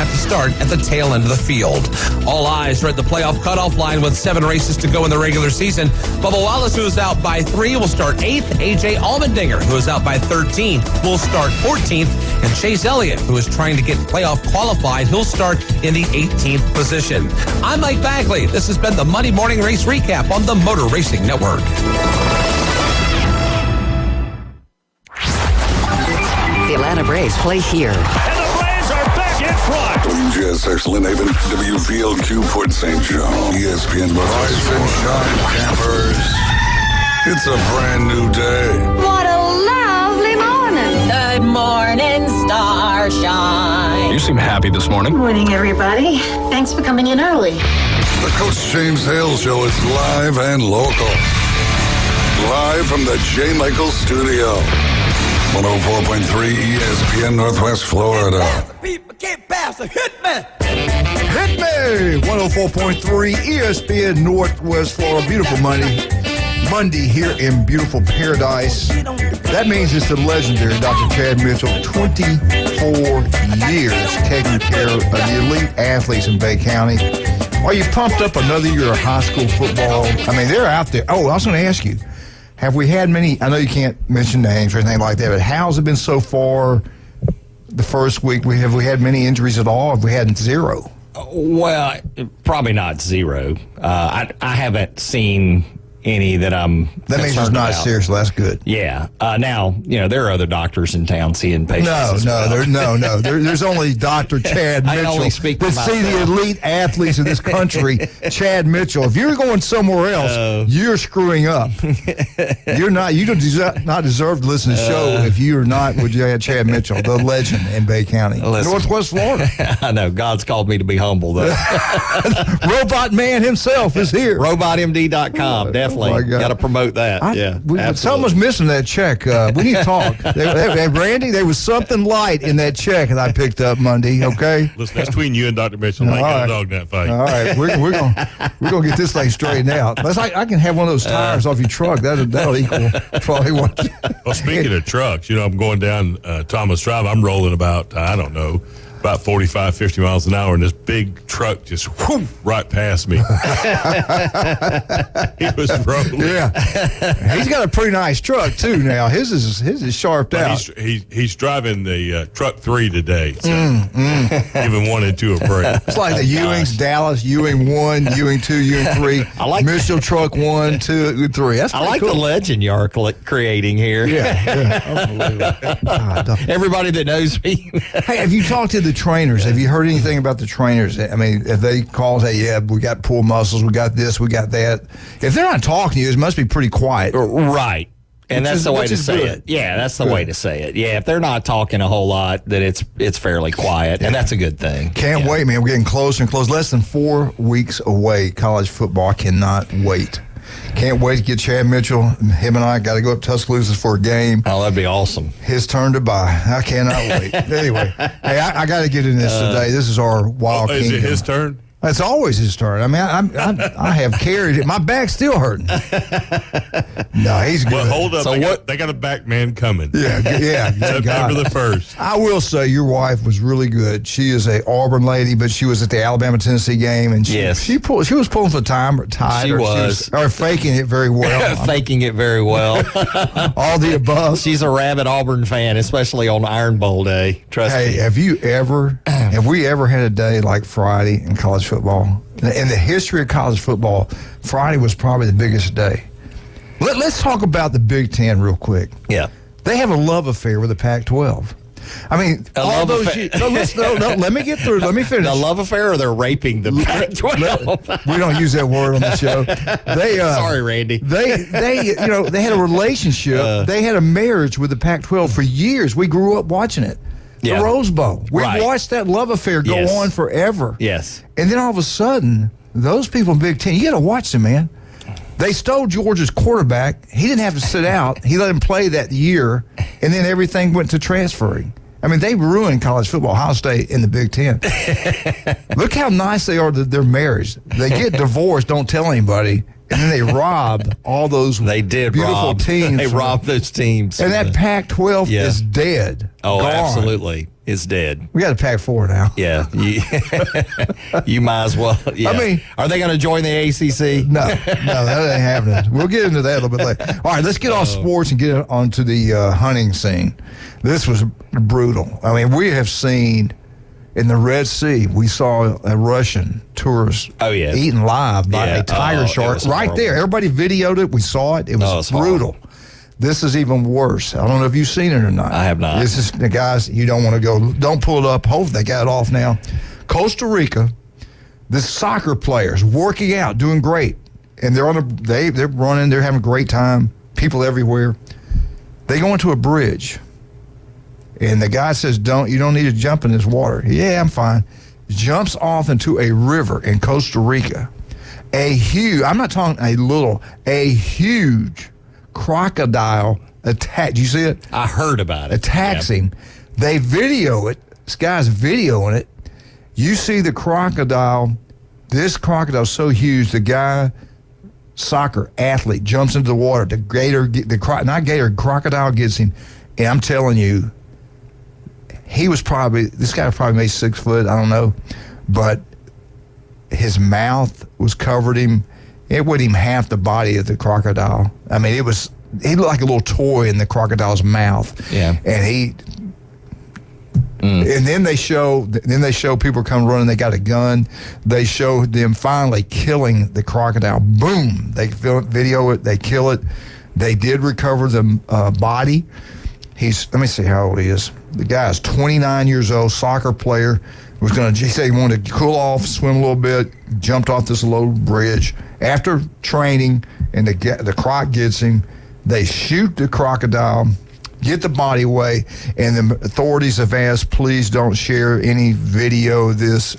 have to start at the tail end of the field. All eyes are at the playoff cutoff line with 7 races to go in the regular season. Bubba Wallace, who is out by 3, will start 8th. A.J. Allmendinger, who is out by 13, will start 14th. And Chase Elliott, who is trying to get playoff qualified, he'll start in the 18th position. I'm Mike Bagley. This has been the Monday Morning Race Recap on the Motor Racing Network. The Atlanta Braves play here. And the Braves are back in front. WJSX Lynn Haven, WVLQ Port St. John, ESPN Northwest Campers. It's a brand new day. What a lovely morning. Good morning, Starshine. You seem happy this morning. Morning, everybody. Thanks for coming in early. The Coach James Hale Show is live and local. Live from the J. Michael Studio. 104.3 ESPN Northwest Florida. People can't pass a hit me. Hit me! 104.3 ESPN Northwest Florida. Beautiful Monday here in beautiful paradise. That means it's the legendary Dr. Chad Mitchell, 24 years taking care of the elite athletes in Bay County. Are you pumped up another year of high school football? I mean, they're out there. Oh, I was going to ask you, have we had many, I know you can't mention names or anything like that, but how's it been so far the first week? Have we had many injuries at all? Have we had 0? Well, probably not 0. I haven't seen any that I'm That means it's not serious. That's good. Yeah. Now, there are other doctors in town seeing patients. There's only Dr. Chad Mitchell. I only speak for see the myself. elite athletes in this country. Chad Mitchell. If you're going somewhere else, you're screwing up. You do not deserve to listen to the show if you are not with Chad Mitchell, the legend in Bay County, Northwest Florida. I know. God's called me to be humble, though. Robot Man himself is here. RobotMD.com. Definitely. Oh, got to promote that. Someone's missing that check. We need to talk. Randy, there was something light in that check that I picked up Monday, okay? Listen, that's between you and Dr. Mitchell. I ain't got a dog in that fight. All right. We're gonna get this thing straightened out. Unless I can have one of those tires off your truck. That'll equal probably what. Well, speaking of trucks, I'm going down Thomas Drive. I'm rolling about, about 45, 50 miles an hour, and this big truck just right past me. He was rolling. Yeah. He's got a pretty nice truck, too, now. His is sharped out. He's driving the truck 3 today, so giving 1 and 2 a break. It's like the Ewings, Dallas, Ewing 1, Ewing 2, Ewing 3. I like Mitchell truck 1, 2, 3. That's I like cool. the legend you're creating here. Yeah. Unbelievable. Everybody that knows me. Hey, have you talked to the trainers? Have you heard anything about the trainers? I mean, if they call, say, yeah, we got pull muscles, we got this, we got that. If they're not talking to you, it must be pretty quiet. Right. And that's the way to say it. Yeah, that's the way to say it. Yeah, if they're not talking a whole lot, then it's fairly quiet, and that's a good thing. Can't wait, man. We're getting closer and closer. Less than 4 weeks away, college football. I cannot wait. Can't wait to get Chad Mitchell. Him and I got to go up to Tuscaloosa for a game. Oh, that'd be awesome. His turn to buy. I cannot wait. Anyway, hey, I got to get in this today. This is our wild kingdom. Is it his turn? It's always his turn. I mean, I have carried it. My back's still hurting. No, he's good. Well, hold up. So they got a back man coming. Yeah. September the 1st. I will say your wife was really good. She is a Auburn lady, but she was at the Alabama-Tennessee game, and she was pulling for tide. She was. Or faking it very well. Faking it very well. All the above. She's a rabid Auburn fan, especially on Iron Bowl day. Trust me. Hey, have we ever had a day like Friday in college football? In the history of college football, Friday was probably the biggest day. Let's talk about the Big Ten real quick. Yeah. They have a love affair with the Pac-12. I mean, all those years. No, let me get through. Let me finish. The love affair, or they're raping the Pac-12? We don't use that word on the show. Sorry, Randy. They had a relationship. They had a marriage with the Pac-12 for years. We grew up watching it. Yeah. The Rose Bowl. We watched that love affair go on forever. Yes. And then all of a sudden, those people in Big Ten, you got to watch them, man. They stole Georgia's quarterback. He didn't have to sit out. He let him play that year, and then everything went to transferring. I mean, they ruined college football, Ohio State in the Big Ten. Look how nice they are, their marriage. They get divorced, don't tell anybody, and then they robbed all those beautiful teams. They robbed those teams. And that Pac-12 is dead. Oh, Gone. Absolutely. It's dead. We got a Pac-4 now. Yeah. You might as well. Yeah. I mean, are they going to join the ACC? No, that ain't happening. We'll get into that a little bit later. All right, let's get off sports and get onto the hunting scene. This was brutal. I mean, we have seen in the Red Sea, we saw a Russian tourist eaten live by a tiger shark right there. Everybody videoed it. We saw it. It was brutal. Horrible. This is even worse. I don't know if you've seen it or not. I have not. This is the guys, you don't want to go. Don't pull it up. Hopefully they got it off now. Costa Rica, the soccer players working out, doing great. And they're they're running, they're having a great time. People everywhere. They go into a bridge. And the guy says, you don't need to jump in this water. Yeah, I'm fine. Jumps off into a river in Costa Rica. I'm not talking a huge crocodile attack. Do you see it? I heard about it. Attacks him. They video it. This guy's videoing it. You see the crocodile. This crocodile's so huge. The guy, soccer athlete, jumps into the water. Crocodile gets him. And I'm telling you, this guy probably made 6 foot. I don't know. But his mouth was covered him. It wasn't even half the body of the crocodile. I mean, he looked like a little toy in the crocodile's mouth. Yeah. And and then they show people come running. They got a gun. They show them finally killing the crocodile. Boom! They video it. They kill it. They did recover the body. Let me see how old he is. The guy is 29 years old, soccer player. He said he wanted to cool off, swim a little bit, jumped off this low bridge. After training, and the croc gets him, they shoot the crocodile, get the body away, and the authorities have asked, please don't share any video of this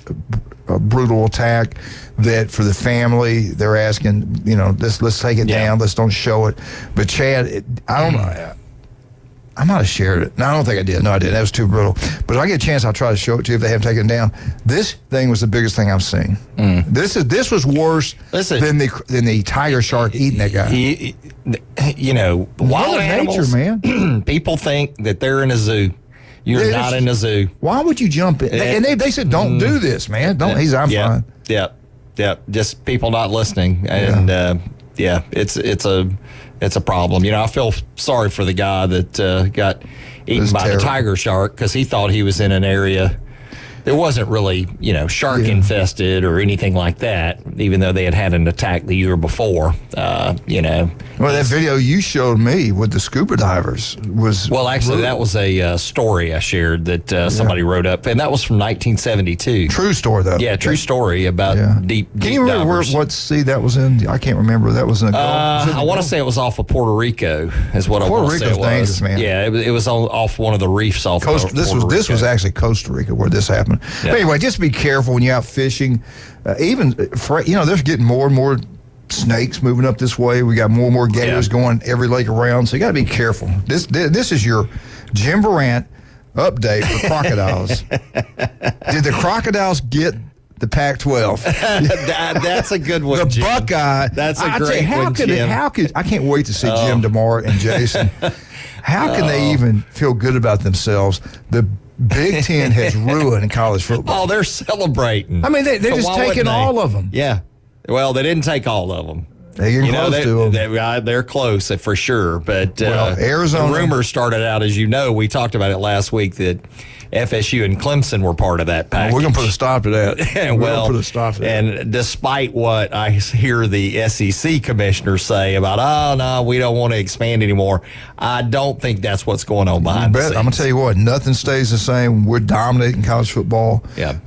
brutal attack. That for the family, they're asking, let's take it down, let's don't show it. But Chad, I don't know. I might have shared it. No, I don't think I did. No, I didn't. That was too brutal. But if I get a chance, I'll try to show it to you if they haven't taken it down. This thing was the biggest thing I've seen. This was worse than the tiger shark eating that guy. Wild animals, man. People think that they're in a zoo. You're not in a zoo. Why would you jump in? And they said, don't do this, man. Don't. I'm fine. Yeah. Just people not listening, and it's a problem. I feel sorry for the guy that got eaten by the tiger shark because he thought he was in an area that wasn't really, shark infested or anything like that, even though they had an attack the year before, Well, that video you showed me with the scuba divers was... Well, actually, that was a story I shared that somebody wrote up, and that was from 1972. True story, though. Yeah, true story about deep Can you remember what sea that was in? I can't remember. That was in the Gulf. I want to say it was off of Puerto Rico, is what I want to say it was. Puerto Rico's dangerous, man. Yeah, it was off one of the reefs off Puerto Rico. This was actually Costa Rica where this happened. Yeah. But anyway, just be careful when you're out fishing. There's getting more and more snakes moving up this way. We got more and more gators going every lake around, so you got to be careful. This is your Jim Durant update for crocodiles. Did the crocodiles get the Pac-12? That's a good one, the Jim. Buckeye. That's a great one, Jim. How could I can't wait to see Jim tomorrow and Jason. How can they even feel good about themselves? The Big Ten has ruined college football. Oh, they're celebrating. I mean, they're just taking all of them. Yeah. Well, they didn't take all of them. They're getting close to them. They're close for sure. But Arizona. The rumors started out, as you know, we talked about it last week, that FSU and Clemson were part of that package. We're going to put a stop to that. We're going to put a stop to that. And despite what I hear the SEC commissioners say about, oh, no, we don't want to expand anymore, I don't think that's what's going on behind the scenes. I'm going to tell you what, nothing stays the same. We're dominating college football. Yeah.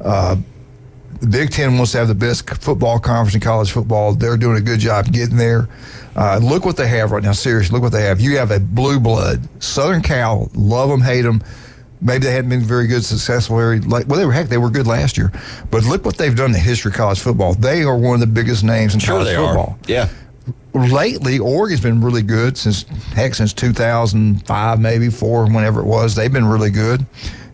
The Big Ten wants to have the best football conference in college football. They're doing a good job getting there. Look what they have right now. Seriously, look what they have. You have a blue blood. Southern Cal, love them, hate them. Maybe they hadn't been very good, successful. They were good last year. But look what they've done in the history of college football. They are one of the biggest names in college football. Yeah. Lately, Oregon's been really good since 2005, maybe 4, whenever it was. They've been really good.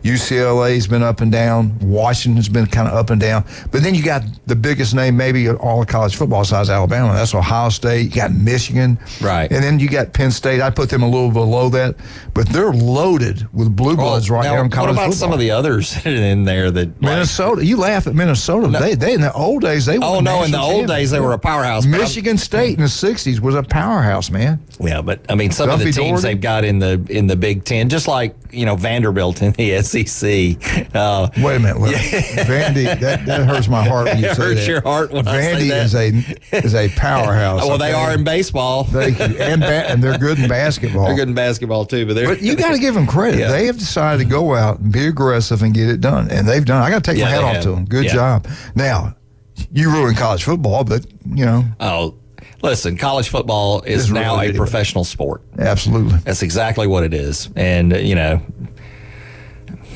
UCLA's been up and down. Washington's been kind of up and down. But then you got the biggest name maybe of all of college football besides Alabama. That's Ohio State. You got Michigan. Right. And then you got Penn State. I put them a little below that. But they're loaded with blue bloods right now in college football. What about some of the others in there that Minnesota? You laugh at Minnesota. No. They in the old days they were. In the old days they were a powerhouse. Michigan State in the 60s was a powerhouse, man. Yeah, but I mean some of the teams they've got in the Big Ten, just like Vanderbilt in the SEC. Wait a minute, Vandy. That hurts my heart when you say that. It hurts your heart when Vandy I say that. is a powerhouse. Well, they are in baseball. Thank you, and they're good in basketball. They're good in basketball too, but you got to give them credit. Yeah. They have decided to go out and be aggressive and get it done, and they've done. I got to take my hat off to them. Good job. Now, you ruined college football, but Oh. Listen, college football is now a professional sport. Absolutely. That's exactly what it is. And,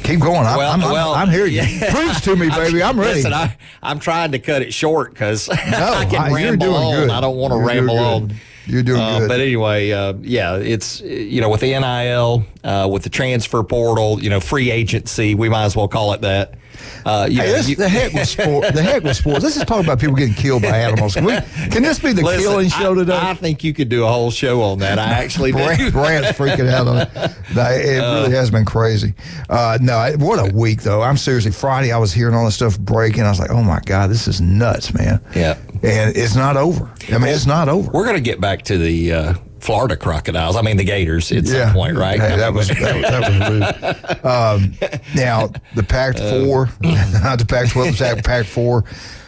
keep going. I'm here. Yeah. Preach to me, baby. I'm ready. Listen, I'm trying to cut it short because I can ramble on. Good. I don't want to ramble on. You're doing good. But anyway, it's, with the NIL, with the transfer portal, free agency, we might as well call it that. The heck with sport. The heck with sports. Let's just talk about people getting killed by animals. Can this be the killing show today? I think you could do a whole show on that. I actually do. Brand's freaking out on it. It really has been crazy. What a week, though. I'm seriously, Friday I was hearing all this stuff breaking. I was like, oh, my God, this is nuts, man. Yeah. And it's not over. It's not over. We're going to get back to the Florida crocodiles. I mean, the Gators at some point, right? Hey, that was rude. Now, the Pac-4, not the Pac-12, the Pac-4,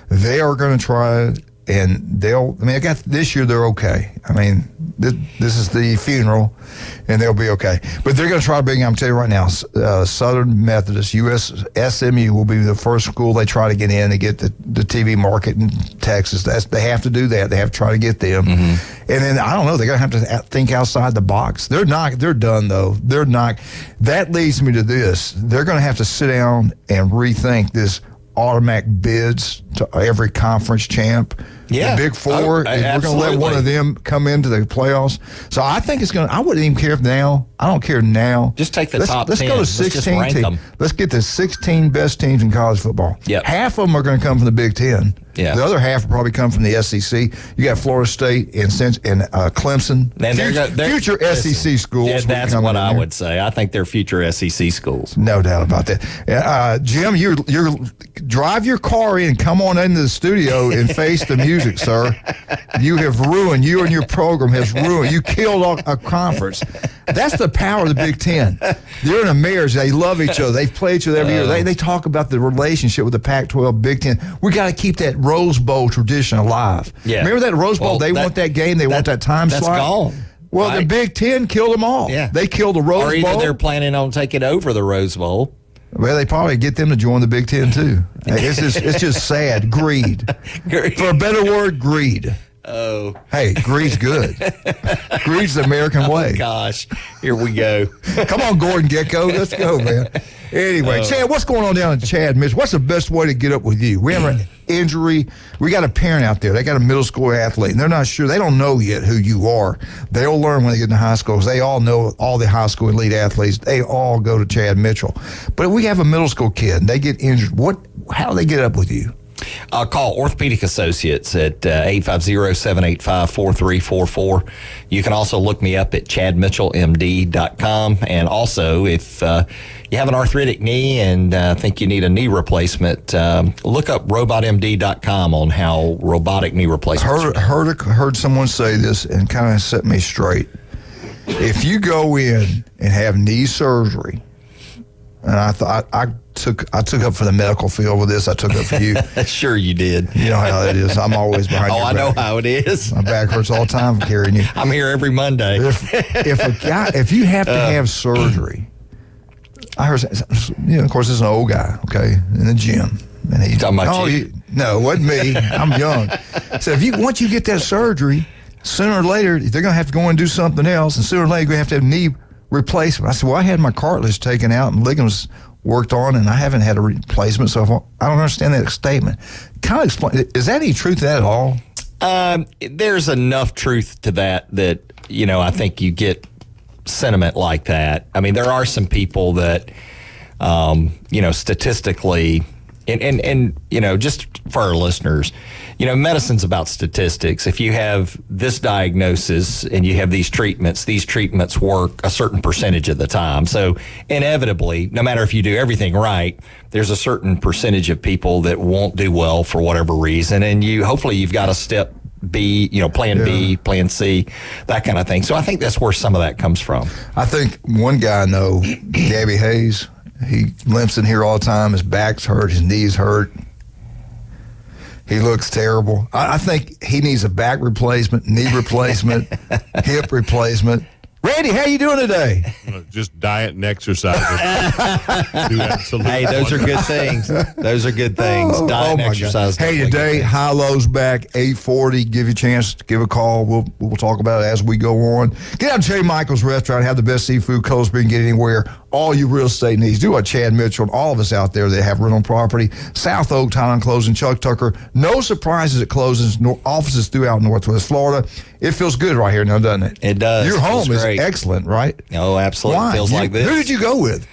they are going to try, and this year they're okay. I mean, this is the funeral, and they'll be okay. But they're going to try to bring, I'm telling you right now, Southern Methodist, SMU will be the first school they try to get in to get the TV market in Texas. They have to do that. They have to try to get them. Mm-hmm. And then, I don't know, they're going to have to think outside the box. They're done, though. They're not. That leads me to this. They're going to have to sit down and rethink this automatic bids to every conference champ. Yeah. The Big Four, we're going to let one of them come into the playoffs. So I think it's going to, I wouldn't even care now. I don't care now. Just take the top 10. Let's go to 16 teams. Let's get the 16 best teams in college football. Yep. Half of them are going to come from the Big Ten. Yeah. The other half will probably come from the SEC. You got Florida State and Clemson. Future SEC schools. Yeah, that's what I would say. I think they're future SEC schools. No doubt about that. Jim, you drive your car in, come on into the studio and face the music, sir. You have ruined. You and your program has ruined. You killed a conference. That's the power of the Big Ten. They're in a marriage. They love each other. They play each other every year. They talk about the relationship with the Pac-12, Big Ten. We got to keep that Rose Bowl tradition alive. Yeah. Remember that Rose Bowl? They want that game. They want that time slot. That's gone. Well, the Big Ten killed them all. Yeah. They killed the Rose Bowl. Or either they're planning on taking over the Rose Bowl. Well, they probably get them to join the Big Ten, too. It's just sad. Greed. For a better word, greed. Oh. Hey, greed's good. Greed's the American way. Oh, gosh. Here we go. Come on, Gordon Gecko. Let's go, man. Anyway, Chad, what's going on down in Chad, Mitch? What's the best way to get up with you? We have an injury. We got a parent out there. They got a middle school athlete, and they're not sure. They don't know yet who you are. They'll learn when they get into high school, because they all know all the high school elite athletes. They all go to Chad Mitchell. But we have a middle school kid, and they get injured. How do they get up with you? Call Orthopedic Associates at 850-785-4344. You can also look me up at chadmitchellmd.com. And also, if you have an arthritic knee and think you need a knee replacement, look up robotmd.com on how robotic knee replacements heard someone say this and kind of set me straight. If you go in and have knee surgery, and I thought I took up for the medical field with this. I took up for you. Sure you did. You know how that is. I'm always behind your back. I know how it is. My back hurts all the time from carrying you. I'm here every Monday. If you have to have surgery, I heard, of course, this is an old guy, okay, in the gym. And he's talking about you? No, it wasn't me. I'm young. So once you get that surgery, sooner or later, they're going to have to go and do something else, and sooner or later, you're going to have knee replacement. I said, well, I had my cartilage taken out and ligaments worked on, and I haven't had a replacement, so I don't understand that statement. Kind of explain, is that any truth to that at all? There's enough truth to that I think you get sentiment like that. I mean, there are some people that statistically, and just for our listeners, medicine's about statistics. If you have this diagnosis and you have these treatments work a certain percentage of the time. So inevitably, no matter if you do everything right, there's a certain percentage of people that won't do well for whatever reason. And hopefully you've got a step B, plan B, plan C, that kind of thing. So I think that's where some of that comes from. I think one guy I know, Gabby Hayes, he limps in here all the time. His back's hurt, his knees hurt. He looks terrible. I think he needs a back replacement, knee replacement, hip replacement. Randy, how you doing today? Just diet and exercise. Hey, those are good things. Those are good things. Diet and exercise. Hey, today, High-Low's back, 840. Give you a chance to give a call. We'll talk about it as we go on. Get out to J. Michael's Restaurant. Have the best seafood Cold Spring. Get anywhere. All your real estate needs. Do what Chad Mitchell and all of us out there that have rental property. South Oak, Tyler Closing, Chuck Tucker. No surprises at closings. Offices throughout Northwest Florida. It feels good right here now, doesn't it? It does. Your home is excellent, right? Oh, absolutely. Why? Feels like this. Who did you go with?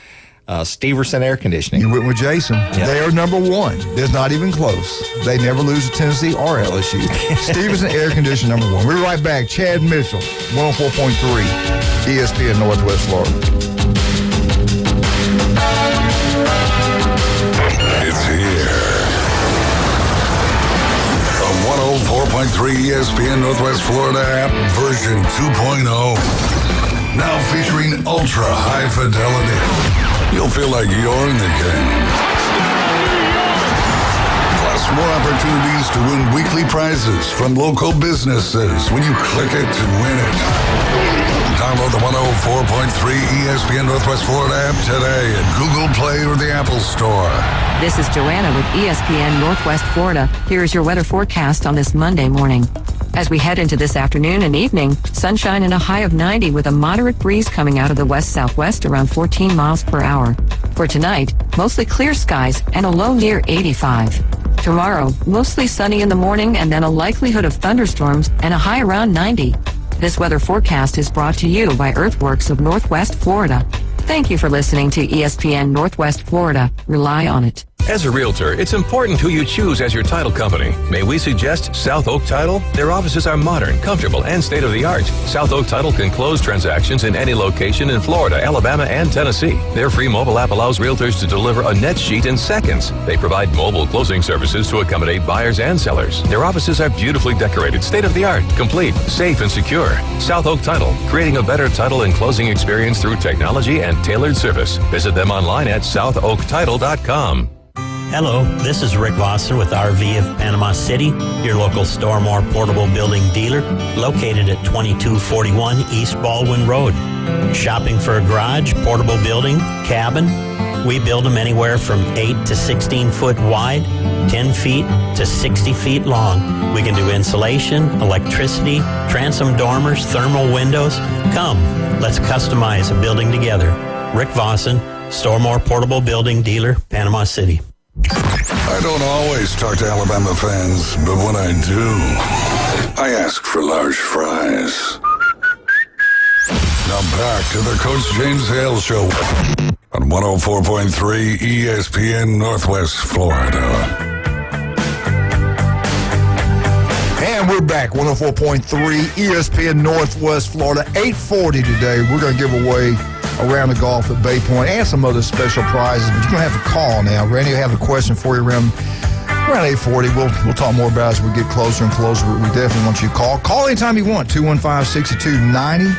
Steverson Air Conditioning. You went with Jason. Yep. They are number one. There's not even close. They never lose to Tennessee or LSU. Steverson Air Conditioning number one. We're right back. Chad Mitchell, 104.3 ESPN Northwest Florida. It's here. The 104.3 ESPN Northwest Florida app version 2.0. Now featuring ultra high fidelity. You'll feel like you're in the game. Plus more opportunities to win weekly prizes from local businesses when you click it to win it. Download the 104.3 ESPN Northwest Florida app today at Google Play or the Apple Store. This is Joanna with ESPN Northwest Florida. Here is your weather forecast on this Monday morning. As we head into this afternoon and evening, sunshine and a high of 90 with a moderate breeze coming out of the west-southwest around 14 miles per hour. For tonight, mostly clear skies and a low near 85. Tomorrow, mostly sunny in the morning and then a likelihood of thunderstorms and a high around 90. This weather forecast is brought to you by Earthworks of Northwest Florida. Thank you for listening to ESPN Northwest Florida. Rely on it. As a realtor, it's important who you choose as your title company. May we suggest South Oak Title? Their offices are modern, comfortable, and state-of-the-art. South Oak Title can close transactions in any location in Florida, Alabama, and Tennessee. Their free mobile app allows realtors to deliver a net sheet in seconds. They provide mobile closing services to accommodate buyers and sellers. Their offices are beautifully decorated, state-of-the-art, complete, safe, and secure. South Oak Title, creating a better title and closing experience through technology and tailored service. Visit them online at southoaktitle.com. Hello, this is Rick Vosser with RV of Panama City, your local Stormore portable building dealer, located at 2241 East Baldwin Road. Shopping for a garage, portable building, cabin? We build them anywhere from 8 to 16 foot wide, 10 feet to 60 feet long. We can do insulation, electricity, transom dormers, thermal windows. Come, let's customize a building together. Rick Vossen, Stormore portable building dealer, Panama City. I don't always talk to Alabama fans, but when I do, I ask for large fries. Now back to the Coach James Hale Show on 104.3 ESPN Northwest Florida. And we're back, 104.3 ESPN Northwest Florida, 840 today. We're going to give away around the golf at Bay Point and some other special prizes, but you're going to have to call now. Randy will have a question for you around 840. We'll talk more about it as we get closer and closer. We definitely want you to call. Call anytime you want, 215-6290.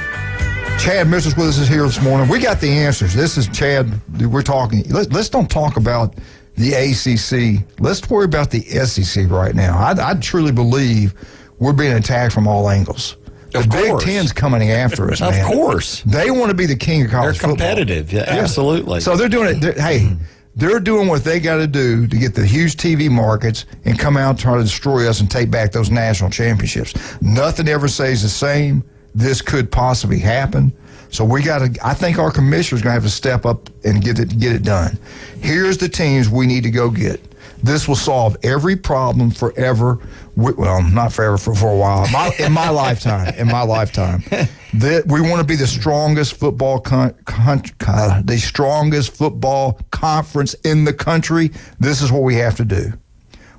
Chad Mitchell's with us here this morning. We got the answers. This is Chad. We're talking. Let's don't talk about the ACC. Let's worry about the SEC right now. I truly believe we're being attacked from all angles. The Big Ten's coming after us, man. Of course. They want to be the king of college football. They're competitive, yeah, absolutely. So they're doing it. They're doing what they got to do to get the huge TV markets and come out and try to destroy us and take back those national championships. Nothing ever stays the same. This could possibly happen. So we got to. I think our commissioner's going to have to step up and get it done. Here's the teams we need to go get. This will solve every problem forever. Well, not forever, for a while. In my lifetime. We want to be the strongest football the strongest football conference in the country. This is what we have to do.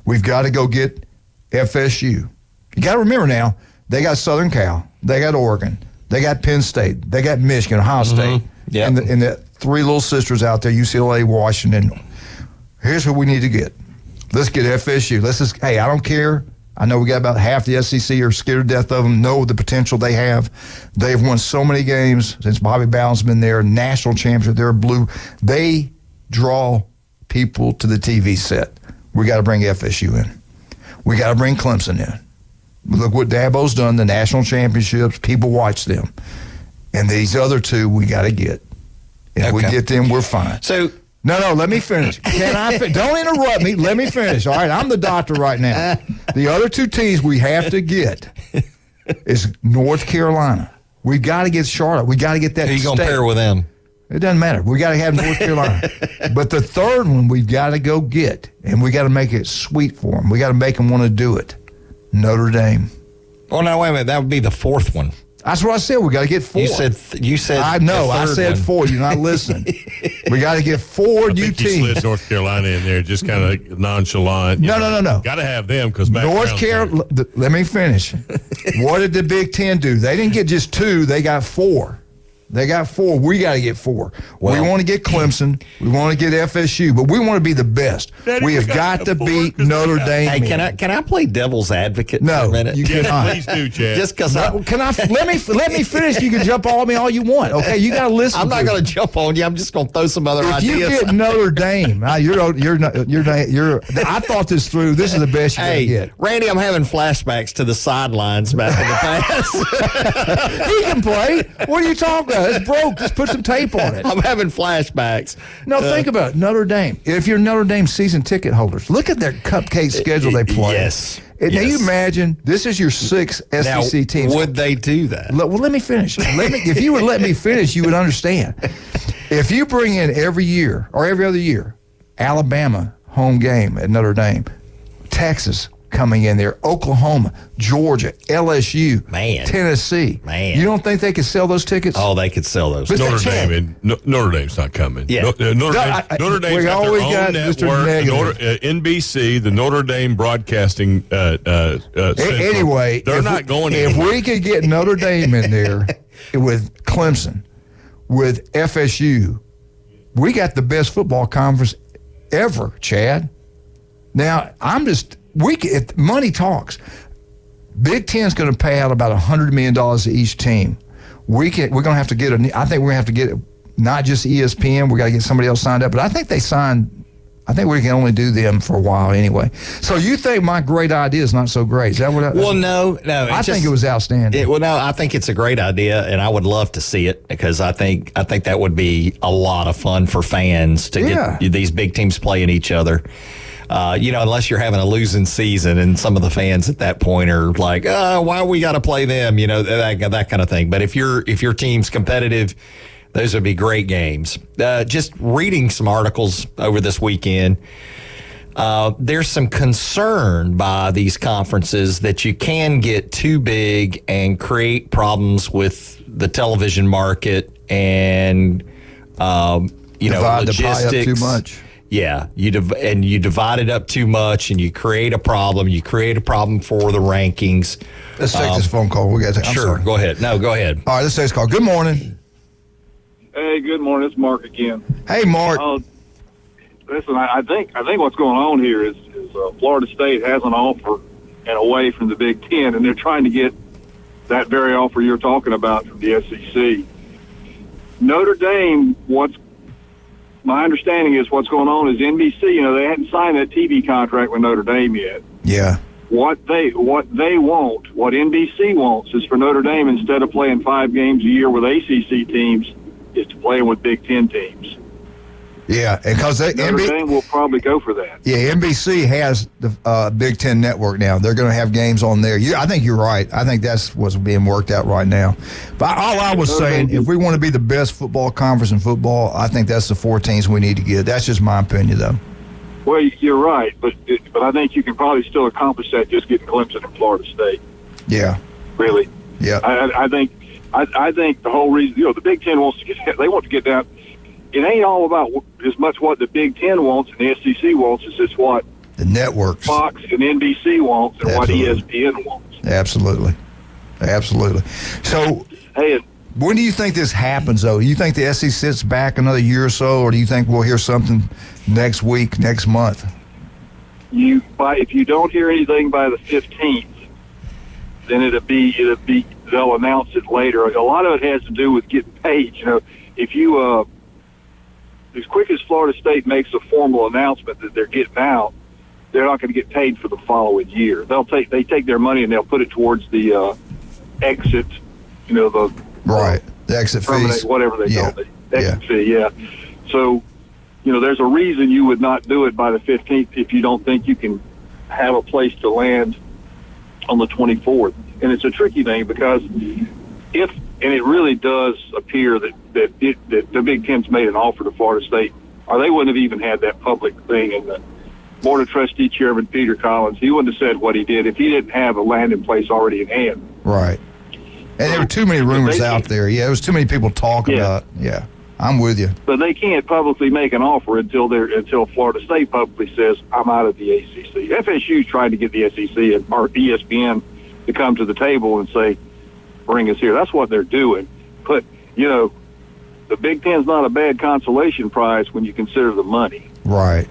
We've got to go get FSU. You got to remember now, they got Southern Cal, they got Oregon, they got Penn State, they got Michigan, Ohio State, and the three little sisters out there, UCLA, Washington. Here's what we need to get. Let's get FSU. Hey, I don't care. I know we got about half the SEC are scared to death of them, know the potential they have. They've won so many games since Bobby Bowden's been there, national championship. They're blue. They draw people to the TV set. We got to bring FSU in. We got to bring Clemson in. Look what Dabo's done, the national championships. People watch them. And these other two we got to get. If we get them, we're fine. So... No, let me finish. Don't interrupt me. Let me finish. All right, I'm the doctor right now. The other two teams we have to get is North Carolina. We got to get Charlotte. We got to get that. Who you going to pair with them? It doesn't matter. We got to have North Carolina. But the third one we've got to go get, and we got to make it sweet for them. We got to make them want to do it. Notre Dame. Oh, no, wait a minute. That would be the fourth one. That's what I said. We got to get 4. You said. I know. I said one. 4. You're not listening. We got to get 4 new teams. You slid North Carolina in there, just kind of nonchalant. No. Got to have them because North Carolina. Let me finish. What did the Big Ten do? They didn't get just 2. They got 4. They got 4. We got to get 4. Well, we want to get Clemson. We want to get FSU, but we want to be the best. We have got to beat Notre Dame. Hey, can I play devil's advocate for a minute? You cannot. Please do, Chad. Just because let me finish. You can jump on me all you want. Okay, you got to listen. I'm not going to jump on you. I'm just going to throw some other ideas. If you get Notre Dame, you're. I thought this through. This is the best you're going to get. Randy, I'm having flashbacks to the sidelines back in the past. He can play. What are you talking about? It's broke. Just put some tape on it. I'm having flashbacks. No, think about it. Notre Dame. If you're Notre Dame season ticket holders, look at their cupcake schedule they play. Yes. Now you imagine this is your 6 SEC teams. Would they do that? Well, let me finish. If you would let me finish, you would understand. If you bring in every year or every other year, Alabama home game at Notre Dame, Texas coming in there, Oklahoma, Georgia, LSU, Tennessee. You don't think they could sell those tickets? Oh, they could sell those. Notre Dame's not coming. Yeah. Notre Dame's got their own network. NBC, the Notre Dame Broadcasting Central. Anyway, they're not going If anywhere. we could get Notre Dame in there with Clemson, with FSU, we got the best football conference ever, Chad. Now, if money talks. Big Ten's going to pay out about $100 million to each team. We're going to have to get I think we're going to have to get not just ESPN. We got to get somebody else signed up. But I think they signed. I think we can only do them for a while anyway. So you think my great idea is not so great? Is that what? Well, no. I think it was outstanding. I think it's a great idea, and I would love to see it because I think that would be a lot of fun for fans to get these big teams playing each other. Unless you're having a losing season, and some of the fans at that point are like, why we got to play them? That kind of thing. But if your team's competitive, those would be great games. Just reading some articles over this weekend, there's some concern by these conferences that you can get too big and create problems with the television market and divide logistics. The pie up too much. Yeah, you divide it up too much, and you create a problem. You create a problem for the rankings. Let's take this phone call. We got to. Sure, go ahead. No, go ahead. All right, let's take this call. Good morning. Hey, good morning. It's Mark again. Hey, Mark. Listen, I think what's going on here is Florida State has an offer and away from the Big Ten, and they're trying to get that very offer you're talking about from the SEC. Notre Dame, my understanding is what's going on is NBC, they hadn't signed that TV contract with Notre Dame yet. Yeah. What NBC wants is for Notre Dame, instead of playing 5 games a year with ACC teams, is to play with Big Ten teams. Yeah, because Notre Dame will probably go for that. Yeah, NBC has the Big Ten network now. They're going to have games on there. I think you're right. I think that's what's being worked out right now. But all I was saying, if we want to be the best football conference in football, I think that's the 4 teams we need to get. That's just my opinion, though. Well, you're right, but I think you can probably still accomplish that just getting Clemson and Florida State. Yeah. Really. Yeah. I think I think the whole reason, the Big Ten wants to they want to get down. It ain't all about as much what the Big Ten wants and the SEC wants as it's what the networks, Fox and NBC wants, and Absolutely. what ESPN wants. Absolutely. So, hey, when do you think this happens, though? Do you think the SEC sits back another year or so, or do you think we'll hear something next week, next month? If you don't hear anything by the 15th, then it'll be they'll announce it later. A lot of it has to do with getting paid. If you as quick as Florida State makes a formal announcement that they're getting out, they're not going to get paid for the following year. They take their money and they'll put it towards the exit, the exit fees, whatever they call it, exit fee. Yeah. So, there's a reason you would not do it by the 15th if you don't think you can have a place to land on the 24th. And it's a tricky thing because it really does appear that the Big Ten's made an offer to Florida State, or they wouldn't have even had that public thing. And the Board of Trustee Chairman Peter Collins, he wouldn't have said what he did if he didn't have a landing place already in hand. Right. And there were too many rumors out there. Yeah, there was too many people talking about. Yeah, I'm with you. But they can't publicly make an offer until Florida State publicly says, I'm out of the ACC. FSU's trying to get the SEC or ESPN to come to the table and say, bring us here. That's what they're doing. But, the Big Ten's not a bad consolation prize when you consider the money. Right.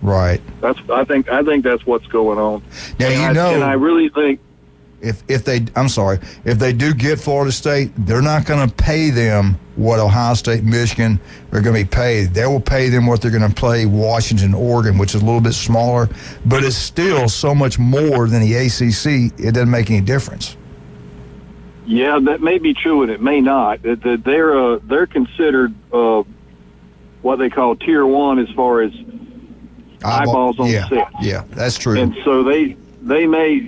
Right. I think that's what's going on. Now, and I really think if they do get Florida State, they're not going to pay them what Ohio State, Michigan are going to be paid. They will pay them what they're going to pay Washington, Oregon, which is a little bit smaller, but it's still so much more than the ACC. It doesn't make any difference. Yeah, that may be true, and it may not. They're considered what they call Tier 1 as far as eyeballs on sets. Yeah, that's true. And so they may,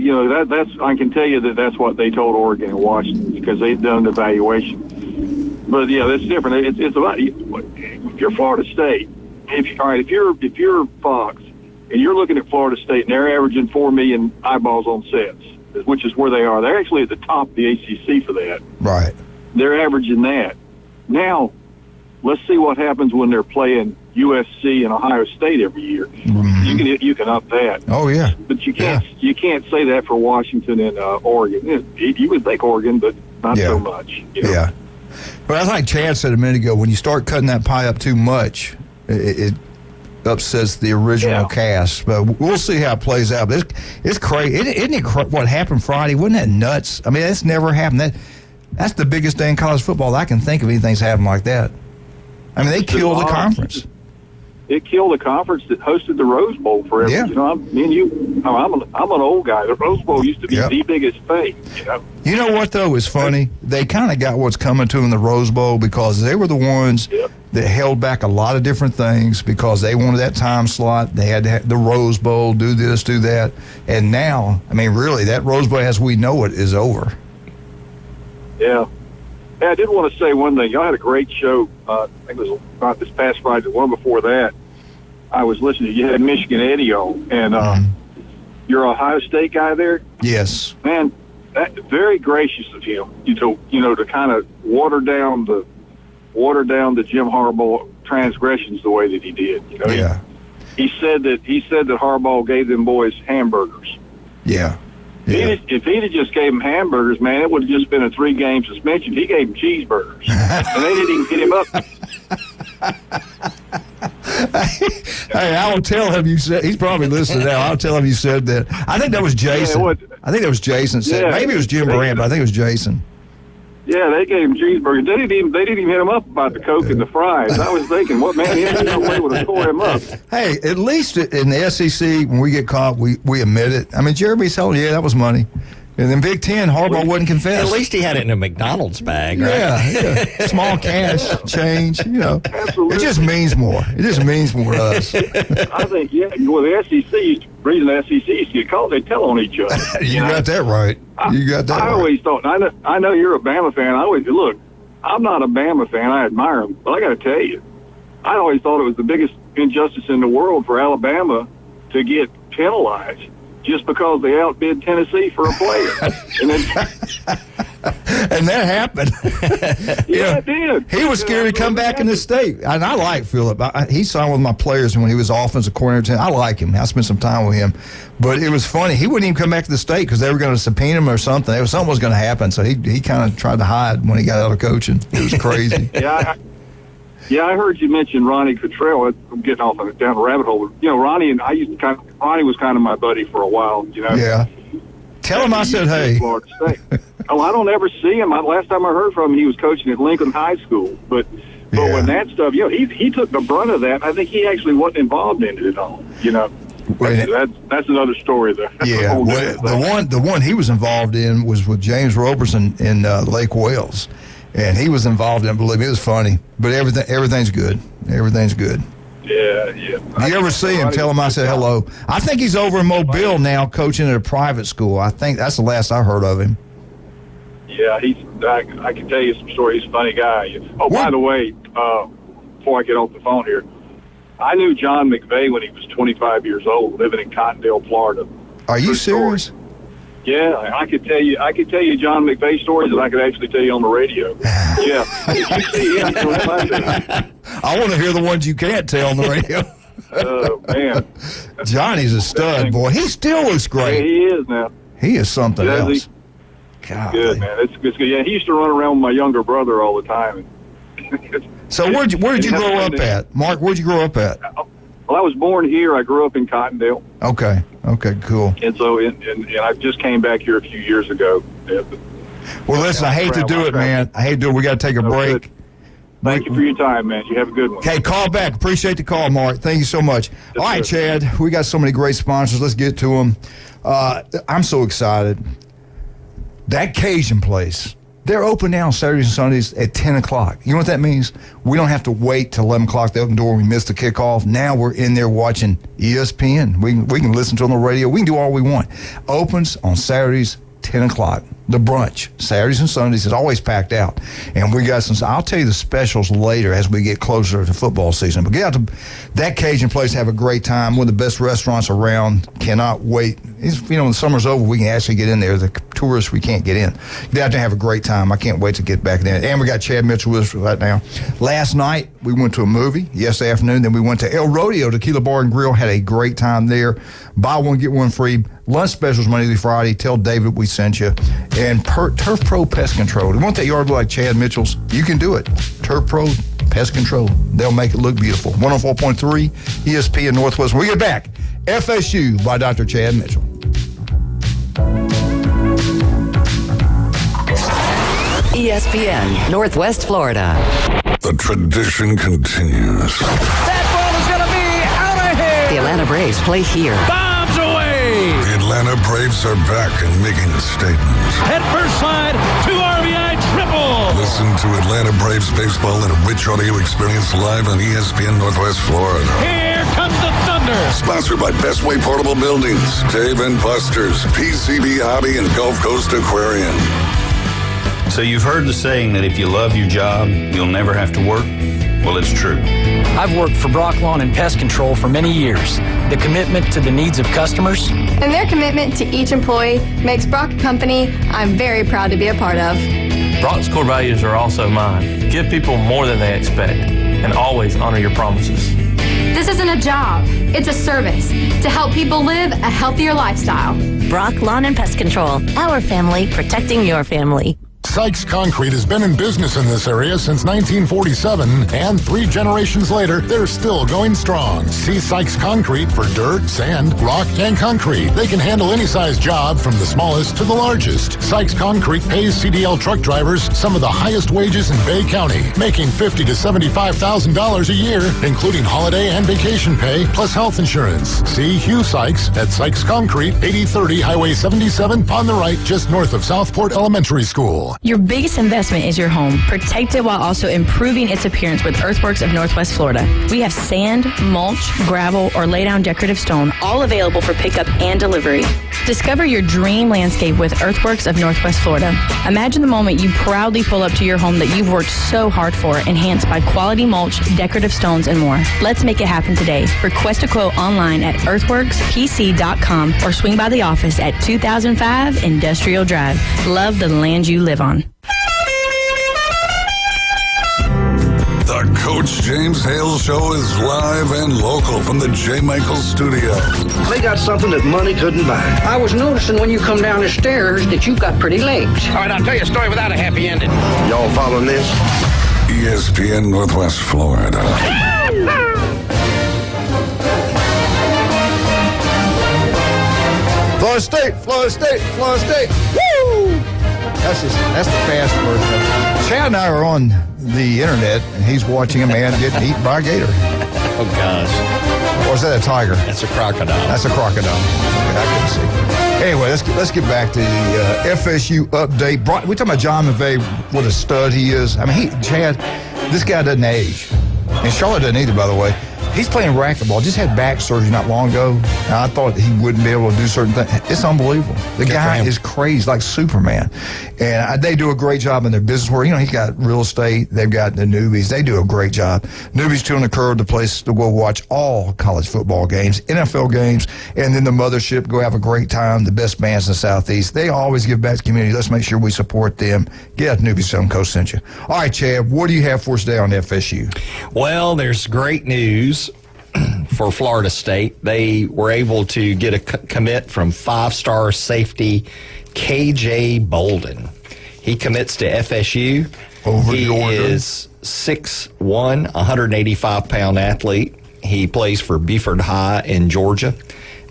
that's I can tell you that's what they told Oregon and Washington because they've done the evaluation. But yeah, that's different. It's about if you're Florida State. If you're Fox and you're looking at Florida State and they're averaging 4 million eyeballs on sets, which is where they are. They're actually at the top of the ACC for that. Right. They're averaging that. Now, let's see what happens when they're playing USC and Ohio State every year. Mm-hmm. You can up that. Oh yeah. But you can't say that for Washington and Oregon. You would think Oregon, but not so much. Yeah. But I think Chad said a minute ago, when you start cutting that pie up too much, it upsets the original cast. But we'll see how it plays out. But it's crazy. Isn't it what happened Friday? Wasn't that nuts? I mean, that's never happened. That's the biggest day in college football I can think of anything's happened like that. I mean, they killed the conference. It killed the conference that hosted the Rose Bowl forever. Yeah. I'm an old guy. The Rose Bowl used to be the biggest thing. You know what, though, is funny? They kind of got what's coming to them in the Rose Bowl because they were the ones that held back a lot of different things because they wanted that time slot. They had to have the Rose Bowl, do this, do that. And now, I mean, really, that Rose Bowl as we know it is over. Yeah. Hey, I did want to say one thing. Y'all had a great show. I think it was not this past Friday, the one before that. I was listening. You had Michigan Eddie on, and you're an Ohio State guy there. Yes, man. Very gracious of him. To kind of water down the Jim Harbaugh transgressions the way that he did. Yeah. He said that Harbaugh gave them boys hamburgers. Yeah. If he'd have just gave them hamburgers, man, it would have just been a 3-game suspension. He gave them cheeseburgers, and they didn't even get him up. Hey, I will tell him you said. He's probably listening now. I'll tell him you said that. I think that was Jason. I think that was Jason said. Yeah, maybe it was Jim Durant, but I think it was Jason. Yeah, they gave him cheeseburgers. They didn't even hit him up about the Coke and the fries. I was thinking, what man, he had no way to score him up. Hey, at least in the SEC, when we get caught, we admit it. I mean, Jeremy's told, that was money. And then Big Ten, Harbaugh wouldn't confess. At least he had it in a McDonald's bag, right? Yeah. Small cash, change, Absolutely. It just means more. It just means more to us. I think, well, the SEC, the reason the SEC used to get called, they tell on each other. You got that right. I always thought, I know you're a Bama fan. Look, I'm not a Bama fan. I admire them. But I got to tell you, I always thought it was the biggest injustice in the world for Alabama to get penalized just because they outbid Tennessee for a player. And then, And that happened. It did. He was scared to come back in the state. And I like Philip. He signed with my players when he was offensive coordinator. I like him. I spent some time with him. But it was funny. He wouldn't even come back to the state because they were going to subpoena him or something. Something was going to happen. So he kind of tried to hide when he got out of coaching. It was crazy. Yeah, I heard you mention Ronnie Cottrell. I'm getting off down the rabbit hole. You know, Ronnie and I Ronnie was kind of my buddy for a while. You know. Yeah. Tell him I said hey. Florida State. I don't ever see him. Last time I heard from him, he was coaching at Lincoln High School. But when that stuff, you know, he took the brunt of that. I think he actually wasn't involved in it at all. You know. That's another story there. Yeah, the one he was involved in was with James Roberson in Lake Wales. And he was involved in it, believe me, it was funny. But everything's good. Everything's good. Yeah. Do you ever see him? Tell him I said hello. I think he's over in Mobile now coaching at a private school. I think that's the last I heard of him. Yeah, I can tell you some stories. He's a funny guy. By the way, before I get off the phone here, I knew John McVay when he was 25 years old, living in Cottondale, Florida. Are you serious? Yeah, I could tell you John McVay stories that I could actually tell you on the radio. Yeah, if you see him, I want to hear the ones you can't tell on the radio. Oh man, Johnny's a stud, boy. He still looks great. Yeah, he is now. He is something else. God, good man. It's good. Yeah, he used to run around with my younger brother all the time. So where'd you grow up at, Mark? Where'd you grow up at? Well, I was born here. I grew up in Cottondale. Okay, cool. And so, and I just came back here a few years ago. Well, listen, I hate to do it, man. I hate to do it. We got to take a break. Good. Thank you for your time, man. You have a good one. Okay, call back. Appreciate the call, Mark. Thank you so much. All right, Chad, we got so many great sponsors. Let's get to them. I'm so excited. That Cajun place, they're open now on Saturdays and Sundays at 10 o'clock. You know what that means? We don't have to wait till 11 o'clock to open the door when we miss the kickoff. Now we're in there watching ESPN. We can listen to it on the radio. We can do all we want. Opens on Saturdays, 10 o'clock. The brunch, Saturdays and Sundays, is always packed out. And we got some, I'll tell you the specials later as we get closer to football season. But get out to that Cajun place, have a great time. One of the best restaurants around. Cannot wait. When the summer's over, we can actually get in there. The tourists, we can't get in. Get out there and have a great time. I can't wait to get back in. And we got Chad Mitchell with us right now. Last night, we went to a movie. Yesterday afternoon, then we went to El Rodeo, Tequila Bar and Grill. Had a great time there. Buy one, get one free. Lunch specials Monday through Friday. Tell David we sent you. And Turf Pro Pest Control. You want that yard like Chad Mitchell's? You can do it. Turf Pro Pest Control. They'll make it look beautiful. 104.3 ESPN Northwest. When we get back, FSU by Dr. Chad Mitchell. ESPN Northwest Florida. The tradition continues. That ball is going to be out of here. The Atlanta Braves play here. Bombs away. The Atlanta Braves are back and making a statement. Head first slide, 2 RBI triple. Listen to Atlanta Braves baseball in a rich audio experience live on ESPN Northwest Florida. Here comes the thunder. Sponsored by Best Way Portable Buildings, Dave and Buster's, PCB Hobby, and Gulf Coast Aquarium. So you've heard the saying that if you love your job, you'll never have to work? Well, it's true. I've worked for Brock Lawn and Pest Control for many years. The commitment to the needs of customers and their commitment to each employee makes Brock a company I'm very proud to be a part of. Brock's core values are also mine. Give people more than they expect and always honor your promises. This isn't a job. It's a service to help people live a healthier lifestyle. Brock Lawn and Pest Control. Our family protecting your family. Sykes Concrete has been in business in this area since 1947, and 3 generations later, they're still going strong. See Sykes Concrete for dirt, sand, rock, and concrete. They can handle any size job from the smallest to the largest. Sykes Concrete pays CDL truck drivers some of the highest wages in Bay County, making $50,000 to $75,000 a year, including holiday and vacation pay, plus health insurance. See Hugh Sykes at Sykes Concrete, 8030 Highway 77 on the right, just north of Southport Elementary School. Your biggest investment is your home. Protect it while also improving its appearance with Earthworks of Northwest Florida. We have sand, mulch, gravel, or lay down decorative stone, all available for pickup and delivery. Discover your dream landscape with Earthworks of Northwest Florida. Imagine the moment you proudly pull up to your home that you've worked so hard for, enhanced by quality mulch, decorative stones, and more. Let's make it happen today. Request a quote online at earthworkspc.com or swing by the office at 2005 Industrial Drive. Love the land you live on. The Coach James Hale Show is live and local from the J. Michaels studio. They got something that money couldn't buy. I was noticing when you come down the stairs that you've got pretty legs. All right, I'll tell you a story without a happy ending. Y'all following this? ESPN Northwest Florida. Florida State, Florida State, Florida State. Woo! That's the fast version of it. Chad and I are on the internet, and he's watching a man getting eaten by a gator. Oh, gosh. Or is that a tiger? That's a crocodile. That's a crocodile. Okay, I couldn't see. Anyway, let's get back to the FSU update. We're talking about John McVay, what a stud he is. I mean, Chad, this guy doesn't age. And Charlotte doesn't either, by the way. He's playing racquetball. Just had back surgery not long ago. And I thought he wouldn't be able to do certain things. It's unbelievable. The guy is crazy, like Superman. And they do a great job in their business work. You know, he's got real estate. They've got the newbies. They do a great job. Newbies Two on the Curve, the place to go watch all college football games, NFL games, and then the mothership, go have a great time. The best bands in the Southeast. They always give back to the community. Let's make sure we support them. Get out Newbies Tell them Coach sent you. All right, Chad, what do you have for us today on FSU? Well, there's great news for Florida State. They were able to get a commit from five-star safety KJ Bolden. He commits to FSU. He is 6'1", 185-pound athlete. He plays for Beaufort High in Georgia,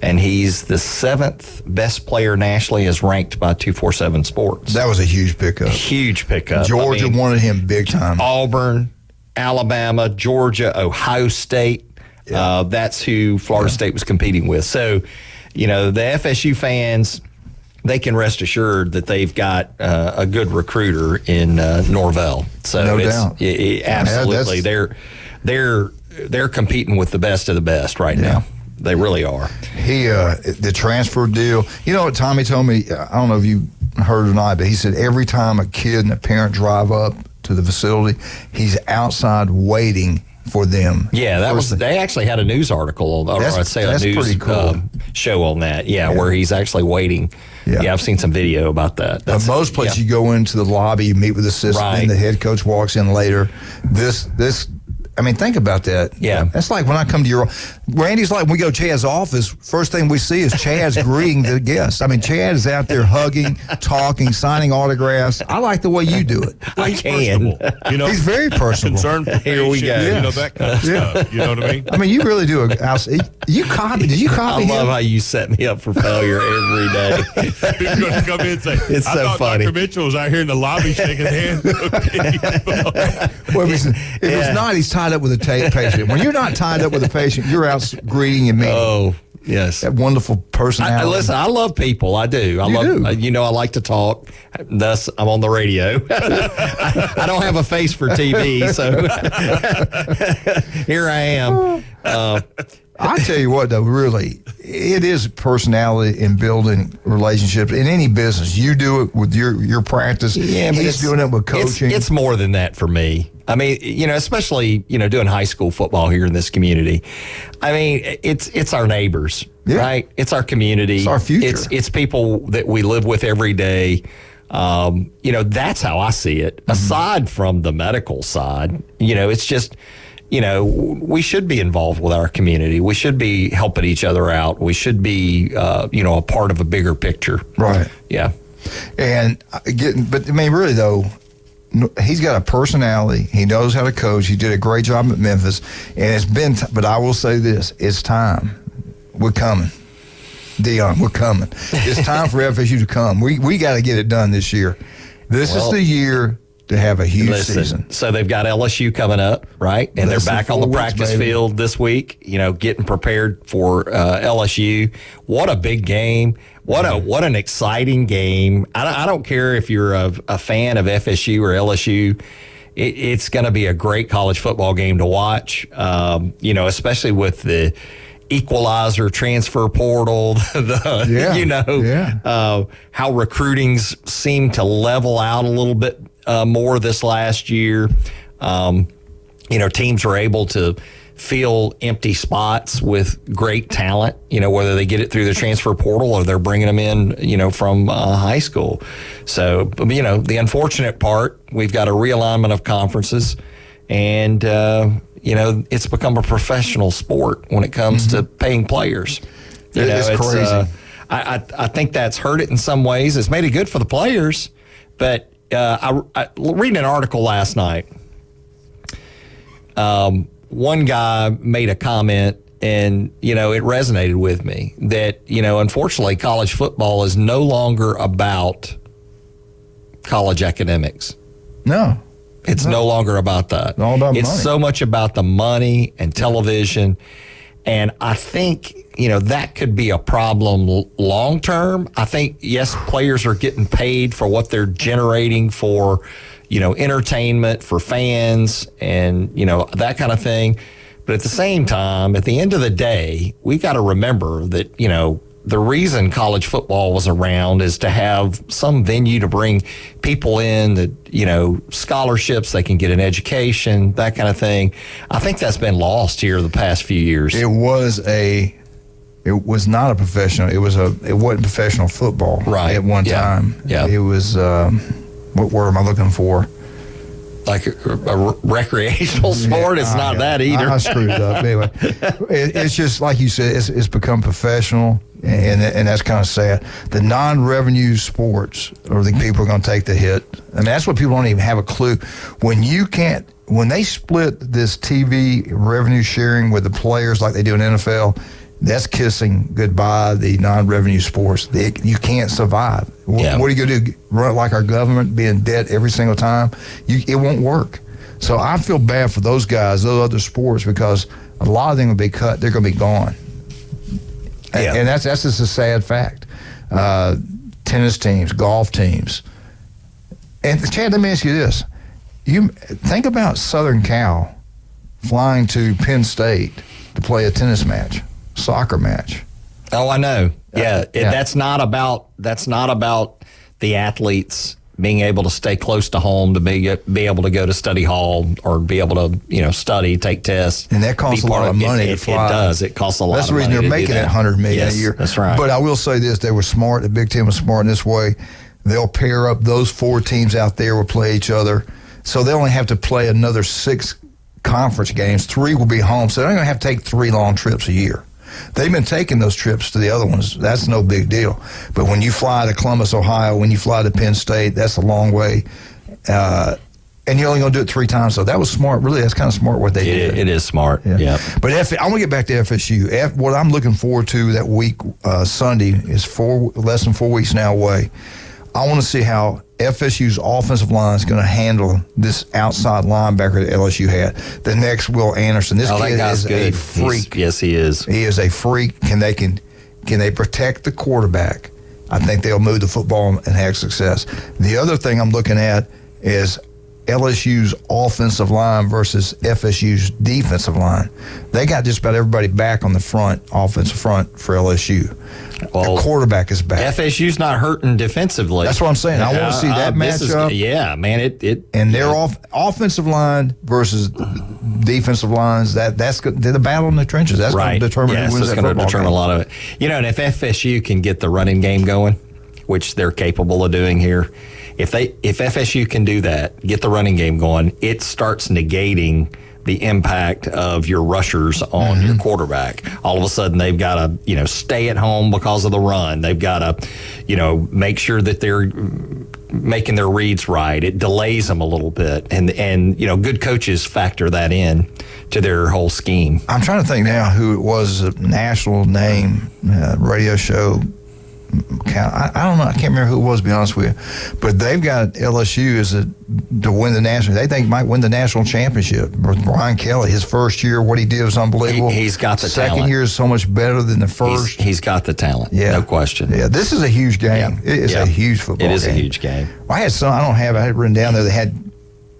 and he's the 7th best player nationally as ranked by 247 Sports. That was a huge pickup. Huge pickup. Georgia wanted him big time. Auburn, Alabama, Georgia, Ohio State. That's who Florida State was competing with. So, you know, the FSU fans, they can rest assured that they've got a good recruiter in Norvell. So no doubt. Absolutely. They're competing with the best of the best right now. They really are. He the transfer deal. You know what Tommy told me? I don't know if you heard or not, but he said every time a kid and a parent drive up to the facility, he's outside waiting for them. Yeah, they actually had a news article, or I'd say a news show on that. Yeah, where he's actually waiting. Yeah, I've seen some video about that. Most places you go into the lobby, you meet with the assistant, and the head coach walks in later. I mean, think about that. Yeah. That's like when I come to your... Randy's like, when we go to Chad's office, first thing we see is Chad's greeting the guests. I mean, Chad is out there hugging, talking, signing autographs. I like the way you do it. I can. You know, he's very personable. Concerned for Here we go. You know, that kind of stuff. You know what I mean? I mean, you really do. Did you copy I him? love how you set me up for failure every day. He's going to come in and say, It's I so thought funny. Dr. Mitchell was out here in the lobby shaking hands. Well, if it's not, he's tied up with a patient. When you're not tied up with a patient, you're out greeting and meeting. Oh, yes. That wonderful personality. Listen, I love people. I do. I like to talk. Thus, I'm on the radio. I don't have a face for TV, so here I am. I tell you what, though, really, it is personality in building relationships in any business. You do it with your practice. Yeah, but he's doing it with coaching. It's more than that for me. I mean, you know, especially, you know, doing high school football here in this community. I mean, it's our neighbors, right? It's our community. It's our future. It's people that we live with every day. You know, that's how I see it. Mm-hmm. Aside from the medical side, you know, it's just, you know, we should be involved with our community. We should be helping each other out. We should be, you know, a part of a bigger picture. Right. Yeah. But I mean, really though, he's got a personality. He knows how to coach. He did a great job at Memphis, and it's been. But I will say this: it's time. We're coming, Dion. We're coming. It's time for FSU to come. We got to get it done this year. This is the year to have a huge season. So they've got LSU coming up, right? And they're back on the practice field this week, you know, getting prepared for LSU. What a big game. What an exciting game. I don't care if you're a fan of FSU or LSU. It's going to be a great college football game to watch, you know, especially with the equalizer, transfer portal, how recruitings seem to level out a little bit more this last year. Teams are able to fill empty spots with great talent, whether they get it through the transfer portal or they're bringing them in, from high school. So, the unfortunate part, we've got a realignment of conferences, and, it's become a professional sport when it comes to paying players. It's crazy. I think that's hurt it in some ways. It's made it good for the players, but I reading an article last night, one guy made a comment, and, it resonated with me that, unfortunately, college football is no longer about college academics. No. It's no longer about that. It's all about money. It's so much about the money and television. And I think, that could be a problem long term. I think, yes, players are getting paid for what they're generating for, entertainment, for fans, and, that kind of thing. But at the same time, at the end of the day, we got to remember that, the reason college football was around is to have some venue to bring people in that, scholarships, they can get an education, that kind of thing. I think that's been lost here the past few years. It was not a professional. It wasn't professional football at one time. Yeah. It was, what word am I looking for? Like a recreational sport. It's not that either. I screwed it up. Anyway, it's just like you said, it's become professional, and that's kind of sad. The non-revenue sports are the people are going to take the hit. I mean, that's what people don't even have a clue. When they split this TV revenue sharing with the players like they do in NFL, that's kissing goodbye the non-revenue sports. You can't survive. Yeah. What are you going to do? Run it like our government, be in debt every single time? It won't work. So I feel bad for those guys, those other sports, because a lot of them will be cut. They're going to be gone. Yeah. And that's just a sad fact. Tennis teams, golf teams. And Chad, let me ask you this. You think about Southern Cal flying to Penn State to play a tennis match. Soccer match. Oh, I know. Yeah. That's not about the athletes being able to stay close to home, to be able to go to study hall or be able to study, take tests. And that costs a lot of money to fly. It does. It costs a lot of money. That's the reason they're making it $100 million a year. That's right. But I will say this: they were smart. The Big Ten was smart in this way. They'll pair up those 4 teams out there will play each other, so they only have to play another 6 conference games. 3 will be home, so they're going to have to take 3 long trips a year. They've been taking those trips to the other ones. That's no big deal. But when you fly to Columbus, Ohio, when you fly to Penn State, that's a long way. And you're only going to do it 3 times. So that was smart. Really, that's kind of smart what they did. It is smart. Yeah. But I want to get back to FSU. What I'm looking forward to that week, Sunday, is less than 4 weeks now away. I want to see how FSU's offensive line is going to handle this outside linebacker that LSU had. The next Will Anderson. This kid is a freak. Yes, he is. He is a freak. Can they protect the quarterback? I think they'll move the football and have success. The other thing I'm looking at is LSU's offensive line versus FSU's defensive line. They got just about everybody back on the offensive front for LSU. Well, the quarterback is back. FSU's not hurting defensively. That's what I'm saying. I want to see that matchup. And their offensive line versus defensive lines. That's the battle in the trenches. That's going to determine who wins that football game. It's going to determine a lot of it. And if FSU can get the running game going, which they're capable of doing here, if FSU can do that, get the running game going, it starts negating the impact of your rushers on your quarterback. All of a sudden, they've got to, stay at home because of the run. They've got to, make sure that they're making their reads right. It delays them a little bit, and good coaches factor that in to their whole scheme. I'm trying to think now who it was, a national name radio show. I don't know. I can't remember who it was, to be honest with you. But they've got LSU to win the national. They think might win the national championship. Brian Kelly, his first year, what he did was unbelievable. He's got the talent. Second year is so much better than the first. He's got the talent. Yeah, no question. Yeah, this is a huge game. Yeah. It's a huge football game. It is a huge game. I had some. I had it written down there. They had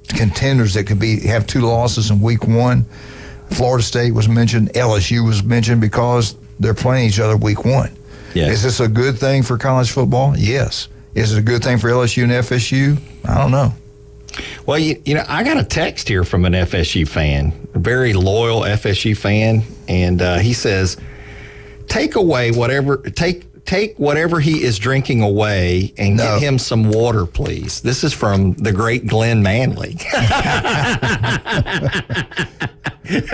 contenders that could have 2 losses in week 1. Florida State was mentioned. LSU was mentioned because they're playing each other week 1. Yes. Is this a good thing for college football? Yes. Is it a good thing for LSU and FSU? I don't know. Well, you know, I got a text here from an FSU fan, a very loyal FSU fan, and he says, take whatever he is drinking away and get him some water, please. This is from the great Glenn Manley.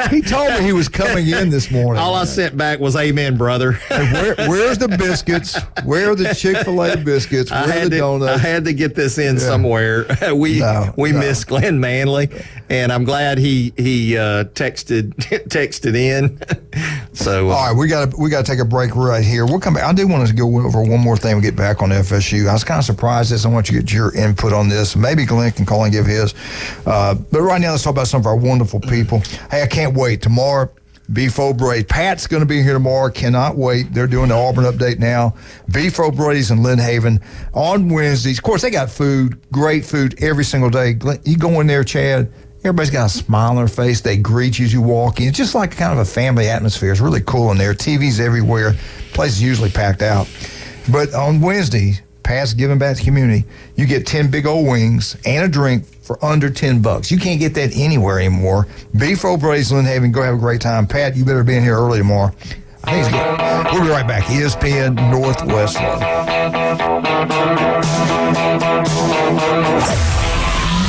He told me he was coming in this morning. All I sent back was amen, brother. Hey, where's the biscuits? Where are the Chick-fil-A biscuits? Where are the donuts? I had to get this in somewhere. We miss Glenn Manley, and I'm glad he texted in. So all right, we got to take a break right here. We'll come back. I do want to go over one more thing. We get back on FSU. I was kind of surprised at this. I want you to get your input on this. Maybe Glenn can call and give his. But right now, let's talk about some of our wonderful people. Hey, I can't wait. Tomorrow, Beef O'Brady. Pat's going to be here tomorrow. Cannot wait. They're doing the Auburn update now. Beef O'Brady's in Lynn Haven on Wednesdays. Of course, they got food, great food every single day. You go in there, Chad, everybody's got a smile on their face. They greet you as you walk in. It's just like kind of a family atmosphere. It's really cool in there. TVs everywhere. Place is usually packed out. But on Wednesday, Pat's giving back to the community. You get 10 big old wings and a drink for under $10. You can't get that anywhere anymore. Beef O'Brady's, Lynn Haven. Go have a great time. Pat, you better be in here early tomorrow. I think it's good. We'll be right back. ESPN Northwest Florida.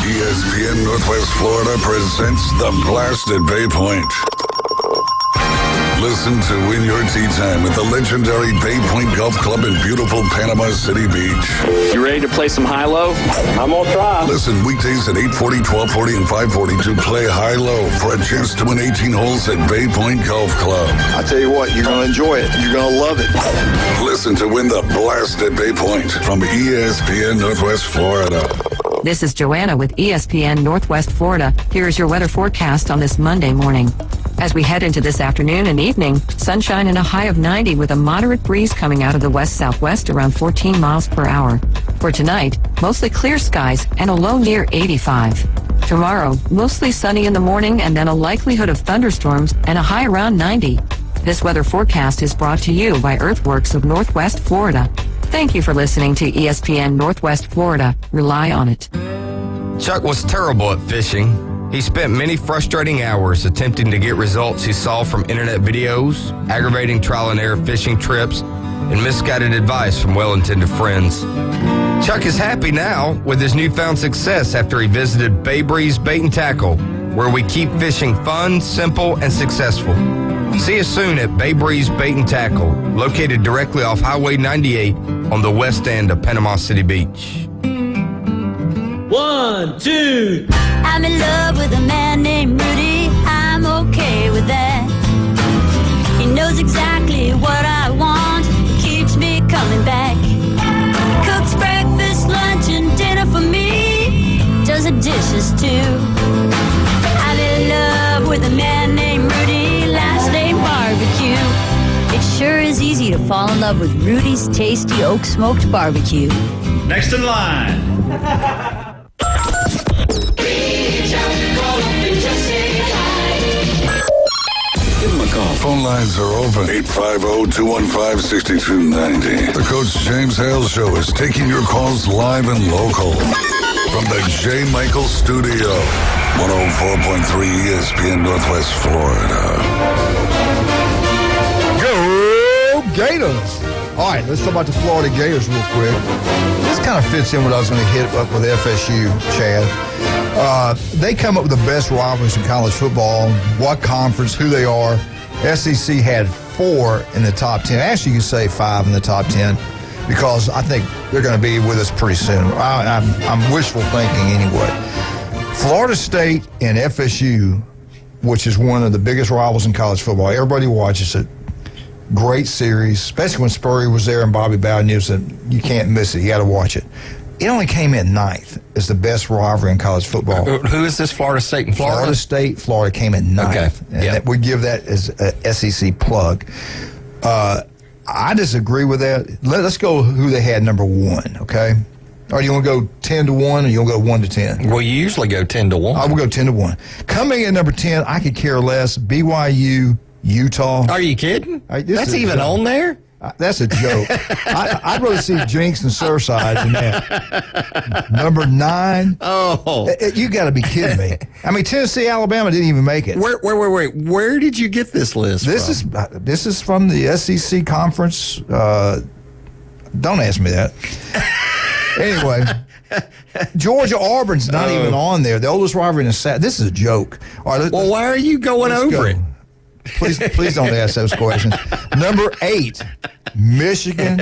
ESPN Northwest Florida presents The Blast at Bay Point. Listen to Win Your Tea Time at the legendary Bay Point Golf Club in beautiful Panama City Beach. You ready to play some high-low? I'm going to try. Listen weekdays at 8:40, 12:40, and 5:40 to play high-low for a chance to win 18 holes at Bay Point Golf Club. I tell you what, you're going to enjoy it. You're going to love it. Listen to Win the Blast at Bay Point from ESPN Northwest Florida. This is Joanna with ESPN Northwest Florida. Here's your weather forecast on this Monday morning. As we head into this afternoon and evening, sunshine and a high of 90 with a moderate breeze coming out of the west-southwest around 14 miles per hour. For tonight, mostly clear skies and a low near 85. Tomorrow, mostly sunny in the morning and then a likelihood of thunderstorms and a high around 90. This weather forecast is brought to you by Earthworks of Northwest Florida. Thank you for listening to ESPN Northwest Florida. Rely on it. Chuck was terrible at fishing. He spent many frustrating hours attempting to get results he saw from internet videos, aggravating trial and error fishing trips, and misguided advice from well-intended friends. Chuck is happy now with his newfound success after he visited Bay Breeze Bait and Tackle, where we keep fishing fun, simple, and successful. See us soon at Bay Breeze Bait and Tackle, located directly off Highway 98 on the west end of Panama City Beach. 1, 2. I'm in love with a man named Rudy. I'm okay with that. He knows exactly what I want. Keeps me coming back. Cooks breakfast, lunch, and dinner for me. Does the dishes too. I'm in love with a man named Rudy. Last name Barbecue. It sure is easy to fall in love with Rudy's tasty oak smoked barbecue. Next in line. Give him a call. Phone lines are open. 850-215-6290. The Coach James Hale Show is taking your calls live and local. From the J. Michael Studio. 104.3 ESPN Northwest Florida. Go Gators! All right, let's talk about the Florida Gators real quick. This kind of fits in what I was going to hit up with FSU, Chad. They come up with the best rivalries in college football, what conference, who they are. SEC had 4 in the top 10. Actually, you could say 5 in the top 10 because I think they're going to be with us pretty soon. I'm wishful thinking anyway. Florida State and FSU, which is one of the biggest rivals in college football. Everybody watches it. Great series, especially when Spurrier was there and Bobby Bowden. You can't miss it. You got to watch it. It only came in 9th as the best rivalry in college football. Who is this, Florida State and Florida? Florida State, Florida came in 9th. Okay. And we give that as a SEC plug. I disagree with that. Let's go who they had number 1, okay? Or do you want to go 10-1, or you want to go 1-10? Well, you usually go 10-1. I will go 10-1. Coming in at number 10, I could care less. BYU, Utah. Are you kidding? That's is even on there? That's a joke. I'd rather see Jinx and Surfside than that. Number 9. Oh, you got to be kidding me! I mean, Tennessee, Alabama didn't even make it. Wait. Where did you get this list? This is from the SEC conference. Don't ask me that. Anyway, Georgia Auburn's not even on there. The oldest rivalry in the South. This is a joke. All right, well, why are you going over it? Please don't ask those questions. Number 8, Michigan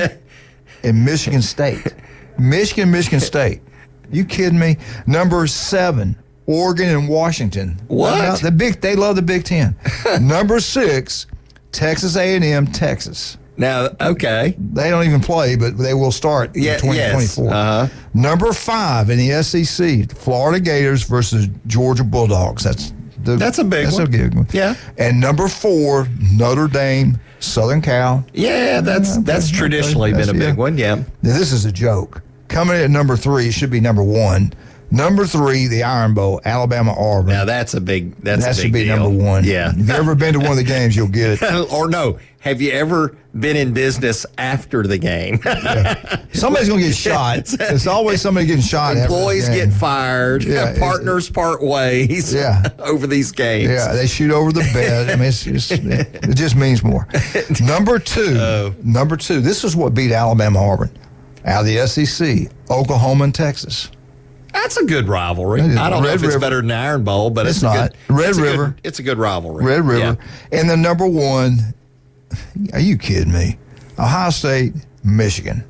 and Michigan State. Michigan State. You kidding me? Number 7, Oregon and Washington. What? They love the Big Ten. Number 6, Texas A&M, Texas. Now, okay. They don't even play, but they will start in 2024. Yes. Number 5 in the SEC, Florida Gators versus Georgia Bulldogs. That's a big one. That's a big one. Yeah. And number 4, Notre Dame, Southern Cal. Yeah, that's traditionally been a big one. Yeah. Now, this is a joke. Coming in at number 3, it should be number 1. Number 3, the Iron Bowl, Alabama Auburn. Now that should be deal. Number 1. Yeah. If you've ever been to one of the games, you'll get it. Or no, have you ever been in business after the game? Yeah. Somebody's going to get shot. It's always somebody getting shot. Employees get fired. Yeah, partners part ways. Yeah. Over these games. Yeah, they shoot over the bed. I mean, it just means more. Number 2. This is what beat Alabama Auburn out of the SEC. Oklahoma and Texas. That's a good rivalry. I don't know if it's better than the Iron Bowl, but it's not. Red River. It's a good rivalry. Red River. Yeah. And the number 1, are you kidding me? Ohio State, Michigan.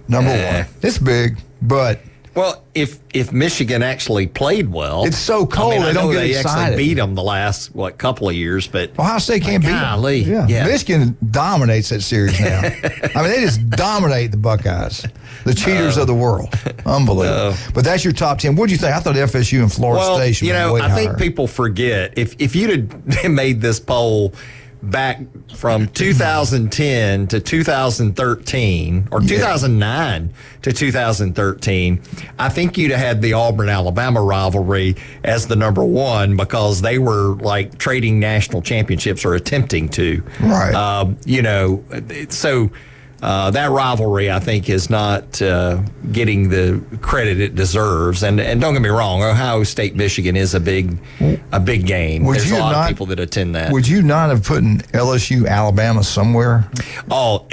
Number 1. It's big, but... Well, if Michigan actually played well... It's so cold, they don't get excited. They actually beat them the last, couple of years, but... Ohio State can't beat them. Yeah. Michigan dominates that series now. I mean, they just dominate the Buckeyes. The cheaters of the world. Unbelievable. But that's your top 10. What do you think? I thought FSU and Florida State should be way higher. I think people forget. If you'd have made this poll back from 2010 to 2013, or 2009 to 2013, I think you'd have had the Auburn-Alabama rivalry as the number 1 because they were like trading national championships or attempting to. Right. So that rivalry, I think, is not getting the credit it deserves. And don't get me wrong, Ohio State Michigan is a big game. There's a lot of people that attend that. Would you not have put in LSU Alabama somewhere? Oh,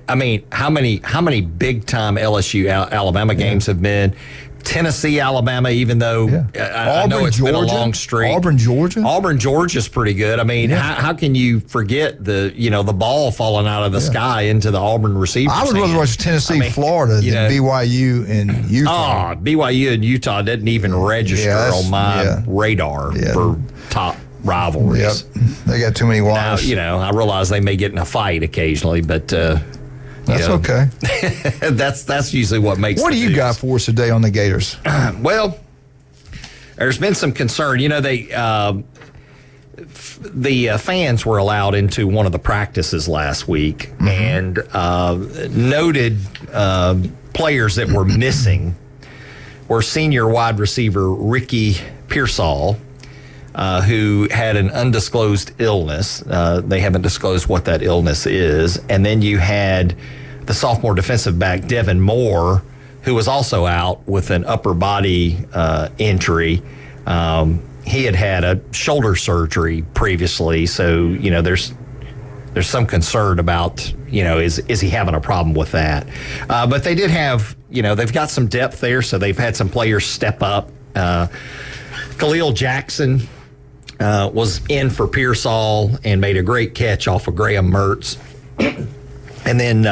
I mean, how many big time LSU Alabama games have been? Tennessee, Alabama, even though I know it's been a long streak. Auburn, Georgia? Auburn, Georgia's pretty good. I mean, how can you forget the ball falling out of the sky into the Auburn receivers? I would rather watch Tennessee, Florida than BYU and Utah. BYU and Utah didn't even register on my radar for top rivalries. Yep. They got too many wives. Now, I realize they may get in a fight occasionally, but... That's okay. that's usually what makes. What do you got for us today on the Gators? Well, there's been some concern. The fans were allowed into one of the practices last week, and noted players that were missing were senior wide receiver Ricky Pearsall, who had an undisclosed illness. They haven't disclosed what that illness is. And then you had the sophomore defensive back, Devin Moore, who was also out with an upper body injury. He had a shoulder surgery previously, so there's some concern about is he having a problem with that? But they did have they've got some depth there, so they've had some players step up. Khalil Jackson was in for Pearsall and made a great catch off of Graham Mertz. And then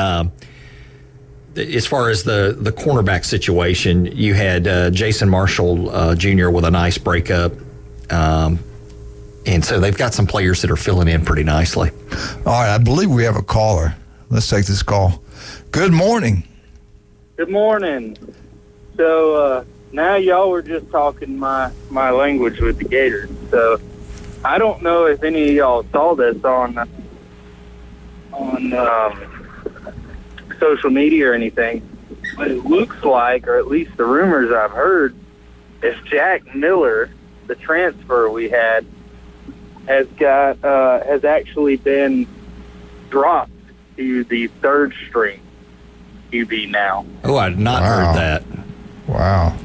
as far as the cornerback situation, you had Jason Marshall Jr. with a nice breakup. And so they've got some players that are filling in pretty nicely. All right, I believe we have a caller. Let's take this call. Good morning. Good morning. So now y'all were just talking my language with the Gators. So I don't know if any of y'all saw this on social media or anything, what it looks like, or at least the rumors I've heard, is Jack Miller, the transfer we had, has actually been dropped to the third string QB now. Oh, I'd not heard that. Wow.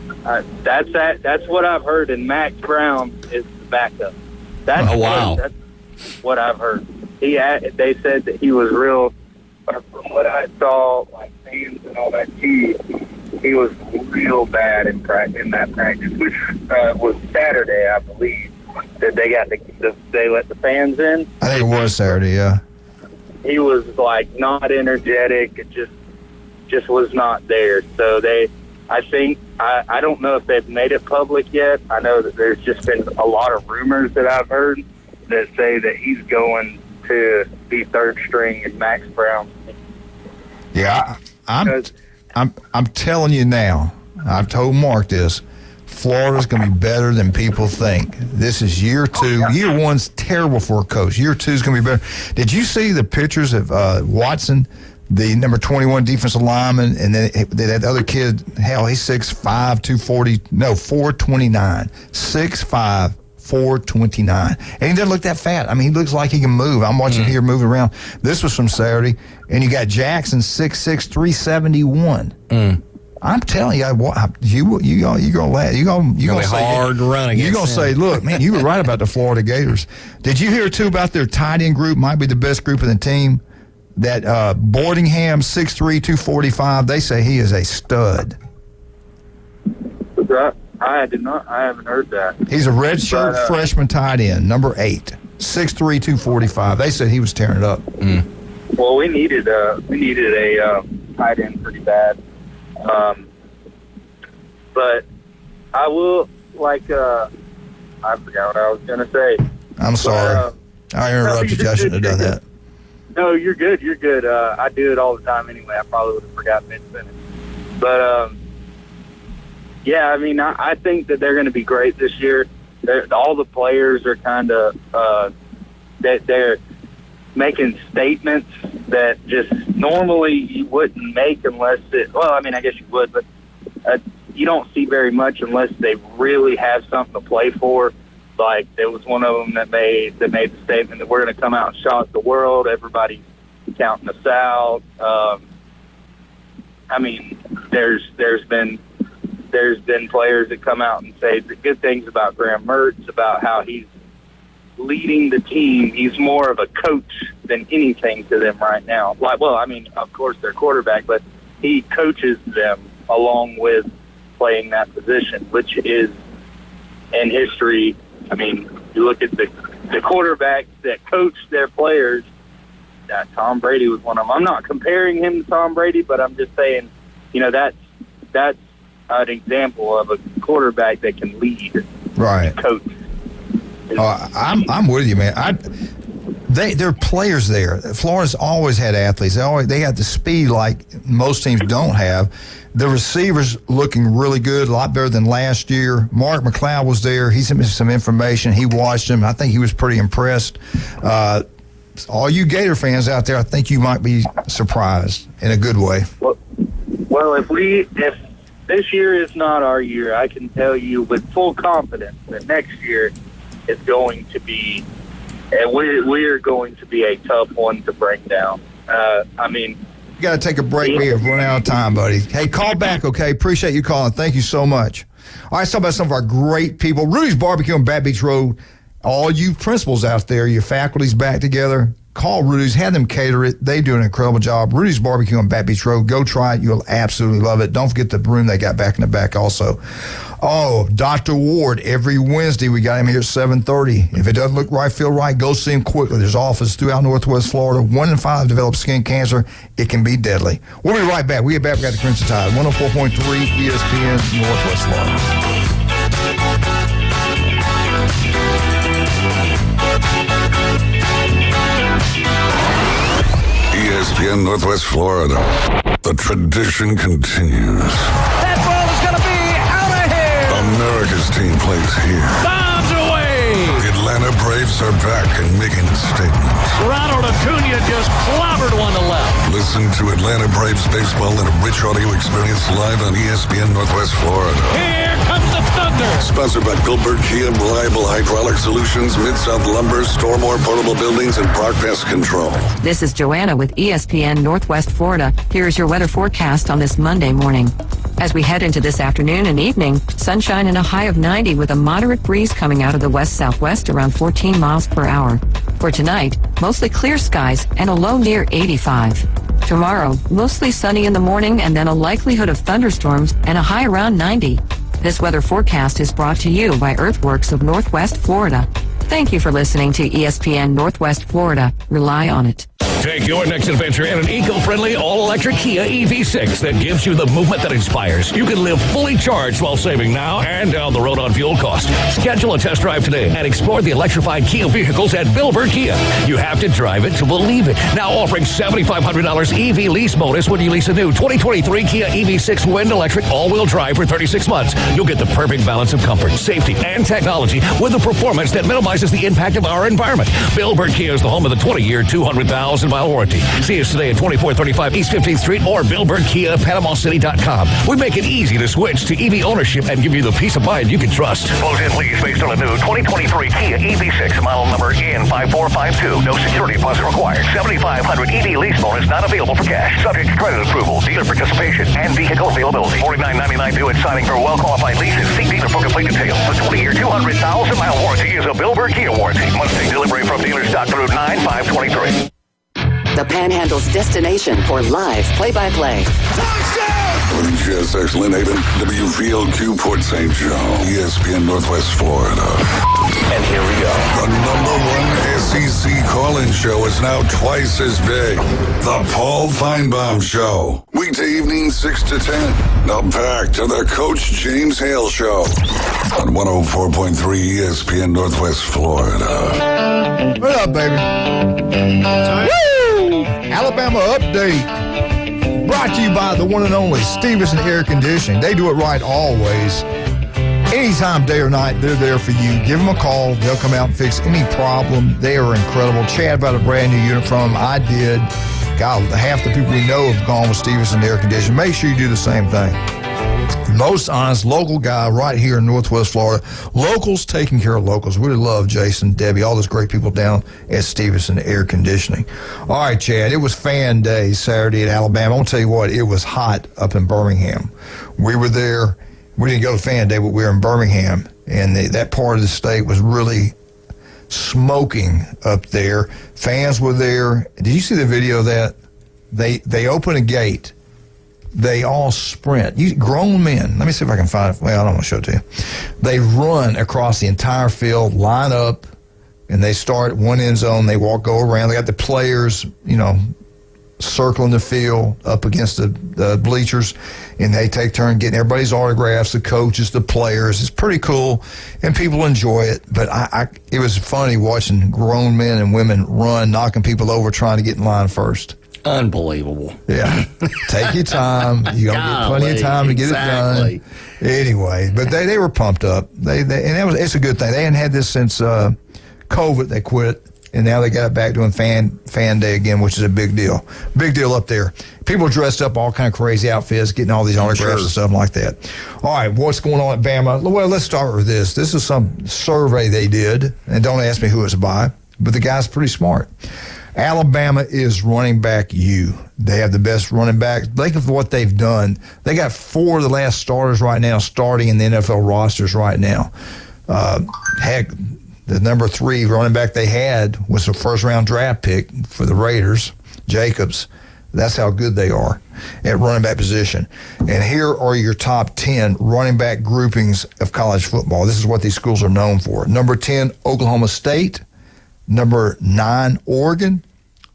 That's what I've heard, and Max Brown is the backup. That's what I've heard. They said that he was real. From what I saw, like fans and all that, he was real bad in that practice, which was Saturday, I believe. That they got they let the fans in. I think it was Saturday, yeah. He was like not energetic. It just was not there. So I think I don't know if they've made it public yet. I know that there's just been a lot of rumors that I've heard that say that he's going to be third string in Max Brown. Yeah, I'm telling you now. I've told Mark this. Florida's going to be better than people think. This is year 2. Year 1's terrible for a coach. Year 2 is going to be better. Did you see the pictures of Watson, the number 21 defensive lineman, and then that other kid, Hale, he's 6'5", 240, no, 429. 6'5", 429. And he doesn't look that fat. I mean, he looks like he can move. I'm watching here moving around. This was from Saturday. And you got Jackson, 6'6", 371. I'm telling you, you gonna laugh. You gonna say hard to run against. You gonna say, look, man, you were right about the Florida Gators. Did you hear too about their tight end group? Might be the best group in the team. That Boardingham, 6'3", 245. They say he is a stud. I haven't heard that. He's a redshirt freshman tight end, number 8, 6'3", 245. They said he was tearing it up. Well, we needed a tight end pretty bad. But I will, I forgot what I was going to say. I'm sorry. I interrupted you. I shouldn't have done that. No, you're good. You're good. I do it all the time anyway. I probably would have forgotten mid-sentence. But, yeah, I mean, I think that they're going to be great this year. All the players are kind of they're making statements that just normally you wouldn't make unless I mean, I guess you would, but you don't see very much unless they really have something to play for. Like, there was one of them that made the statement that we're going to come out and shock the world. Everybody's counting us out. I mean, there's been players that come out and say the good things about Graham Mertz, about how he's leading the team. He's more of a coach than anything to them right now. I mean, of course, they're quarterback, but he coaches them along with playing that position, which is in history. I mean, you look at the quarterbacks that coach their players. Tom Brady was one of them. I'm not comparing him to Tom Brady, but I'm just saying, that's an example of a quarterback that can lead, right? Coach. I'm with you, man. They're players there. Florida's always had athletes. They got the speed like most teams don't have. The receivers looking really good, a lot better than last year. Mark McLeod was there. He sent me some information. He watched him. I think he was pretty impressed. All you Gator fans out there, I think you might be surprised in a good way. Well, if this year is not our year, I can tell you with full confidence that next year is going to be, and we are going to be a tough one to bring down. I mean, you got to take a break. We have run out of time, buddy. Hey, call back, okay? Appreciate you calling. Thank you so much. All right, let's talk about some of our great people. Rudy's Barbecue on Bat Beach Road. All you principals out there, your faculty's back together. Call Rudy's, have them cater it. They do an incredible job. Rudy's Barbecue on Bat Beach Road. Go try it. You'll absolutely love it. Don't forget the room they got back in the back also. Oh, Dr. Ward, every Wednesday we got him here at 7:30. If it doesn't look right, feel right, go see him quickly. There's offices throughout Northwest Florida. 1 in 5 develop skin cancer. It can be deadly. We'll be right back. We get back. We got the Crimson Tide. 104.3 ESPN Northwest Florida. ESPN Northwest Florida. The tradition continues. That ball is going to be out of here. America's team plays here. Bombs away. Atlanta Braves are back and making a statement. Ronald Acuna just clobbered one to left. Listen to Atlanta Braves baseball in a rich audio experience live on ESPN Northwest Florida. Here comes the thunder. Sponsored by Billboard Kia, Reliable Hydraulic Solutions, Mid-South Lumber, Stormore Portable Buildings, and Park Pest Control. This is Joanna with ESPN Northwest Florida. Here is your weather forecast on this Monday morning. As we head into this afternoon and evening, sunshine and a high of 90 with a moderate breeze coming out of the west-southwest around 14 miles per hour. For tonight, mostly clear skies and a low near 85. Tomorrow, mostly sunny in the morning and then a likelihood of thunderstorms and a high around 90. This weather forecast is brought to you by Earthworks of Northwest Florida. Thank you for listening to ESPN Northwest Florida. Rely on it. Take your next adventure in an eco-friendly, all-electric Kia EV6 that gives you the movement that inspires. You can live fully charged while saving now and down the road on fuel costs. Schedule a test drive today and explore the electrified Kia vehicles at Billboard Kia. You have to drive it to believe it. Now offering $7,500 EV lease bonus when you lease a new 2023 Kia EV6 wind electric all-wheel drive for 36 months. You'll get the perfect balance of comfort, safety, and technology with a performance that minimizes the impact of our environment. Billboard Kia is the home of the 20-year, 200,000-mile warranty. See us today at 2435 East 15th Street or BillboardKiaPanamaCity.com. We make it easy to switch to EV ownership and give you the peace of mind you can trust. Close-in lease based on a new 2023 Kia EV6, model number N5452. No security deposit required. $7,500 EV lease bonus not available for cash. Subject to credit approval, dealer participation, and vehicle availability. $49.99 due and signing for a well-qualified lease and see dealer for complete details. The 20-year, 200,000-mile warranty is a Billboard Kia warranty. Must take delivery from dealer stock through 9/5/23. The Panhandle's destination for live play-by-play. WGSX Lynn Haven, WVLQ Port St. Joe, ESPN Northwest Florida. And here we go. The #1 SEC call-in show is now twice as big. The Paul Feinbaum Show. Weekday evening 6 to 10. Now back to the Coach James Hale Show on 104.3 ESPN Northwest Florida. What up, baby? Woo! Alabama update. Brought to you by the one and only Stevenson Air Conditioning. They do it right always. Anytime, day or night, they're there for you. Give them a call. They'll come out and fix any problem. They are incredible. Chad bought a brand new unit from them. I did. God, half the people we know have gone with Stevenson Air Conditioning. Make sure you do the same thing. Most honest local guy right here in Northwest Florida. Locals taking care of locals. Really love Jason, Debbie, all those great people down at Stevenson Air Conditioning. All right, Chad, it was fan day Saturday at Alabama. I'm going to tell you what, it was hot up in Birmingham. We were there. We didn't go to fan day, but we were in Birmingham, and that part of the state was really smoking up there. Fans were there. Did you see the video of that? They open a gate. They all sprint. Grown men. Let me see if I can find it. Well, I don't want to show it to you. They run across the entire field, line up, and they start at one end zone. They go around. They got the players, circling the field up against the bleachers, and they take turn getting everybody's autographs, the coaches, the players. It's pretty cool, and people enjoy it. But it was funny watching grown men and women run, knocking people over, trying to get in line first. Unbelievable. Yeah. Take your time. You're going to get plenty of time to get it done. Anyway, but they were pumped up. It's a good thing. They hadn't had this since COVID. They quit, and now they got it back doing fan day again, which is a big deal. Big deal up there. People dressed up all kind of crazy outfits, getting all these autographs and stuff like that. All right, what's going on at Bama? Well, let's start with this. This is some survey they did, and don't ask me who it's by, but the guy's pretty smart. Alabama is running back U. They have the best running back. Think of what they've done. They got 4 of the last starters right now starting in the NFL rosters right now. Heck, the number 3 running back they had was a first-round draft pick for the Raiders, Jacobs. That's how good they are at running back position. And here are your top 10 running back groupings of college football. This is what these schools are known for. Number 10, Oklahoma State. Number 9, Oregon.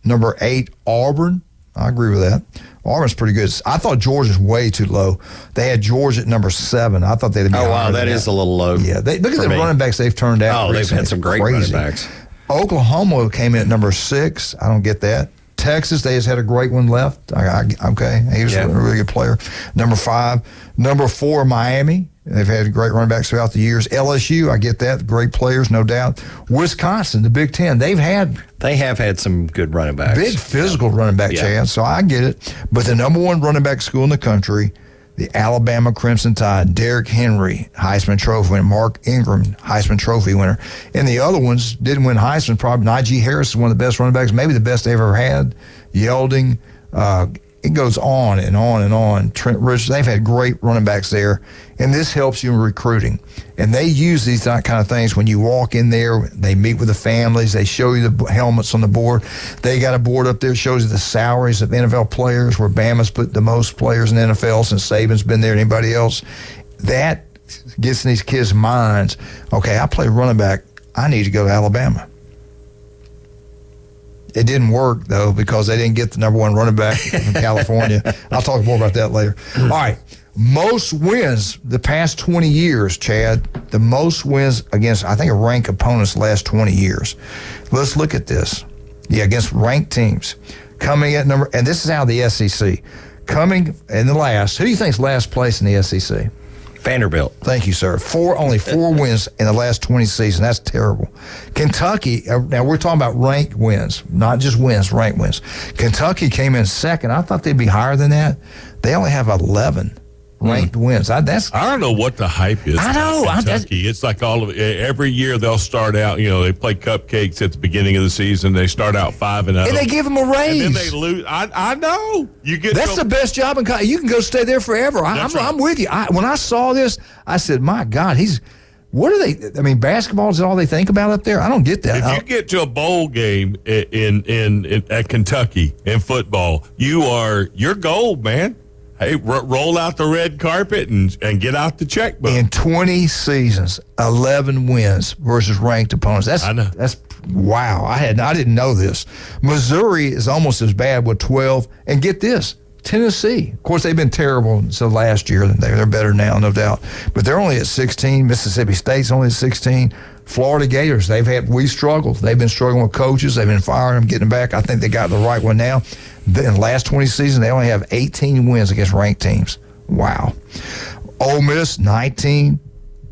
Number 8, Auburn. I agree with that. Auburn's pretty good. I thought Georgia's way too low. They had Georgia at number 7. I thought they'd be higher. Oh, wow, that is a little low. Yeah, look at the running backs they've turned out. Oh, they've had some great running backs. Oklahoma came in at number 6. I don't get that. Texas, they just had a great one left. Okay, he was a really good player. Number 5. Number 4, Miami. They've had great running backs throughout the years. LSU, I get that. Great players, no doubt. Wisconsin, the Big Ten, they have had some good running backs. Big physical running back, Chad, so I get it. But the number 1 running back school in the country, the Alabama Crimson Tide, Derrick Henry, Heisman Trophy winner, Mark Ingram, Heisman Trophy winner. And the other ones didn't win Heisman, probably Najee Harris is one of the best running backs, maybe the best they ever had. Yelding, it goes on and on and on. Trent Richardson, they've had great running backs there, and this helps you in recruiting. And they use these kind of things when you walk in there. They meet with the families. They show you the helmets on the board. They got a board up there that shows you the salaries of NFL players, where Bama's put the most players in the NFL since Saban's been there than anybody else. That gets in these kids' minds, okay, I play running back. I need to go to Alabama. It didn't work, though, because they didn't get the number 1 running back from California. I'll talk more about that later. All right. Most wins the past 20 years, Chad. The most wins against, I think, ranked opponents the last 20 years. Let's look at this. Yeah, against ranked teams. Coming at number, and this is out of the SEC. Coming in the last, who do you think's last place in the SEC? Vanderbilt. Thank you, sir. Only 4 wins in the last 20 seasons. That's terrible. Kentucky, now we're talking about ranked wins, not just wins, ranked wins. Kentucky came in second. I thought they'd be higher than that. They only have 11 ranked wins. I don't know what the hype is. I know. Kentucky. It's like every year they'll start out, they play cupcakes at the beginning of the season. They start out 5-0. And they give them a raise. And then they lose. I know. That's the best job in college. You can go stay there forever. I'm with you. When I saw this, I said, my God, what are they? I mean, basketball is all they think about up there? I don't get that. If you get to a bowl game at Kentucky in football, you're gold, man. Hey, roll out the red carpet and get out the checkbook. In 20 seasons, 11 wins versus ranked opponents. That's wow. I didn't know this. Missouri is almost as bad with 12. And get this, Tennessee. Of course, they've been terrible until last year. They're better now, no doubt. But they're only at 16. Mississippi State's only at 16. Florida Gators, we struggled. They've been struggling with coaches. They've been firing them, getting them back. I think they got the right one now. In the last 20 seasons, they only have 18 wins against ranked teams. Wow. Ole Miss, 19.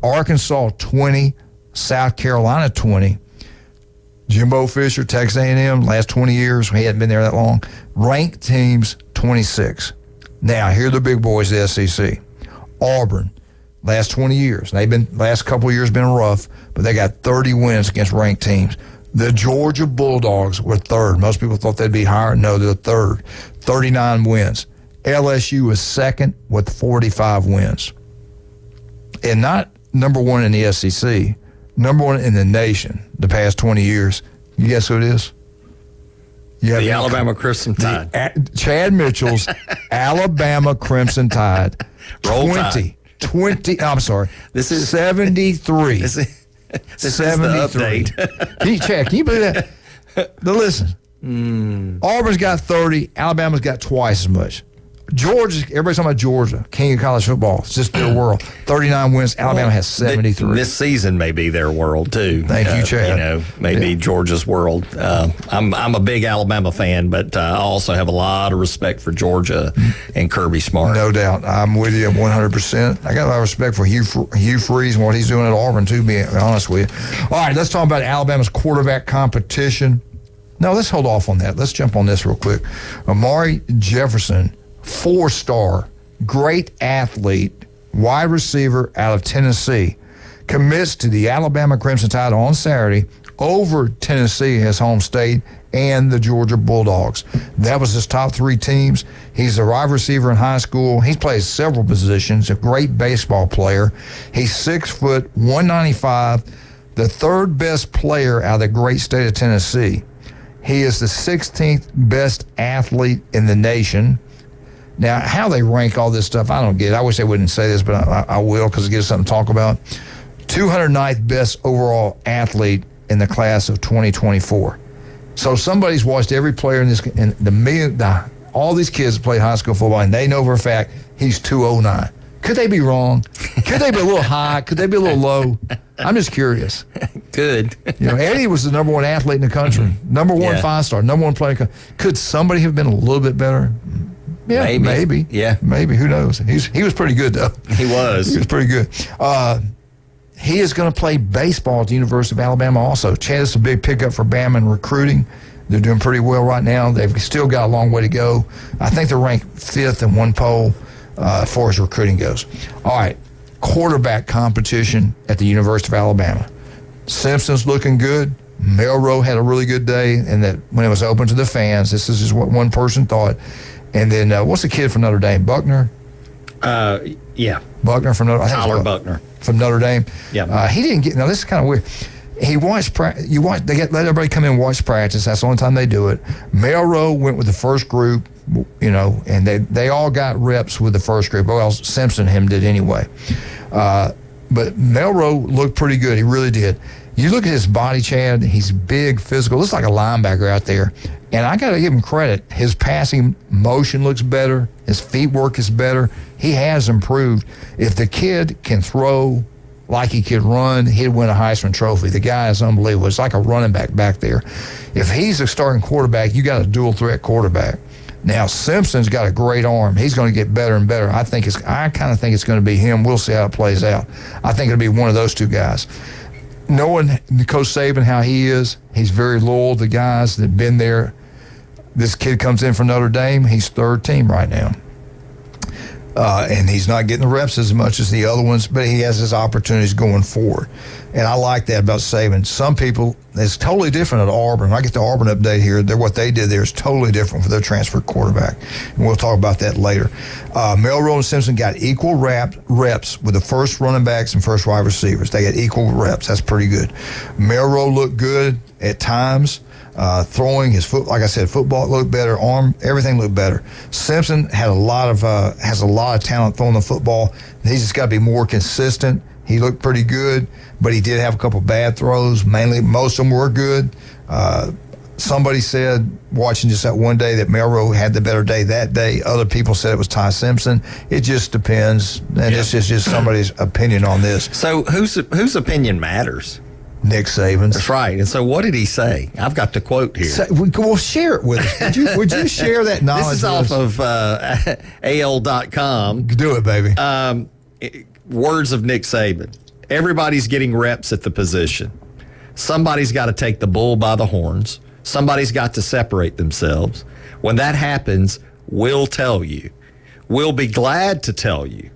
Arkansas, 20. South Carolina, 20. Jimbo Fisher, Texas A&M, last 20 years. He hadn't been there that long. Ranked teams, 26. Now, here are the big boys of the SEC. Auburn, last 20 years. Last couple of years been rough, but they got 30 wins against ranked teams. The Georgia Bulldogs were third. Most people thought they'd be higher. No, they're third. 39 wins. LSU was second with 45 wins. And not number 1 in the SEC, number 1 in the nation the past 20 years. You guess who it is? The Alabama Crimson Tide. Chad Mitchell's Alabama Crimson Tide. Roll Tide. 20, I'm sorry. This is 73. This is 73. Chad, can you believe that? Now listen, Auburn's got 30. Alabama's got twice as much. Everybody's talking about Georgia, king of college football. It's just their world. 39 wins. Alabama has 73. This season may be their world too. Thank you, Chad. Maybe Georgia's world. I'm a big Alabama fan, but I also have a lot of respect for Georgia and Kirby Smart. No doubt. I'm with you 100%. I got a lot of respect for Hugh Freeze and what he's doing at Auburn too, being honest with you. All right, let's talk about Alabama's quarterback competition. No, let's hold off on that. Let's jump on this real quick. Amari Jefferson, 4-star, great athlete, wide receiver out of Tennessee, commits to the Alabama Crimson Tide on Saturday over Tennessee, his home state, and the Georgia Bulldogs. That was his top 3 teams. He's a wide receiver in high school. He plays several positions, a great baseball player. He's 6 foot, 195, the 3rd best player out of the great state of Tennessee. He is the 16th best athlete in the nation. Now, how they rank all this stuff, I don't get it. I wish they wouldn't say this, but I will because it gives something to talk about. 209th best overall athlete in the class of 2024. So somebody's watched every player in this, and all these kids that play high school football, and they know for a fact he's 209. Could they be wrong? Could they be a little high? Could they be a little low? I'm just curious. Good. Eddie was the number one athlete in the country, number one 5-star, number one player. Could somebody have been a little bit better? Yeah, maybe. Yeah, maybe. Who knows? He was pretty good though. He was. He was pretty good. He is going to play baseball at the University of Alabama also. Chad, is a big pickup for Bama in recruiting. They're doing pretty well right now. They've still got a long way to go. I think they're ranked 5th in one poll as far as recruiting goes. All right, quarterback competition at the University of Alabama. Simpson's looking good. Melrose had a really good day, and that when it was open to the fans, this is just what one person thought. And then what's the kid from Notre Dame? Buckner? Yeah. Buckner from Notre Dame. Tyler Buckner. From Notre Dame. Yeah. He didn't get, now this is kind of weird. He watched, let everybody come in and watch practice. That's the only time they do it. Melrose went with the first group, and they all got reps with the first group. Well, Simpson and him did anyway. But Melrose looked pretty good. He really did. You look at his body, Chad, he's big, physical. Looks like a linebacker out there. And I got to give him credit. His passing motion looks better. His feet work is better. He has improved. If the kid can throw like he could run, he'd win a Heisman Trophy. The guy is unbelievable. It's like a running back there. If he's a starting quarterback, you got a dual threat quarterback. Now, Simpson's got a great arm. He's going to get better and better. I kind of think it's going to be him. We'll see how it plays out. I think it'll be one of those two guys. Knowing Coach Saban, how he is, he's very loyal to guys that have been there. This kid comes in from Notre Dame. He's third team right now. And he's not getting the reps as much as the other ones, but he has his opportunities going forward. And I like that about Saban. Some people, it's totally different at Auburn. When I get the Auburn update here, what they did there is totally different for their transfer quarterback. And we'll talk about that later. Melrose and Simpson got equal reps with the first running backs and first wide receivers. They got equal reps. That's pretty good. Melrose looked good at times. Throwing his foot, like I said, football looked better, arm, everything looked better. Simpson had has a lot of talent throwing the football. He's just got to be more consistent. He looked pretty good, but he did have a couple bad throws. Mainly, most of them were good. Somebody said, watching just that one day, that Melrose had the better day that day. Other people said it was Ty Simpson. It just depends, and it's just somebody's opinion on this. So whose opinion matters? Nick Saban's. That's right. And so what did he say? I've got the quote here. Well, share it with us. Would you share that knowledge? This is off of AL.com. Do it, baby. Words of Nick Saban. Everybody's getting reps at the position. Somebody's got to take the bull by the horns. Somebody's got to separate themselves. When that happens, we'll tell you. We'll be glad to tell you.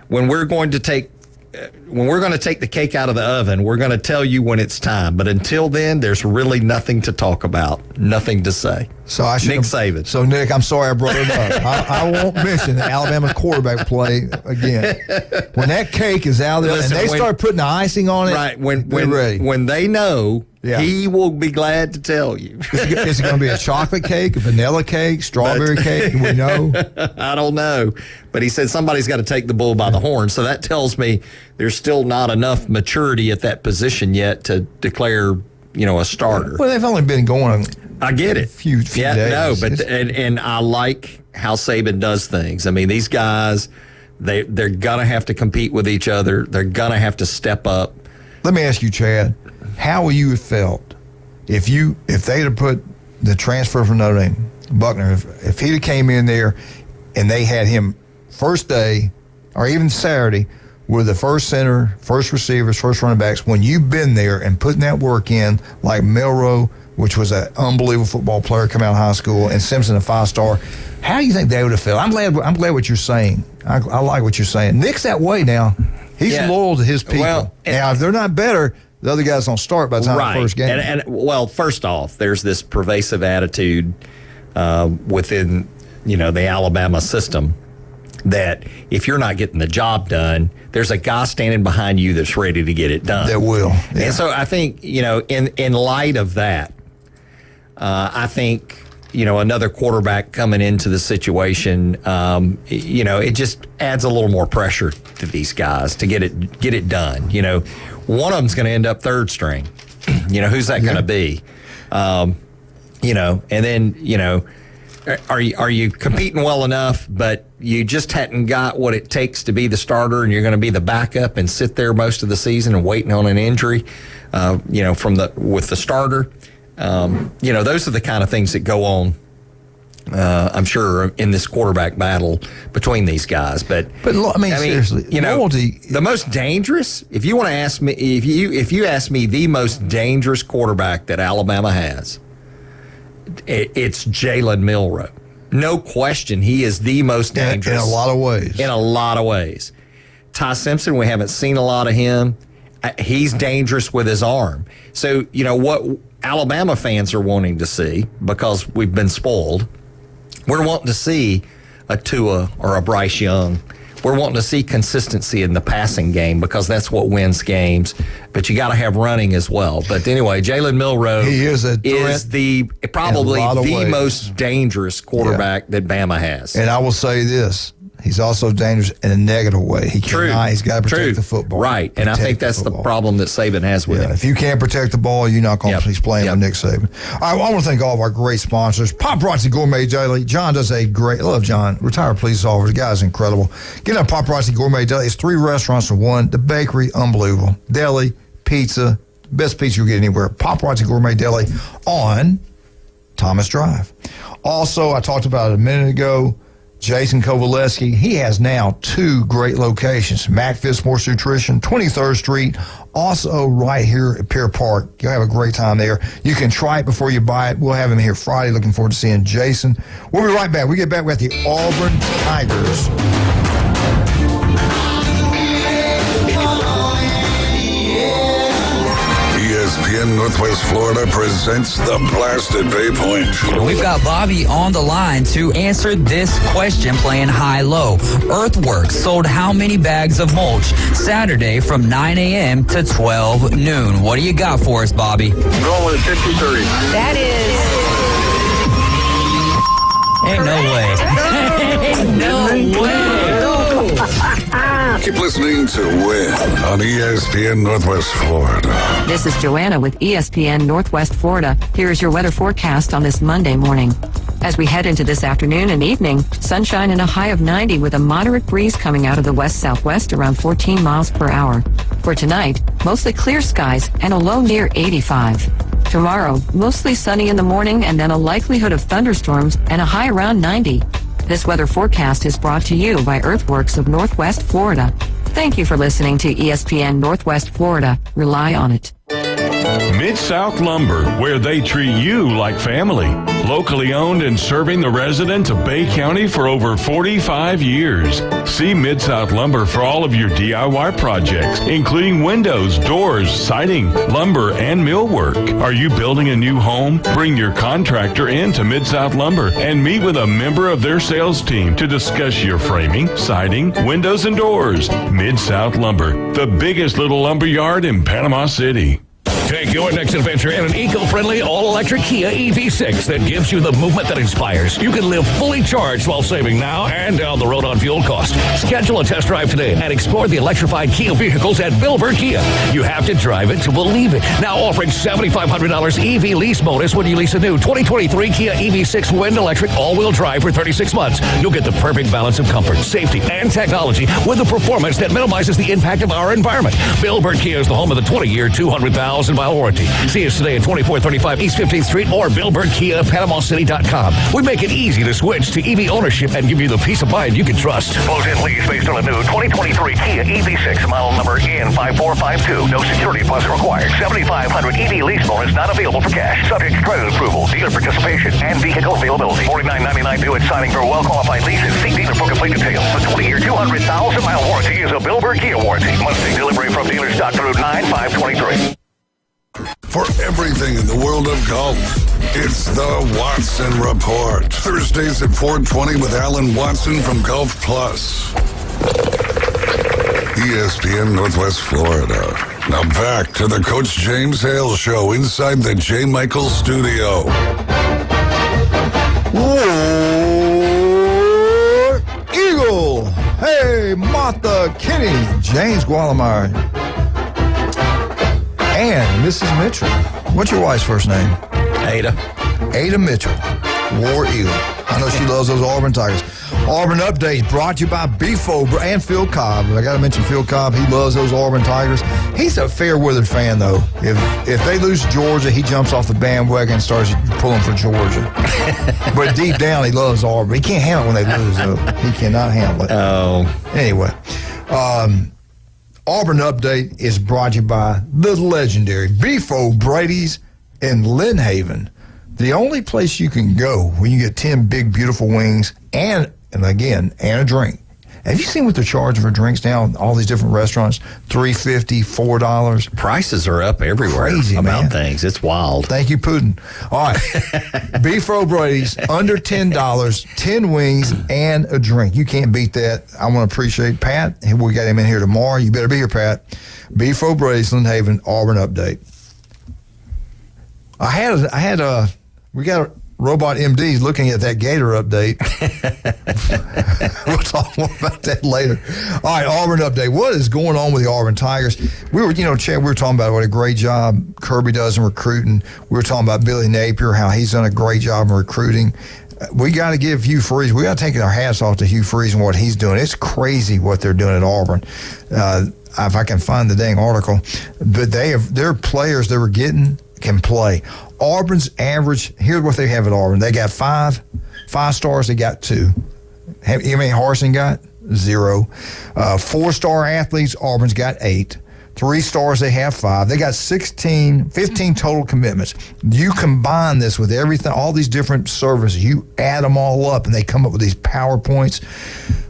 When we're going to take the cake out of the oven, we're going to tell you when it's time. But until then, there's really nothing to talk about, nothing to say. So Nick Saban. So, Nick, I'm sorry I brought it up. I won't mention the Alabama quarterback play again. When that cake is out there and they start putting the icing on it, right? When they know, he will be glad to tell you. Is it going to be a chocolate cake, a vanilla cake, strawberry cake? Do we know? I don't know. But he said somebody's got to take the bull by the horn. So that tells me there's still not enough maturity at that position yet to declare, a starter. Well, they've only been going. I get it. Few days. No, but and I like how Saban does things. I mean, these guys, they're gonna have to compete with each other. They're gonna have to step up. Let me ask you, Chad, how would you have felt if they'd have put the transfer from Notre Dame, Buckner, if he'd have came in there and they had him first day or even Saturday with the first center, first receivers, first running backs, when you've been there and putting that work in, like Melrose, which was an unbelievable football player coming out of high school, and Simpson, a 5-star, how do you think they would have felt? I'm glad what you're saying. I like what you're saying. Nick's that way now. He's loyal to his people. Well, now, if they're not better, the other guys don't start by the time of the first game. And first off, there's this pervasive attitude within, the Alabama system that if you're not getting the job done, there's a guy standing behind you that's ready to get it done. That will. Yeah. And so I think, in light of that, I think, another quarterback coming into the situation, it just adds a little more pressure to these guys to get it done. One of them's going to end up third string. Who's that going to be? And then, are you competing well enough, but you just hadn't got what it takes to be the starter, and you're going to be the backup and sit there most of the season and waiting on an injury, with the starter. Those are the kind of things that go on. I'm sure in this quarterback battle between these guys, but seriously, loyalty. The most dangerous. If you want to ask me, if you ask me, the most dangerous quarterback that Alabama has, it's Jalen Milroe. No question, he is the most dangerous in a lot of ways. In a lot of ways, Ty Simpson, we haven't seen a lot of him. He's dangerous with his arm. So what Alabama fans are wanting to see, because we've been spoiled. We're wanting to see a Tua or a Bryce Young. We're wanting to see consistency in the passing game, because that's what wins games. But you got to have running as well. But anyway, Jalen Milroe is probably the most dangerous quarterback that Bama has. And I will say this. He's also dangerous in a negative way. He's got to protect the football. Right, and I think that's the problem that Saban has with him. If you can't protect the ball, you're not going to be playing with Nick Saban. All right, I want to thank all of our great sponsors. Paparazzi Gourmet Daily. John does I love John, retired police officer. The guy's incredible. Get on Paparazzi Gourmet Daily. It's 3 restaurants in one. The bakery, unbelievable. Deli, pizza, best pizza you'll get anywhere. Paparazzi Gourmet Daily on Thomas Drive. Also, I talked about it a minute ago, Jason Kovaleski, he has now 2 great locations. Mac Sports Nutrition, 23rd Street, also right here at Pier Park. You'll have a great time there. You can try it before you buy it. We'll have him here Friday. Looking forward to seeing Jason. We'll be right back. We get back with the Auburn Tigers. ESPN Northwest Florida presents the Blasted Bay Point. We've got Bobby on the line to answer this question, playing high-low. Earthworks sold how many bags of mulch Saturday from 9 a.m. to 12 noon? What do you got for us, Bobby? I'm going with 53. That is... Ain't no way. Ain't no way. Keep listening to Win on ESPN Northwest Florida. This is Joanna with ESPN Northwest Florida. Here's your weather forecast on this Monday morning. As we head into this afternoon and evening, sunshine and a high of 90 with a moderate breeze coming out of the west-southwest around 14 miles per hour. For tonight, mostly clear skies and a low near 85. Tomorrow, mostly sunny in the morning and then a likelihood of thunderstorms and a high around 90. This weather forecast is brought to you by Earthworks of Northwest Florida. Thank you for listening to ESPN Northwest Florida. Rely on it. Mid-South Lumber, where they treat you like family. Locally owned and serving the residents of Bay County for over 45 years. See Mid-South Lumber for all of your DIY projects, including windows, doors, siding, lumber, and millwork. Are you building a new home? Bring your contractor in to Mid-South Lumber and meet with a member of their sales team to discuss your framing, siding, windows, and doors. Mid-South Lumber, the biggest little lumber yard in Panama City. Take your next adventure in an eco-friendly, all-electric Kia EV6 that gives you the movement that inspires. You can live fully charged while saving now and down the road on fuel costs. Schedule a test drive today and explore the electrified Kia vehicles at Billboard Kia. You have to drive it to believe it. Now offering $7,500 EV lease bonus when you lease a new 2023 Kia EV6 wind electric all-wheel drive for 36 months. You'll get the perfect balance of comfort, safety, and technology with a performance that minimizes the impact of our environment. Billboard Kia is the home of the 20-year, 200,000-mile warranty. See us today at 2435 East 15th Street or BillboardKia.PanamaCity.com. We make it easy to switch to EV ownership and give you the peace of mind you can trust. Close-in lease based on a new 2023 Kia EV6, model number N5452. No security deposit required. $7,500 EV lease bonus not available for cash. Subject to credit approval, dealer participation, and vehicle availability. $49.99 due at signing for a well-qualified lease and see dealer for complete details. The 20-year, 200,000-mile warranty is a Billboard Kia warranty. Must take delivery from dealer stock through 9/5/23. For everything in the world of golf, it's the Watson Report. Thursdays at 4:20 with Alan Watson from Golf Plus. ESPN Northwest Florida. Now back to the Coach James Hale Show inside the J. Michael Studio. War Eagle. Hey, Martha Kinney, James Gualamar, and Mrs. Mitchell. What's your wife's first name? Ada. Ada Mitchell. War Eagle. I know she loves those Auburn Tigers. Auburn Update brought to you by Beefo and Phil Cobb. I got to mention Phil Cobb. He loves those Auburn Tigers. He's a fair-weathered fan, though. If they lose to Georgia, he jumps off the bandwagon and starts pulling for Georgia. But deep down, he loves Auburn. He can't handle it when they lose, though. He cannot handle it. Oh. Anyway, Auburn Update is brought to you by the legendary Beefo Brady's in Lynn Haven. The only place you can go when you get 10 big, beautiful wings and a drink. Have you seen what they're charging for drinks now? All these different restaurants, $3.50, $4. Prices are up everywhere. Crazy, about man. Things. It's wild. Thank you, Putin. All right. Beef O'Brady's, under $10, 10 wings and a drink. You can't beat that. I want to appreciate Pat. We got him in here tomorrow. You better be here, Pat. Beef O'Brady's, Lynn Haven, Auburn Update. We got a Robot MDs looking at that Gator update. We'll talk more about that later. All right, Auburn update. What is going on with the Auburn Tigers? Chad, we were talking about what a great job Kirby does in recruiting. We were talking about Billy Napier, how he's done a great job in recruiting. We got to give Hugh Freeze. We got to take our hats off to Hugh Freeze and what he's doing. It's crazy what they're doing at Auburn. If I can find the dang article, but their players they were getting can play. Auburn's average, here's what they have at Auburn. They got five stars, they got 2. How many Harsin got? 0. 4-star athletes, Auburn's got 8. 3 stars, they have 5. They got 15 total commitments. You combine this with everything, all these different services, you add them all up and they come up with these PowerPoints,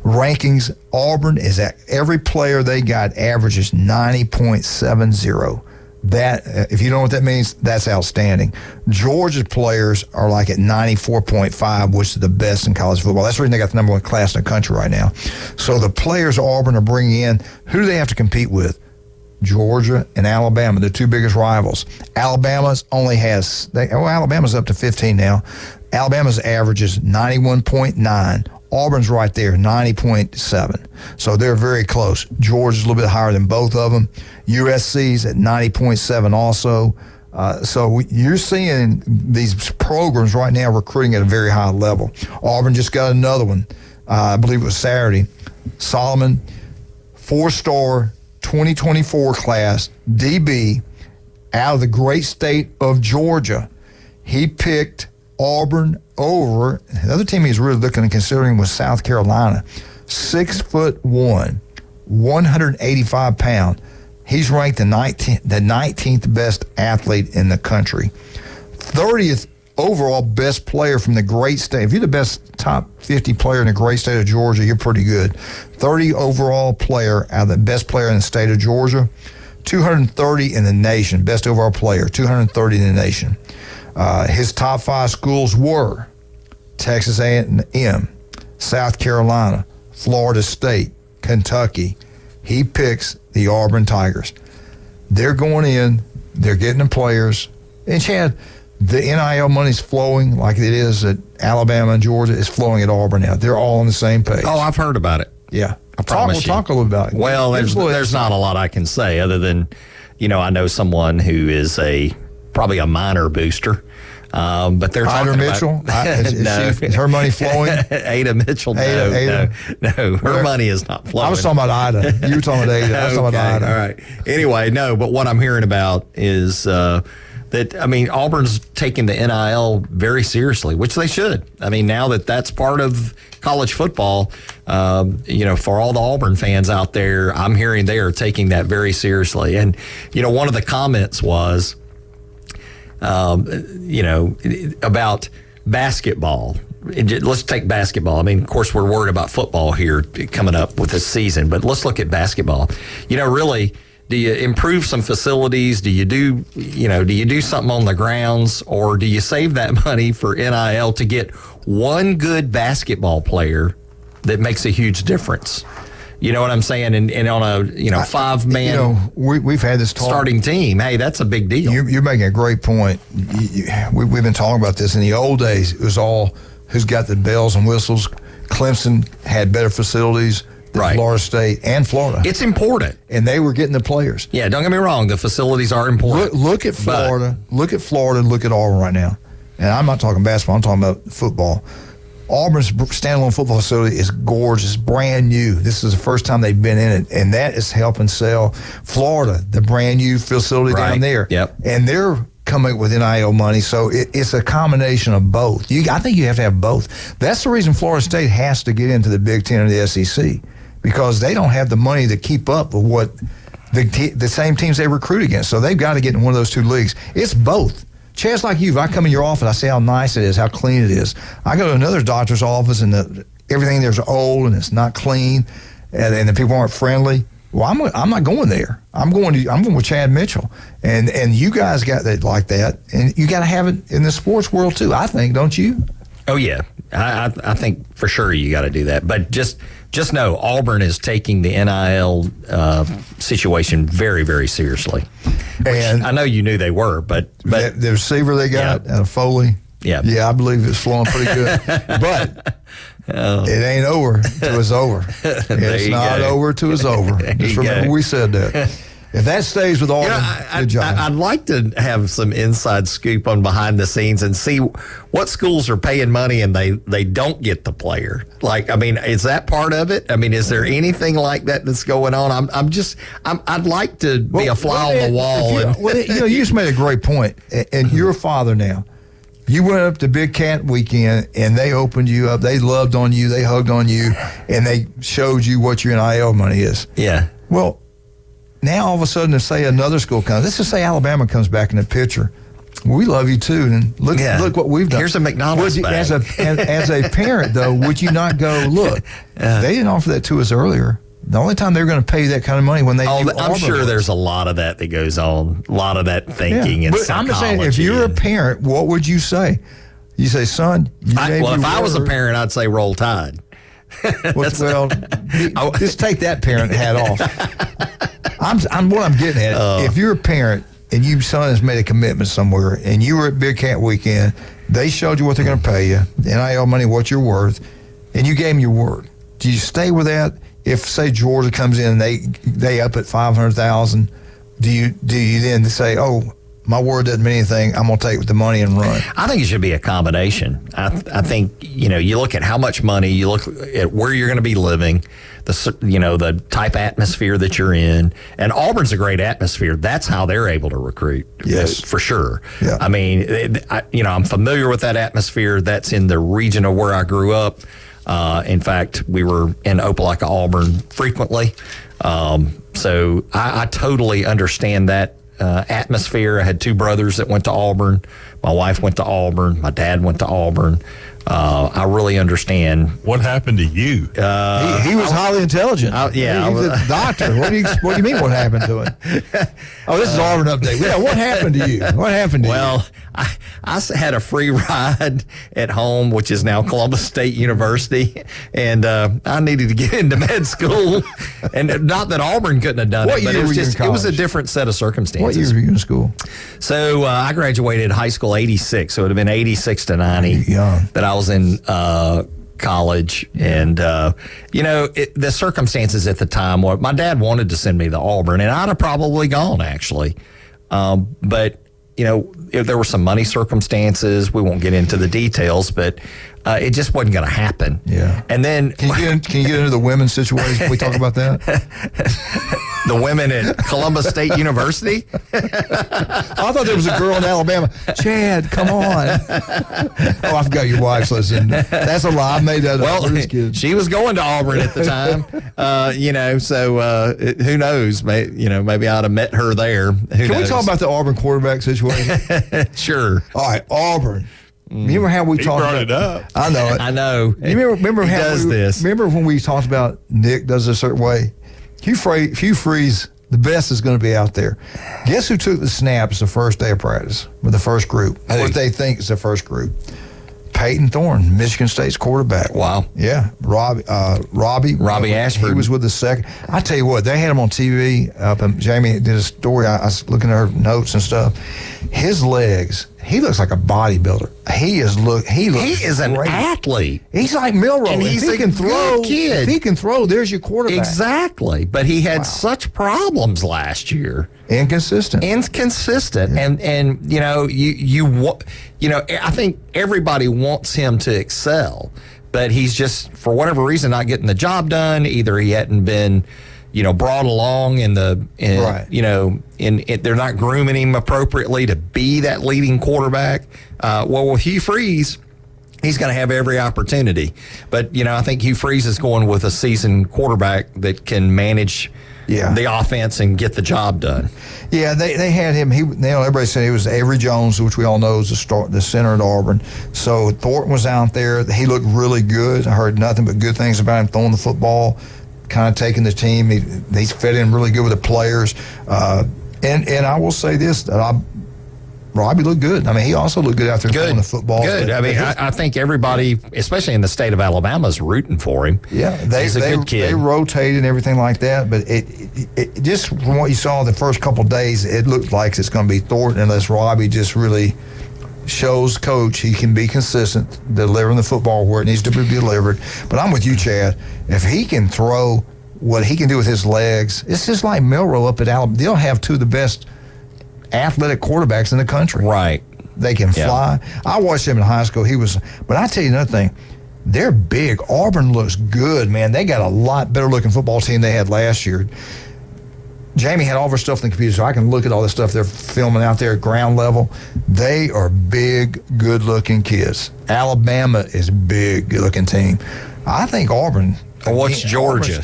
rankings. Auburn is at every player they got averages 90.70. That, if you know what that means, that's outstanding. Georgia's players are like at 94.5, which is the best in college football. That's the reason they got the number 1 class in the country right now. So the players Auburn are bringing in, who do they have to compete with? Georgia and Alabama, the 2 biggest rivals. Alabama's Alabama's up to 15 now. Alabama's average is 91.9. Auburn's right there, 90.7. So they're very close. Georgia's a little bit higher than both of them. USC's at 90.7 also. So you're seeing these programs right now recruiting at a very high level. Auburn just got another one. I believe it was Saturday. Solomon, 4-star 2024 class, DB, out of the great state of Georgia. He picked Auburn over. The other team he's really looking and considering was South Carolina. 6'1", 185 pounds. He's ranked the 19th best athlete in the country. 30th overall best player from the great state. If you're the best top 50 player in the great state of Georgia, you're pretty good. 30 overall player out of the best player in the state of Georgia. 230 in the nation, best overall player, 230 in the nation. His top 5 schools were Texas A&M, South Carolina, Florida State, Kentucky. He picks the Auburn Tigers. They're going in, they're getting the players. And Chad, the NIL money's flowing like it is at Alabama and Georgia. It's flowing at Auburn now. They're all on the same page. Oh, I've heard about it. Yeah. I promise you. We'll talk a little about it. Well, there's not a lot I can say other than, I know someone who is probably a minor booster. But they're talking Mitchell? about... Is her money flowing? Ada Mitchell, no. Her money is not flowing. I was talking about Ida. You were talking about Ada. I was talking about Ida. All right. Anyway, no, but what I'm hearing about is that, Auburn's taking the NIL very seriously, which they should. Now that that's part of college football, for all the Auburn fans out there, I'm hearing they are taking that very seriously. And, one of the comments was, about basketball. Let's take basketball. Of course, we're worried about football here coming up with this season, but let's look at basketball. Really, do you improve some facilities? Do you do something on the grounds, or do you save that money for NIL to get one good basketball player that makes a huge difference? You know what I'm saying? And on a 5-man we've had this talk. Starting team, hey, that's a big deal. You're making a great point. We've been talking about this. In the old days, it was all who's got the bells and whistles. Clemson had better facilities than Florida State and Florida. It's important. And they were getting the players. Yeah, don't get me wrong. The facilities are important. Look at Florida. Look at Florida and look at Auburn right now. And I'm not talking basketball. I'm talking about football. Auburn's standalone football facility is gorgeous, brand new. This is the first time they've been in it, and that is helping sell. Florida, the brand new facility down there. Yep. And they're coming with NIL money, so it's a combination of both. I think you have to have both. That's the reason Florida State has to get into the Big Ten or the SEC, because they don't have the money to keep up with what the same teams they recruit against. So they've got to get in one of those two leagues. It's both. Chad's like you. If I come in your office, I see how nice it is, how clean it is. I go to another doctor's office, and everything there's old and it's not clean, and the people aren't friendly. Well, I'm not going there. I'm going with Chad Mitchell, and you guys got that like that, and you got to have it in the sports world too. I think, don't you? Oh yeah, I think for sure you got to do that. But just know Auburn is taking the NIL situation very, very seriously. And I know you knew they were, but the receiver they got out of Foley. Yeah, I believe it's flowing pretty good, but. It ain't over till it's over. It's not over till it's over. Just remember we said that. If that stays with Auburn, good job. I'd like to have some inside scoop on behind the scenes and see what schools are paying money and they don't get the player. Like, I mean, is that part of it? I mean, is there anything like that that's going on? I'd like to be a fly on the wall. You just made a great point, and you're a father now. You went up to Big Cat Weekend, and they opened you up. They loved on you. They hugged on you, and they showed you what your NIL money is. Yeah. Well, now all of a sudden, if, say, another school comes, let's just say Alabama comes back in the picture. We love you, too, and look what we've done. Here's a McDonald's bag. As a parent, though, would you not go, look, they didn't offer that to us earlier. The only time they're going to pay you that kind of money when they I'm sure there's a lot of that goes on, a lot of that thinking and psychology. I'm just saying, if you're a parent, what would you say? You say, son, if I was a parent, I'd say roll Tide. Just take that parent hat off. What I'm getting at, if you're a parent and your son has made a commitment somewhere and you were at Big Cat Weekend, they showed you what they're going to pay you, NIL money, what you're worth, and you gave them your word. Do you stay with that? If, say, Georgia comes in and they up at $500,000, do you then say, oh, my word doesn't mean anything, I'm going to take the money and run? I think it should be a combination. I think, you look at how much money, you look at where you're going to be living, the type atmosphere that you're in, and Auburn's a great atmosphere. That's how they're able to recruit. Yes, for sure. Yeah. I mean, I'm familiar with that atmosphere. That's in the region of where I grew up. In fact, we were in Opelika, Auburn frequently. So I totally understand that atmosphere. I had two brothers that went to Auburn. My wife went to Auburn. My dad went to Auburn. I really understand. What happened to you? He was highly intelligent. He was a doctor. What do you mean what happened to him? Oh, this is Auburn update. Yeah, what happened to you? What happened to you? Well, I had a free ride at home, which is now Columbus State University, and I needed to get into med school. And not that Auburn couldn't have done it, but it was a different set of circumstances. What year were you in school? So I graduated high school 86, so it would have been 86 to 90 that I was in college. And, the circumstances at the time were, my dad wanted to send me to Auburn, and I'd have probably gone, actually. But, if there were some money circumstances, we won't get into the details, but it just wasn't going to happen. Yeah. And then... Can you get into the women's situation? Can we talk about that? The women at Columbus State University? I thought there was a girl in Alabama. Chad, come on. Oh, I forgot your wife's listening. That's a lie. I made that up. Well, she was going to Auburn at the time, so who knows? Maybe I'd have met her there. Can we talk about the Auburn quarterback situation? Sure. All right, Auburn. Remember how we talked about it up? I know it. I know. You remember how does this? Remember when we talked about Nick does it a certain way? Hugh Freeze, the best is going to be out there. Guess who took the snaps the first day of practice with the first group? What they think is the first group? Peyton Thorne, Michigan State's quarterback. Wow. Yeah. Robbie Ashford. He was with the second. I tell you what, they had him on TV and Jamie did a story. I was looking at her notes and stuff. His legs, he looks like a bodybuilder. He is an athlete. He's like Milroe. And he's if he can throw, kid. If he can throw, there's your quarterback. Exactly. But he had such problems last year. Inconsistent. Yeah. And I think everybody wants him to excel. but he's just, for whatever reason, not getting the job done. Either he hadn't been, brought along they're not grooming him appropriately to be that leading quarterback. With Hugh Freeze, he's going to have every opportunity. But, I think Hugh Freeze is going with a seasoned quarterback that can manage the offense and get the job done. Yeah, they had him. Everybody said he was Avery Jones, which we all know is the center at Auburn. So Thornton was out there. He looked really good. I heard nothing but good things about him throwing the football, kind of taking the team. He's fit in really good with the players. And I will say this, Robbie looked good. I mean, he also looked good out there throwing the football. Good. I think everybody, especially in the state of Alabama, is rooting for him. Yeah, he's a good kid. They rotated and everything like that, but it just from what you saw the first couple of days, it looked like it's going to be Thornton unless Robbie just really shows Coach he can be consistent, delivering the football where it needs to be delivered. But I'm with you, Chad. If he can throw what he can do with his legs, it's just like Milroe up at Alabama. They'll have two of the best athletic quarterbacks in the country. Right. They can fly. I watched him in high school. But I tell you another thing. They're big. Auburn looks good, man. They got a lot better looking football team they had last year. Jamie had all of our stuff in the computer, so I can look at all the stuff they're filming out there at ground level. They are big, good-looking kids. Alabama is a big, good-looking team. I think Auburn. What's Georgia?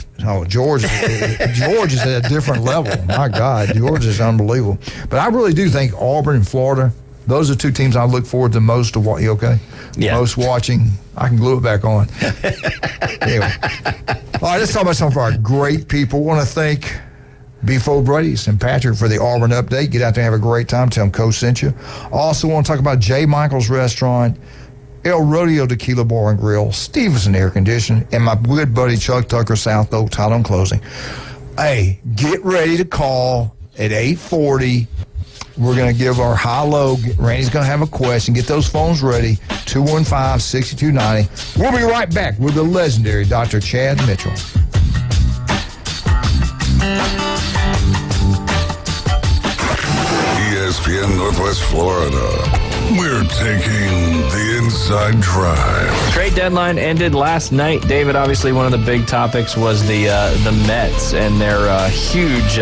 Georgia's at a different level. My God, Georgia's unbelievable. But I really do think Auburn and Florida, those are two teams I look forward to most to watch. You okay? Yeah. Most watching. I can glue it back on. Anyway. All right, let's talk about some of our great people. Want to thank Beef O'Brady's and Patrick for the Auburn update. Get out there and have a great time. Tell them Coach sent you. Also want to talk about J. Michael's Restaurant, El Rodeo Tequila Bar and Grill, Stevenson Air Conditioning, and my good buddy Chuck Tucker, South Oak Title and Closing. Hey, get ready to call at 8:40. We're going to give our high-low. Randy's going to have a question. Get those phones ready, 215-6290. We'll be right back with the legendary Dr. Chad Mitchell. ESPN Northwest Florida. We're taking the inside drive. Trade deadline ended last night. David, obviously one of the big topics was the Mets and their huge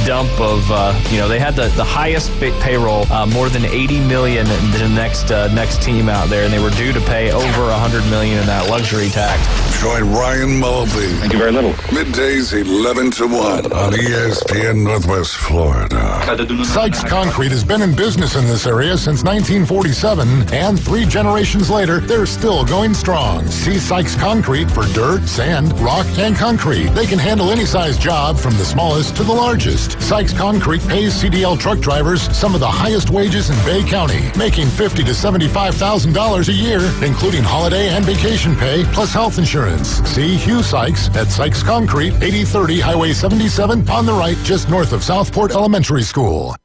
dump of, they had the highest payroll, more than $80 million, the next team out there, and they were due to pay over $100 million in that luxury tax. Join Ryan Mulvey. Thank you very little. Middays 11 to 1 on ESPN Northwest Florida. Sykes Concrete has been in business in this area since 1947, and 3 generations later, they're still going strong. See Sykes Concrete for dirt, sand, rock, and concrete. They can handle any size job from the smallest to the largest. Sykes Concrete pays CDL truck drivers some of the highest wages in Bay County, making $50,000 to $75,000 a year, including holiday and vacation pay, plus health insurance. See Hugh Sykes at Sykes Concrete, 8030 Highway 77 on the right, just north of Southport Elementary School.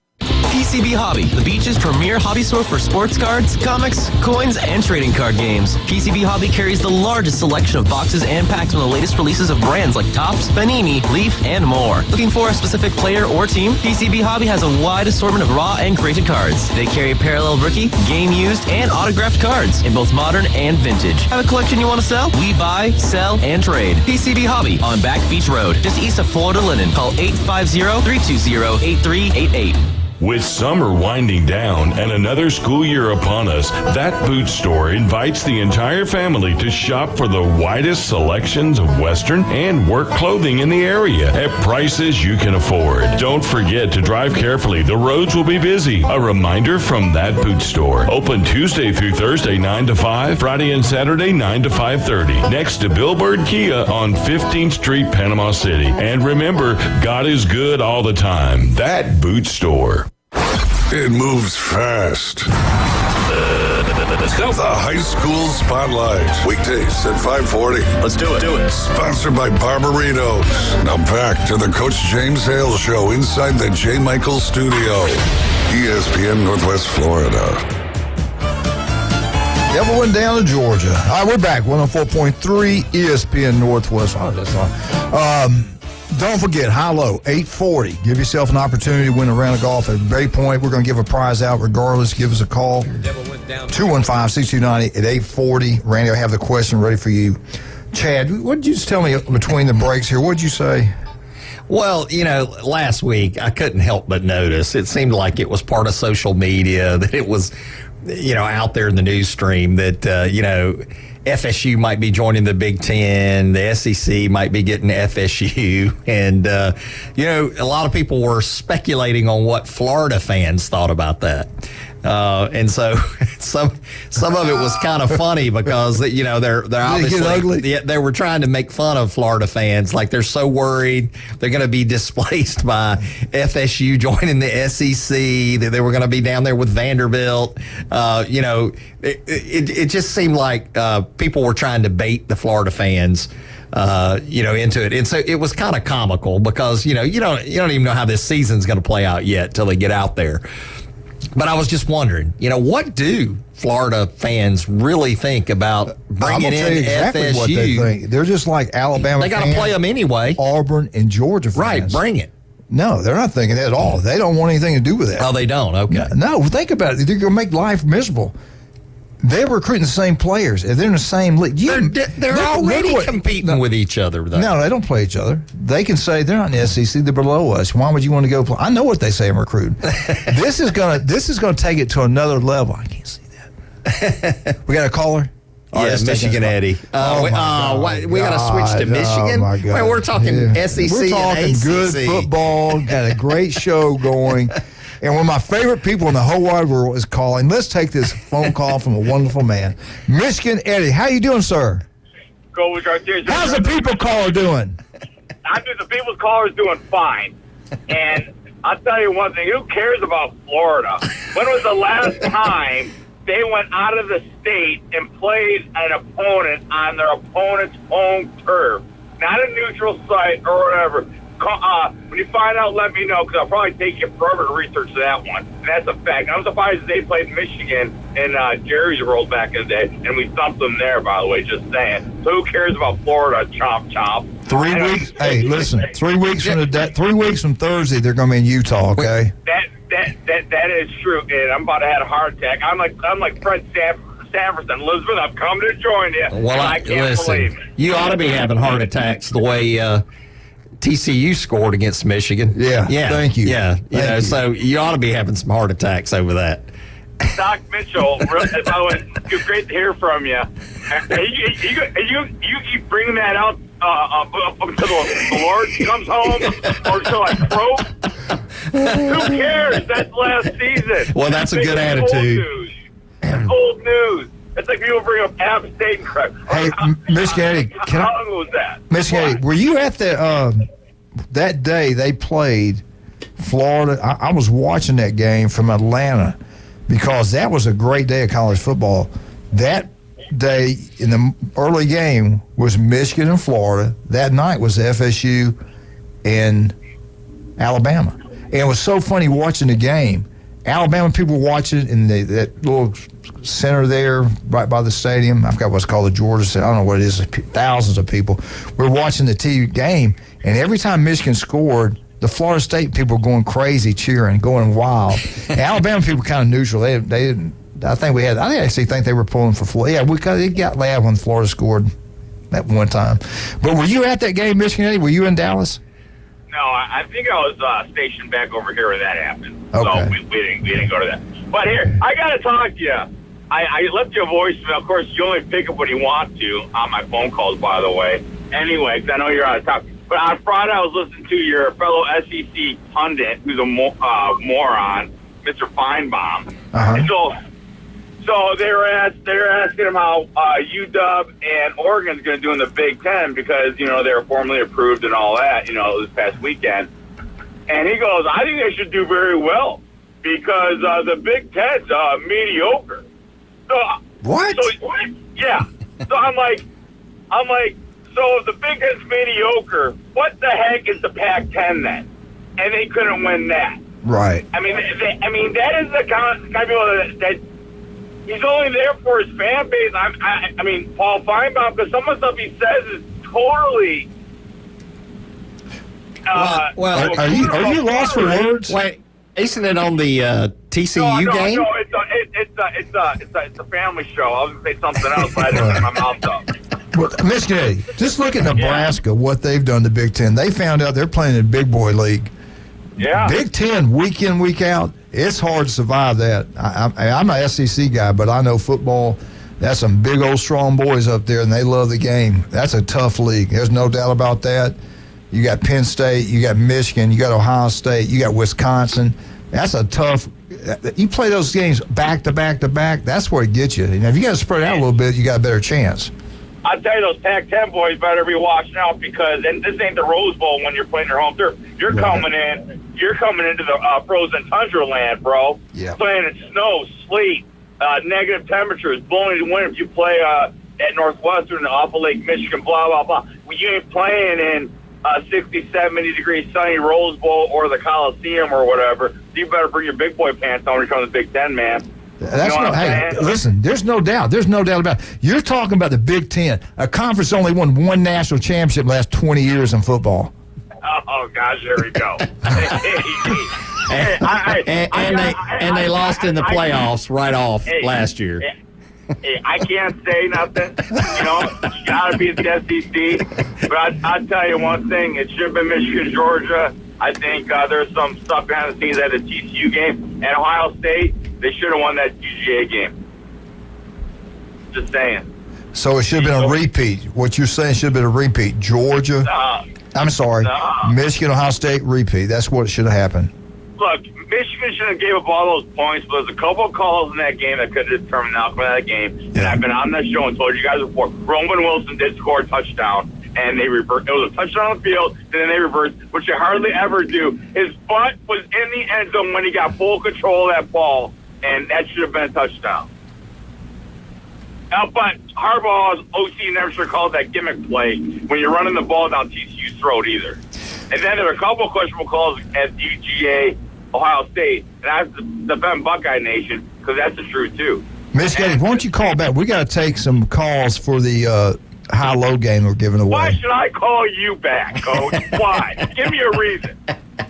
PCB Hobby, the beach's premier hobby store for sports cards, comics, coins, and trading card games. PCB Hobby carries the largest selection of boxes and packs from the latest releases of brands like Topps, Panini, Leaf, and more. Looking for a specific player or team? PCB Hobby has a wide assortment of raw and graded cards. They carry parallel rookie, game used, and autographed cards in both modern and vintage. Have a collection you want to sell? We buy, sell, and trade. PCB Hobby on Back Beach Road, just east of Florida Linen. Call 850-320-8388. With summer winding down and another school year upon us, That Boot Store invites the entire family to shop for the widest selections of Western and work clothing in the area at prices you can afford. Don't forget to drive carefully. The roads will be busy. A reminder from That Boot Store. Open Tuesday through Thursday 9 to 5, Friday and Saturday 9 to 5:30. Next to Billboard Kia on 15th Street, Panama City. And remember, God is good all the time. That Boot Store. It moves fast. Let's go. The High School Spotlight. Weekdays at 5:40. Let's do it. Sponsored by Barbaritos. Now back to the Coach James Hale Show inside the J. Michael Studio. ESPN Northwest Florida. Yeah, we went down to Georgia. All right, we're back. 104.3 ESPN Northwest. Oh, that's all. Don't forget, high-low, 840. Give yourself an opportunity to win a round of golf at Bay Point. We're going to give a prize out regardless. Give us a call. 215-6290 at 840. Randy, I have the question ready for you. Chad, what did you just tell me between the breaks here? What did you say? Well, last week I couldn't help but notice. It seemed like it was part of social media, that it was, out there in the news stream that, FSU might be joining the Big Ten. The SEC might be getting FSU. And, a lot of people were speculating on what Florida fans thought about that. And so some of it was kind of funny because they're obviously they were trying to make fun of Florida fans, like they're so worried they're going to be displaced by FSU joining the SEC, that they were going to be down there with Vanderbilt. It just seemed like people were trying to bait the Florida fans into it. And so it was kind of comical because you don't even know how this season's going to play out yet till they get out there. But I was just wondering, what do Florida fans really think about bringing in exactly FSU? What they think. They're just like Alabama. They got to play them anyway. Auburn and Georgia fans. Right, bring it. No, they're not thinking that at all. They don't want anything to do with that. Oh, they don't? Okay. No, think about it. They're going to make life miserable. They're recruiting the same players. They're in the same league. They're already competing with each other, though. No, they don't play each other. They can say they're not in the SEC. They're below us. Why would you want to go play? I know what they say in recruiting. This is gonna take it to another level. I can't see that. We got a caller. Yes, Michigan Eddie. We got to switch to Michigan. Oh my God. Well, we're talking SEC We're talking and ACC. Good football. Got a great show going. And one of my favorite people in the whole wide world is calling. Let's take this phone call from a wonderful man. Michigan Eddie, how you doing, sir? Coach Artesian. How's the people caller doing? The people's caller is doing fine. And I'll tell you one thing. Who cares about Florida? When was the last time they went out of the state and played an opponent on their opponent's home turf? Not a neutral site or whatever. When you find out, let me know, because I'll probably take you forever to research that one. And that's a fact. I'm surprised they played Michigan in Jerry's World back in the day, and we thumped them there, by the way, just saying. So who cares about Florida? Chomp, chomp. 3 weeks. Hey, listen, 3 weeks from 3 weeks from Thursday, they're going to be in Utah, okay? That is true, and I'm about to have a heart attack. I'm like Fred Sanford. Elizabeth, I'm coming to join you. Well, I can't believe it. You ought to be having heart attacks the way TCU scored against Michigan. Yeah. Thank you. Yeah. Thank you. So you ought to be having some heart attacks over that. Doc Mitchell, by the way, it's great to hear from you. You keep bringing that out until the Lord comes home or until I croak. Who cares? That's last season. Well, that's a good attitude. Old news. It's like people bring up App State and crap. Hey, Michigan Eddie, how long was that? Michigan Eddie, were you at the that day they played Florida? I was watching that game from Atlanta because that was a great day of college football. That day in the early game was Michigan and Florida. That night was FSU and Alabama. And it was so funny watching the game. Alabama people watching in that little center there right by the stadium. I forgot what's called the Georgia Center. I don't know what it is. Thousands of people. We're watching the TV game, and every time Michigan scored, the Florida State people were going crazy, cheering, going wild. And Alabama people were kind of neutral. They didn't. I actually think they were pulling for Florida. Yeah, it got loud when Florida scored that one time. But were you at that game, Michigan Eddie? Were you in Dallas? No, I think I was stationed back over here when that happened. Okay. So we didn't go to that. But here, I got to talk to you. I left you a voicemail. Of course, you only pick up when you want to on my phone calls, by the way. Anyway, because I know you're out of topic. But on Friday, I was listening to your fellow SEC pundit, who's a moron, Mr. Feinbaum. Uh-huh. So they were asking him how UW and Oregon's going to do in the Big Ten because, they were formally approved and all that, this past weekend. And he goes, I think they should do very well because the Big Ten's mediocre. So, what? Yeah. So I'm like, so if the Big Ten's mediocre, what the heck is the Pac-10 then? And they couldn't win that. Right. I mean, that is the kind of people that he's only there for his fan base. I mean, Paul Feinbaum, because some of the stuff he says is totally Well, are you lost for words? Wait, isn't it on the TCU game? No, it's a family show. I was going to say something else, but I didn't get my mouth up. Well, Michigan Eddie, just look at Nebraska, what they've done to Big Ten. They found out they're playing in Big Boy League. Yeah. Big Ten, week in, week out, it's hard to survive that. I'm an SEC guy, but I know football, that's some big old strong boys up there, and they love the game. That's a tough league. There's no doubt about that. You got Penn State, you got Michigan, you got Ohio State, you got Wisconsin. That's a tough – you play those games back to back to back, that's where it gets you. And if you got to spread out a little bit, you got a better chance. I tell you, those Pac-10 boys better be watching out because, and this ain't the Rose Bowl when you're playing your home turf. You're coming into the frozen tundra land, bro. Yeah. Playing in snow, sleet, negative temperatures, blowing in the wind. If you play at Northwestern off of Lake Michigan, blah, blah, blah. Well, you ain't playing in 60, 70 degree sunny Rose Bowl or the Coliseum or whatever. So you better bring your big boy pants on when you come to the Big Ten, man. That's you know hey, listen, there's no doubt. There's no doubt about it. You're talking about the Big Ten, a conference only won one national championship in the last 20 years in football. Oh, gosh, here we go. And they lost in the playoffs right off last year. I can't say nothing. You know, you got to be at the SEC. But I'll tell you one thing. It should have been Michigan, Georgia. I think there's some stuff behind the scenes at the TCU game. And Ohio State, they should have won that UGA game. Just saying. So it should have been a repeat. What you're saying should have been a repeat. Georgia. I'm sorry. Michigan, Ohio State, repeat. That's what should have happened. Look, Michigan shouldn't have gave up all those points, but there's a couple of calls in that game that could have determined the outcome of that game. And I've been on that show and told you guys before. Roman Wilson did score a touchdown, and they reversed. It was a touchdown on the field, and then they reversed, which you hardly ever do. His butt was in the end zone when he got full control of that ball, and that should have been a touchdown. But Harbaugh's OC never should have called that gimmick play when you're running the ball down TCU's throat either. And then there were a couple of questionable calls at UGA, Ohio State, and I have to defend Buckeye Nation because that's the truth too. Miss Getty, why don't you call back? We got to take some calls for the high-low game we're giving away. Why should I call you back, Coach? Why? Give me a reason.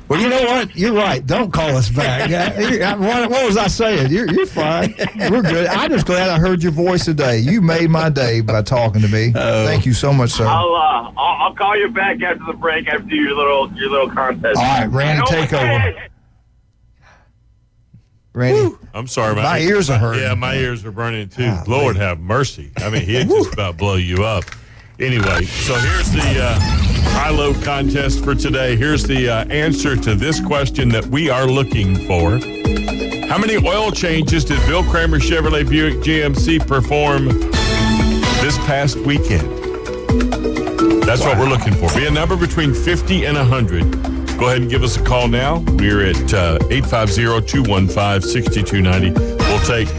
Well, you know what? You're right. Don't call us back. What was I saying? You're fine. We're good. I'm just glad I heard your voice today. You made my day by talking to me. Thank you so much, sir. I'll call you back after the break after your little contest. All right, Randy, take over. Randy, I'm sorry, my ears are hurting. Yeah, my ears are burning too. Lord have mercy. I mean, he'd just about blow you up. Anyway, so here's the high-low contest for today. Here's the answer to this question that we are looking for. How many oil changes did Bill Kramer Chevrolet Buick GMC perform this past weekend? That's what we're looking for. Be a number between 50 and 100. Go ahead and give us a call now. We're at 850-215-6290. We'll take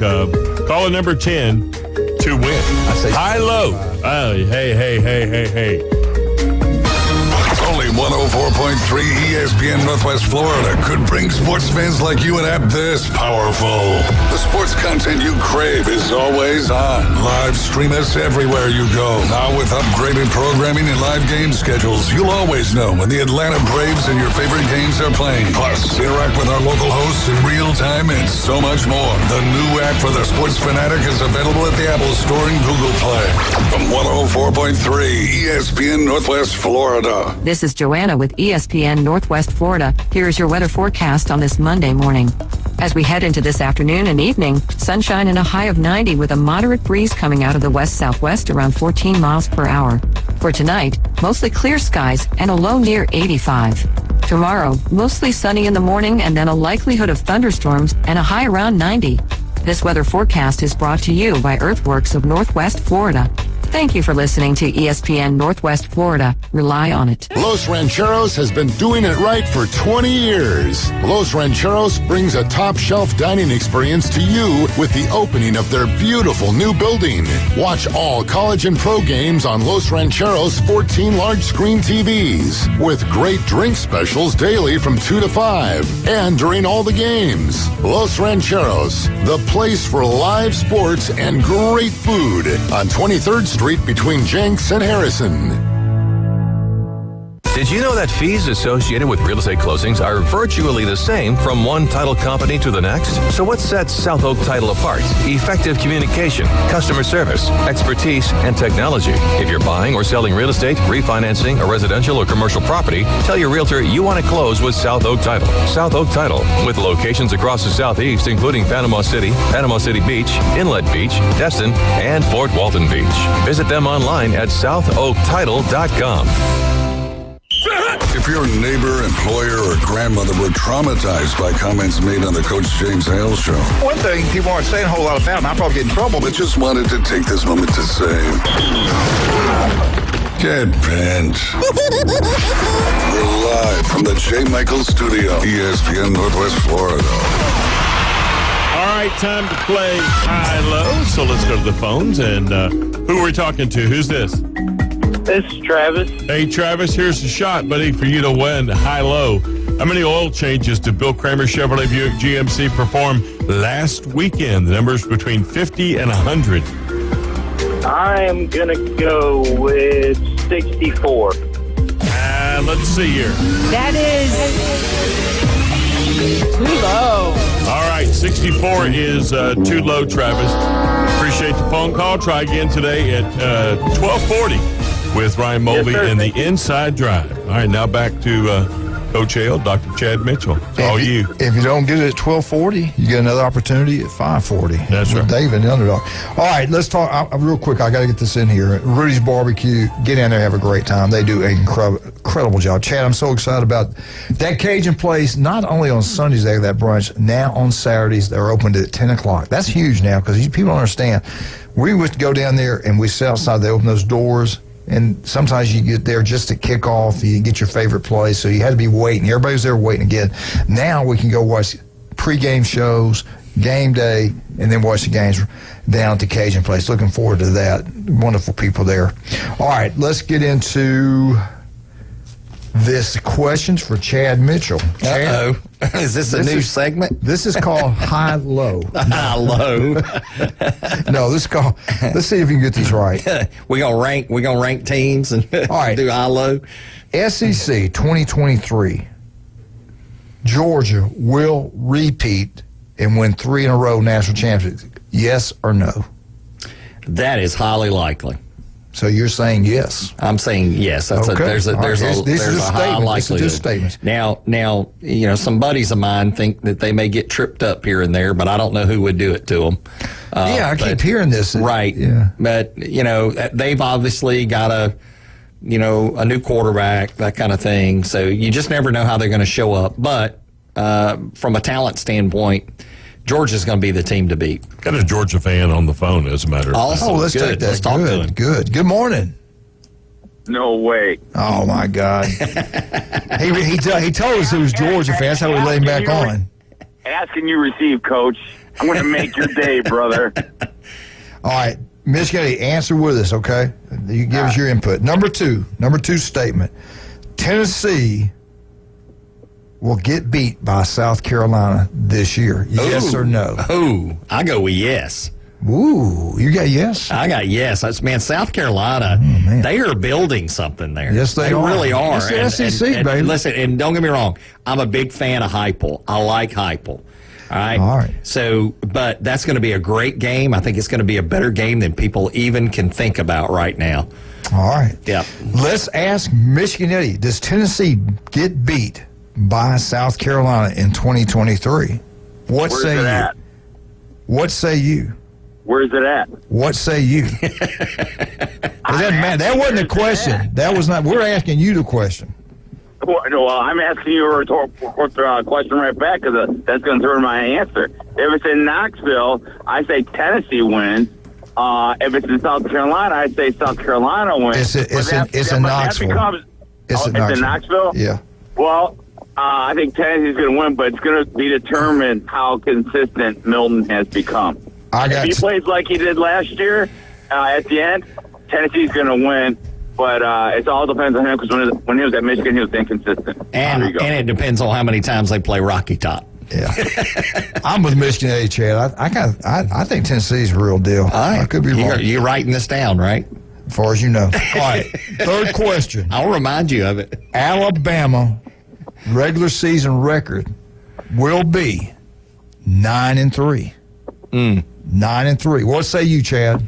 caller number 10 to win. High-low. Oh, hey. Only 104.3 ESPN Northwest Florida could bring sports fans like you an app this powerful. The sports content you crave is always on. Live stream us everywhere you go. Now with upgraded programming and live game schedules, you'll always know when the Atlanta Braves and your favorite games are playing. Plus, interact with our local hosts in real time and so much more. The new app for the sports fanatic is available at the Apple Store and Google Play. From 104.3 ESPN Northwest Florida. This is Joanna with ESPN Northwest Florida. Here is your weather forecast on this Monday morning. As we head into this afternoon and evening, sunshine and a high of 90 with a moderate breeze coming out of the west-southwest around 14 miles per hour. For tonight, mostly clear skies and a low near 85. Tomorrow, mostly sunny in the morning and then a likelihood of thunderstorms and a high around 90. This weather forecast is brought to you by Earthworks of Northwest Florida. Thank you for listening to ESPN Northwest Florida. Rely on it. Los Rancheros has been doing it right for 20 years. Los Rancheros brings a top-shelf dining experience to you with the opening of their beautiful new building. Watch all college and pro games on Los Rancheros' 14 large-screen TVs with great drink specials daily from 2 to 5 and during all the games. Los Rancheros, the place for live sports and great food on 23rd Street between Jenks and Harrison. Did you know that fees associated with real estate closings are virtually the same from one title company to the next? So what sets South Oak Title apart? Effective communication, customer service, expertise, and technology. If you're buying or selling real estate, refinancing a residential or commercial property, tell your realtor you want to close with South Oak Title. South Oak Title, with locations across the Southeast, including Panama City Beach, Inlet Beach, Destin, and Fort Walton Beach. Visit them online at southoaktitle.com. If your neighbor, employer, or grandmother were traumatized by comments made on the Coach James Hale Show. One thing people aren't saying a whole lot about, and I'll probably get in trouble, but just wanted to take this moment to say, get bent. We're live from the J. Michael Studio, ESPN Northwest Florida. All right, time to play high-low. So let's go to the phones. And who are we talking to? Who's this? This is Travis. Hey, Travis, here's a shot, buddy, for you to win high-low. How many oil changes did Bill Kramer Chevrolet Buick GMC perform last weekend? The number's between 50 and 100. I am going to go with 64. Let's see here. That is too low. All right, 64 is too low, Travis. Appreciate the phone call. Try again today at 12:40 with Ryan Mulvey and the Inside Drive. All right, now back to Coach Hale, Dr. Chad Mitchell. It's all you. If you don't get it at 12:40, you get another opportunity at 5:40. That's right. David, the underdog. All right, let's talk real quick. I got to get this in here. Rudy's Barbecue. Get in there, have a great time. They do an incredible job. Chad, I'm so excited about that Cajun place. Not only on Sundays they have that brunch. Now on Saturdays they're open at 10 o'clock. That's huge now because people don't understand. We would go down there and we sit outside. They open those doors. And sometimes you get there just to kick off. You get your favorite place, so you had to be waiting. Everybody was there waiting again. Now we can go watch pregame shows, game day, and then watch the games down at the Cajun place. Looking forward to that. Wonderful people there. All right, let's get into this questions for Chad Mitchell. Uh-oh. Is this a new segment? This is called high-low. High-low. No, this is called, let's see if you can get these right. We're gonna rank teams and all right. Do high-low. SEC 2023. Georgia will repeat and win 3 in a row national championships. Yes or no? That is highly likely. So you're saying yes? I'm saying yes. That's okay. There's a high likelihood. This is statements. Now, some buddies of mine think that they may get tripped up here and there, but I don't know who would do it to them. I keep hearing this. Right. Yeah. But they've obviously got a new quarterback, that kind of thing. So you just never know how they're going to show up. But from a talent standpoint, Georgia's going to be the team to beat. Got a Georgia fan on the phone, as a matter of fact. Awesome. Oh, let's take that. Let's talk to him. Good morning. No way. Oh, my God. he told us he was Georgia fan. That's how we let him back on. Asking you receive, Coach. I'm going to make your day, brother. All right. Michigan, answer with us, okay? You give us your input. Number two statement. Tennessee will get beat by South Carolina this year. Yes or no? Oh, I go with yes. Ooh, you got yes? I got yes. South Carolina, they are building something there. Yes, they are. Really are. It's the SEC, baby. Listen, and don't get me wrong, I'm a big fan of Heupel. I like Heupel. All right. So, but that's going to be a great game. I think it's going to be a better game than people even can think about right now. All right. Yeah. Let's ask Michigan Eddie, does Tennessee get beat by South Carolina in 2023? What Where's say it you? at? What say you? Where's it at? What say you? It doesn't matter. That wasn't a question. That was not. We're asking you the question. Well, I'm asking you a rhetorical question right back because that's going to throw my answer. If it's in Knoxville, I say Tennessee wins. If it's in South Carolina, I say South Carolina wins. It's in Knoxville. It's in Knoxville? Yeah. Well, I think Tennessee's going to win, but it's going to be determined how consistent Milton has become. If he plays like he did last year at the end, Tennessee's going to win. But it all depends on him because when he was at Michigan, he was inconsistent. And it depends on how many times they play Rocky Top. Yeah. I'm with Michigan A, Chad. I think Tennessee's a real deal. All right. I could be wrong. You're writing this down, right? as far as you know. All right, third question. I'll remind you of it. Alabama regular season record will be 9-3. 9-3. What say you, Chad?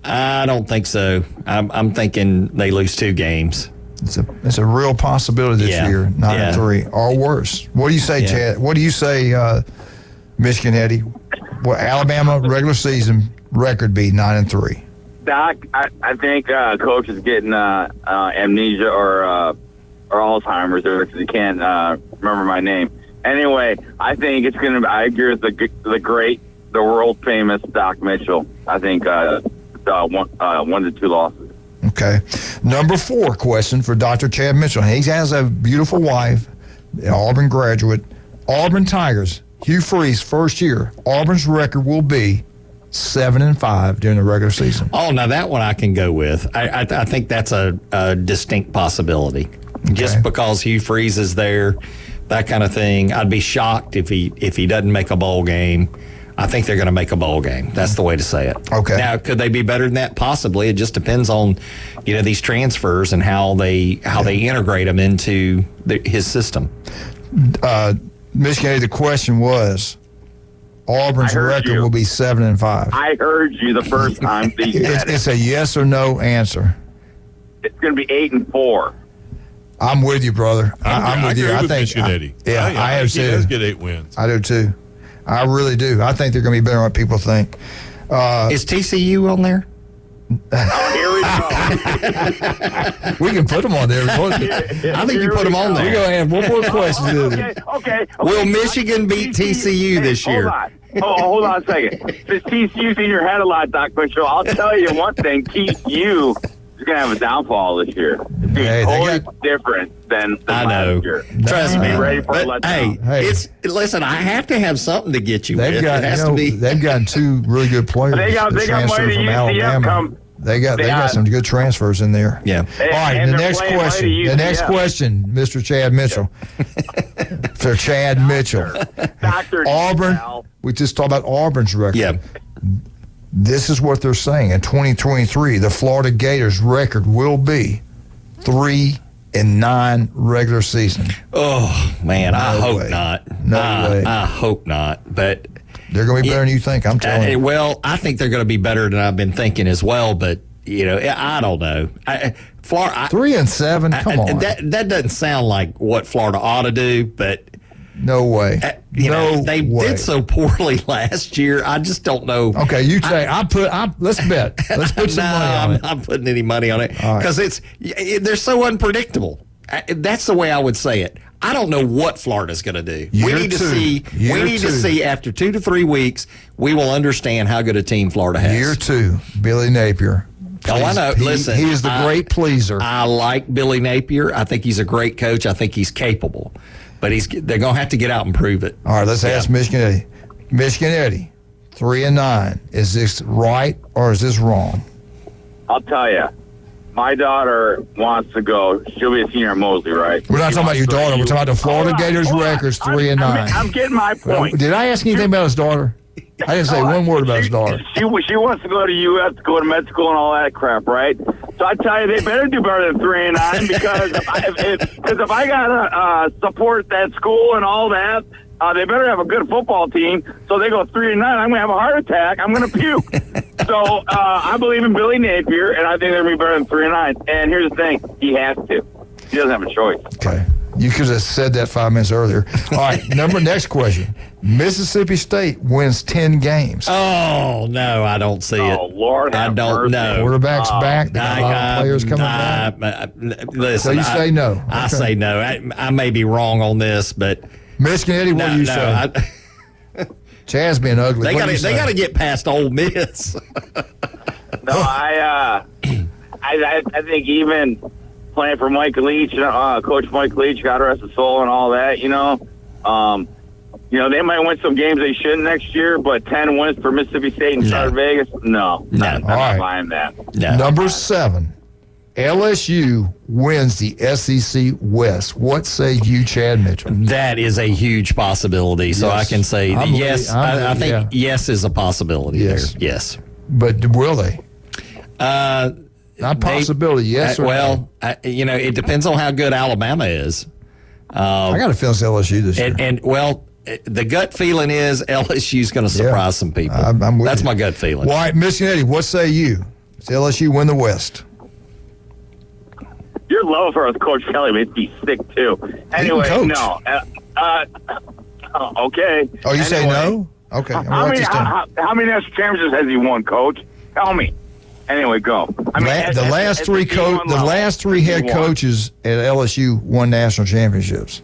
I don't think so. I'm thinking they lose 2 games. It's a real possibility this year, 9-3 or worse. What do you say, Chad? What do you say, Michigan Eddie? Well, Alabama regular season record be 9-3. Doc, I think coach is getting amnesia or Alzheimer's because he can't remember my name. Anyway, I think it's going to. I agree with the world famous Doc Mitchell. I think 1 to 2 losses. Okay. Number 4 question for Dr. Chad Mitchell. He has a beautiful wife, an Auburn graduate. Auburn Tigers, Hugh Freeze, first year. Auburn's record will be 7-5 during the regular season. Oh, now that one I can go with. I think that's a distinct possibility. Okay. Just because Hugh Freeze is there, that kind of thing. I'd be shocked if he doesn't make a bowl game. I think they're going to make a bowl game. That's the way to say it. Okay. Now, could they be better than that? Possibly. It just depends on, these transfers and how they integrate them into his system. Michigan, the question was, Auburn's record will be 7-5. I heard you the first time. It's a yes or no answer. It's going to be 8-4. I'm with you, brother. I'm with you. I think Michigan Eddie. I have he does get 8 wins. I do too. I really do. I think they're going to be better than what people think. Is TCU on there? Here we go. We can put them on there. I think you put them on there. We're going to have one more question. Okay. Will Michigan beat TCU this year? Hold on a second. Since TCU's in your head a lot, Doc Mitchell, I'll tell you one thing. TCU is going to have a downfall this year. It's totally different than last year. Trust me. Ready for a letdown. Listen, I have to have something to get you with. They've gotten 2 really good players. They got money from Alabama. They got some good transfers in there. Yeah. All right, the next question, Mr. Chad Mitchell. For Chad Mitchell. Auburn, we just talked about Auburn's record. Yeah. This is what they're saying. In 2023, the Florida Gators record will be 3-9 regular season. Oh, man, I hope not. No way. I hope not. But they're going to be better than you think, I'm telling you. Well, I think they're going to be better than I've been thinking as well, but, I don't know. Florida 3-7, come on. That doesn't sound like what Florida ought to do, but no way. They did so poorly last year. I just don't know. Okay, you say let's bet. Let's put some money on it. I'm not putting any money on it because they're so unpredictable. That's the way I would say it. I don't know what Florida's going to do. We need to see after 2 to 3 weeks. We will understand how good a team Florida has. Year 2, Billy Napier. Oh, I know. Listen, he is the great pleaser. I like Billy Napier. I think he's a great coach. I think he's capable. But they're going to have to get out and prove it. All right, let's ask Michigan Eddie. Michigan Eddie, 3-9. Is this right or is this wrong? I'll tell you. My daughter wants to go. She'll be a senior at Mosley, right? We're not talking about your daughter. We're talking about the Florida Gators records, 3-9. I'm getting my point. Did I ask anything about his daughter? I didn't say one word about his daughter. She wants to go to U.S., to go to med school and all that crap, right? So I tell you, they better do better than 3-9 because if I gotta support that school and all that, they better have a good football team. So they go 3-9. I'm gonna have a heart attack. I'm gonna puke. So I believe in Billy Napier, and I think they're gonna be better than 3-9. And here's the thing: he has to. He doesn't have a choice. Okay. You could have said that 5 minutes earlier. All right, next question. Mississippi State wins 10 games. Oh, no, I don't see it. Oh, Lord, I don't know. Quarterback's back. They got a lot of players coming back. Listen, so you say no. Okay. I say no. I may be wrong on this, but... Michigan Eddie, what do you say? Chad's being ugly. They got to get past Ole Miss. No, I think even... playing for Mike Leach, Coach Mike Leach, God rest his soul, and all that. They might win some games they shouldn't next year, but 10 wins for Mississippi State and South Vegas, no, I'm not buying that. No. Number 7, LSU wins the SEC West. What say you, Chad Mitchell? That is a huge possibility. So I can say yes. I think yes is a possibility there. Yes, but will they? Not possibility, yes or no? It depends on how good Alabama is. I got a feeling it's LSU this year. And the gut feeling is LSU's going to surprise some people. I'm with That's you. my gut feeling. Well, all right, Michigan Eddie, what say you? Does LSU win the West? Your love for Coach Kelly makes me sick too. Anyway, coach. no. Okay. Oh, you say no? Okay. How many national championships has he won, Coach? Tell me. Anyway, go. The last three head coaches at LSU won national championships,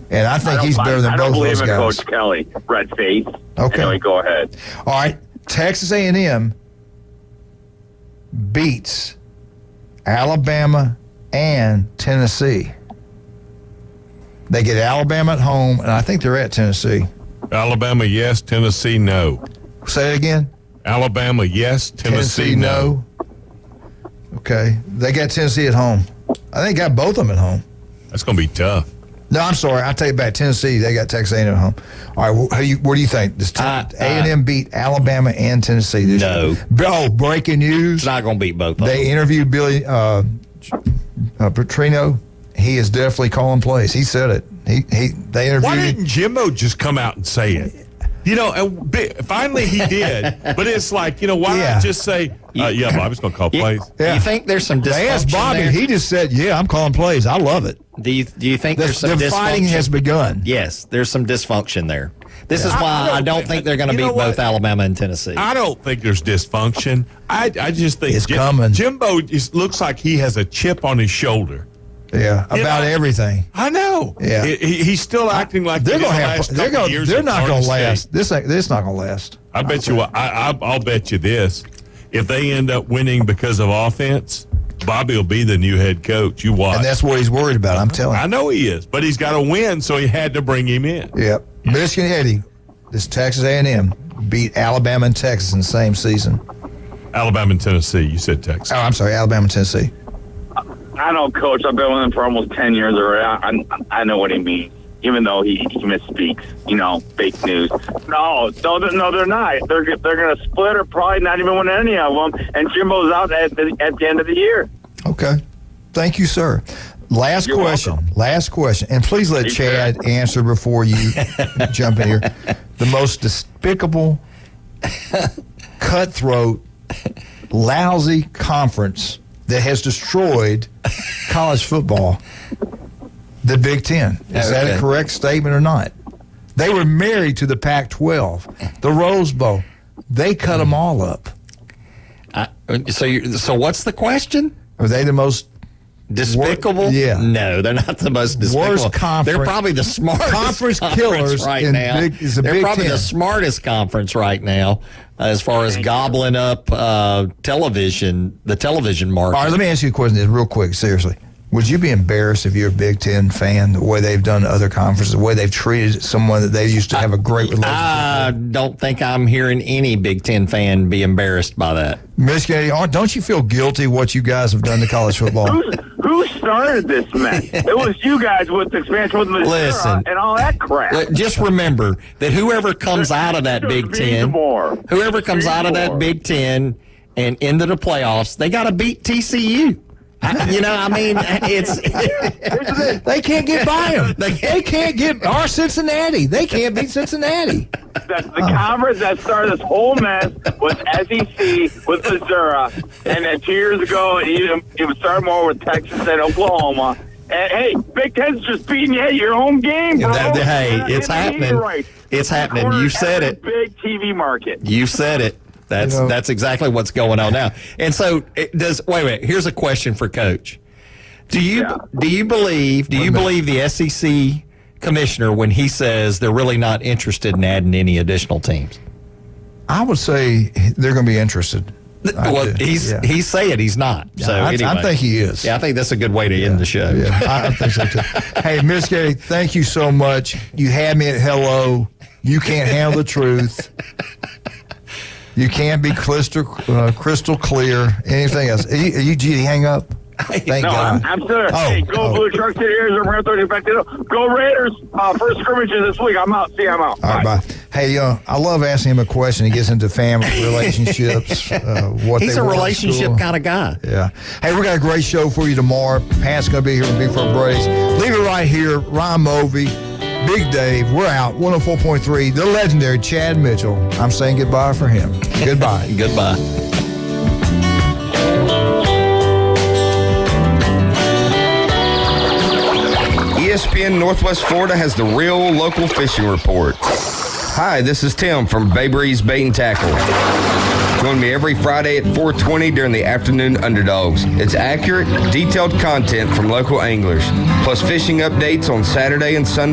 and I think he's better than both of those guys. I don't believe in Coach Kelly, red face. Okay. Anyway, go ahead. All right. Texas A&M beats Alabama and Tennessee. They get Alabama at home, and I think they're at Tennessee. Alabama, yes. Tennessee, no. Say it again. Alabama, yes. Tennessee, no. Okay. They got Tennessee at home. I think they got both of them at home. That's going to be tough. No, I'm sorry. I take it back. Tennessee, they got Texas A&M at home. All right. What do you think? Does A&M beat Alabama and Tennessee this year? Oh, breaking news. It's not going to beat both of them. They interviewed Billy Petrino. He is definitely calling plays. He said it. They interviewed Why him. didn't Jimbo just come out and say it? Finally he did. But it's like, why not just say, Bobby's going to call plays? Do you think there's some dysfunction They asked Bobby. there? He just said, I'm calling plays. I love it. Do you think there's some the dysfunction? fighting has begun. Yes, there's some dysfunction there. This is why I don't think they're going to beat both Alabama and Tennessee. I don't think there's dysfunction. I just think it's coming. Jimbo looks like he has a chip on his shoulder. Yeah, about everything. I know. Yeah, he's still acting like they're going to have. They're not going to last. This not going to last. I bet you. I'll bet you this: if they end up winning because of offense, Bobby will be the new head coach. You watch. And that's what he's worried about. I'm telling you. I know he is, but he's got to win, so he had to bring him in. Yep. Michigan Eddie, this Texas A&M beat Alabama and Texas in the same season. Alabama and Tennessee. You said Texas. Oh, I'm sorry, Alabama and Tennessee. I know, Coach. I've been with him for almost 10 years already. I know what he means, even though he misspeaks. Fake news. No, they're not. They're going to split or probably not even win any of them. And Jimbo's out at the end of the year. Okay. Thank you, sir. Last question. And please let Chad answer before you jump in here. The most despicable, cutthroat, lousy conference that has destroyed college football, the Big Ten. Is that a correct statement or not? They were married to the Pac-12, the Rose Bowl. They cut them all up. So what's the question? Are they the most despicable? Yeah. No, they're not the most despicable. Worst conference. They're probably the smartest conference killers right now. They're probably the smartest conference right now as far as gobbling up the television market. All right, let me ask you a question real quick, seriously. Would you be embarrassed if you're a Big Ten fan, the way they've done other conferences, the way they've treated someone that they used to have a great relationship with? I don't think I'm hearing any Big Ten fan be embarrassed by that. Michigan, don't you feel guilty what you guys have done to college football? Who started this mess? It was you guys with the expansion with Missouri and all that crap. Just remember that whoever comes out of that Big Ten, and into the playoffs, they got to beat TCU. They can't get by them. They can't get our Cincinnati. They can't beat Cincinnati. That's the conference that started this whole mess was SEC with Missouri, and then 2 years ago it was started more with Texas and Oklahoma. And hey, Big Ten's just beating you at your home game, bro. It's happening. Right. It's happening. You said it. Big TV market. You said it. That's exactly what's going on now. And so wait, here's a question for Coach. Do you believe the SEC commissioner when he says they're really not interested in adding any additional teams? I would say they're going to be interested. Well, he's saying he's not. So anyway. I think he is. Yeah, I think that's a good way to end the show. Yeah, I think so too. Hey, Miss Gay, thank you so much. You had me at hello. You can't handle the truth. You can't be crystal clear. Anything else? Did he hang up? Thank God. I'm still there. Hey, go Blue Truck City, Arizona. Marathon back to Go Raiders. First scrimmages this week. I'm out. See, I'm out. All right, bye. Hey, I love asking him a question. He gets into family relationships. He's a relationship kind of guy. Yeah. Hey, we got a great show for you tomorrow. Pat's going to be here with Big4 Braves. Leave it right here. Ryan Movey, Big Dave. We're out. 104.3. The legendary Chad Mitchell. I'm saying goodbye for him. Goodbye. Goodbye. ESPN Northwest Florida has the real local fishing report. Hi, this is Tim from Bay Breeze Bait and Tackle. Join me every Friday at 4:20 during the afternoon Underdogs. It's accurate, detailed content from local anglers, plus fishing updates on Saturday and Sunday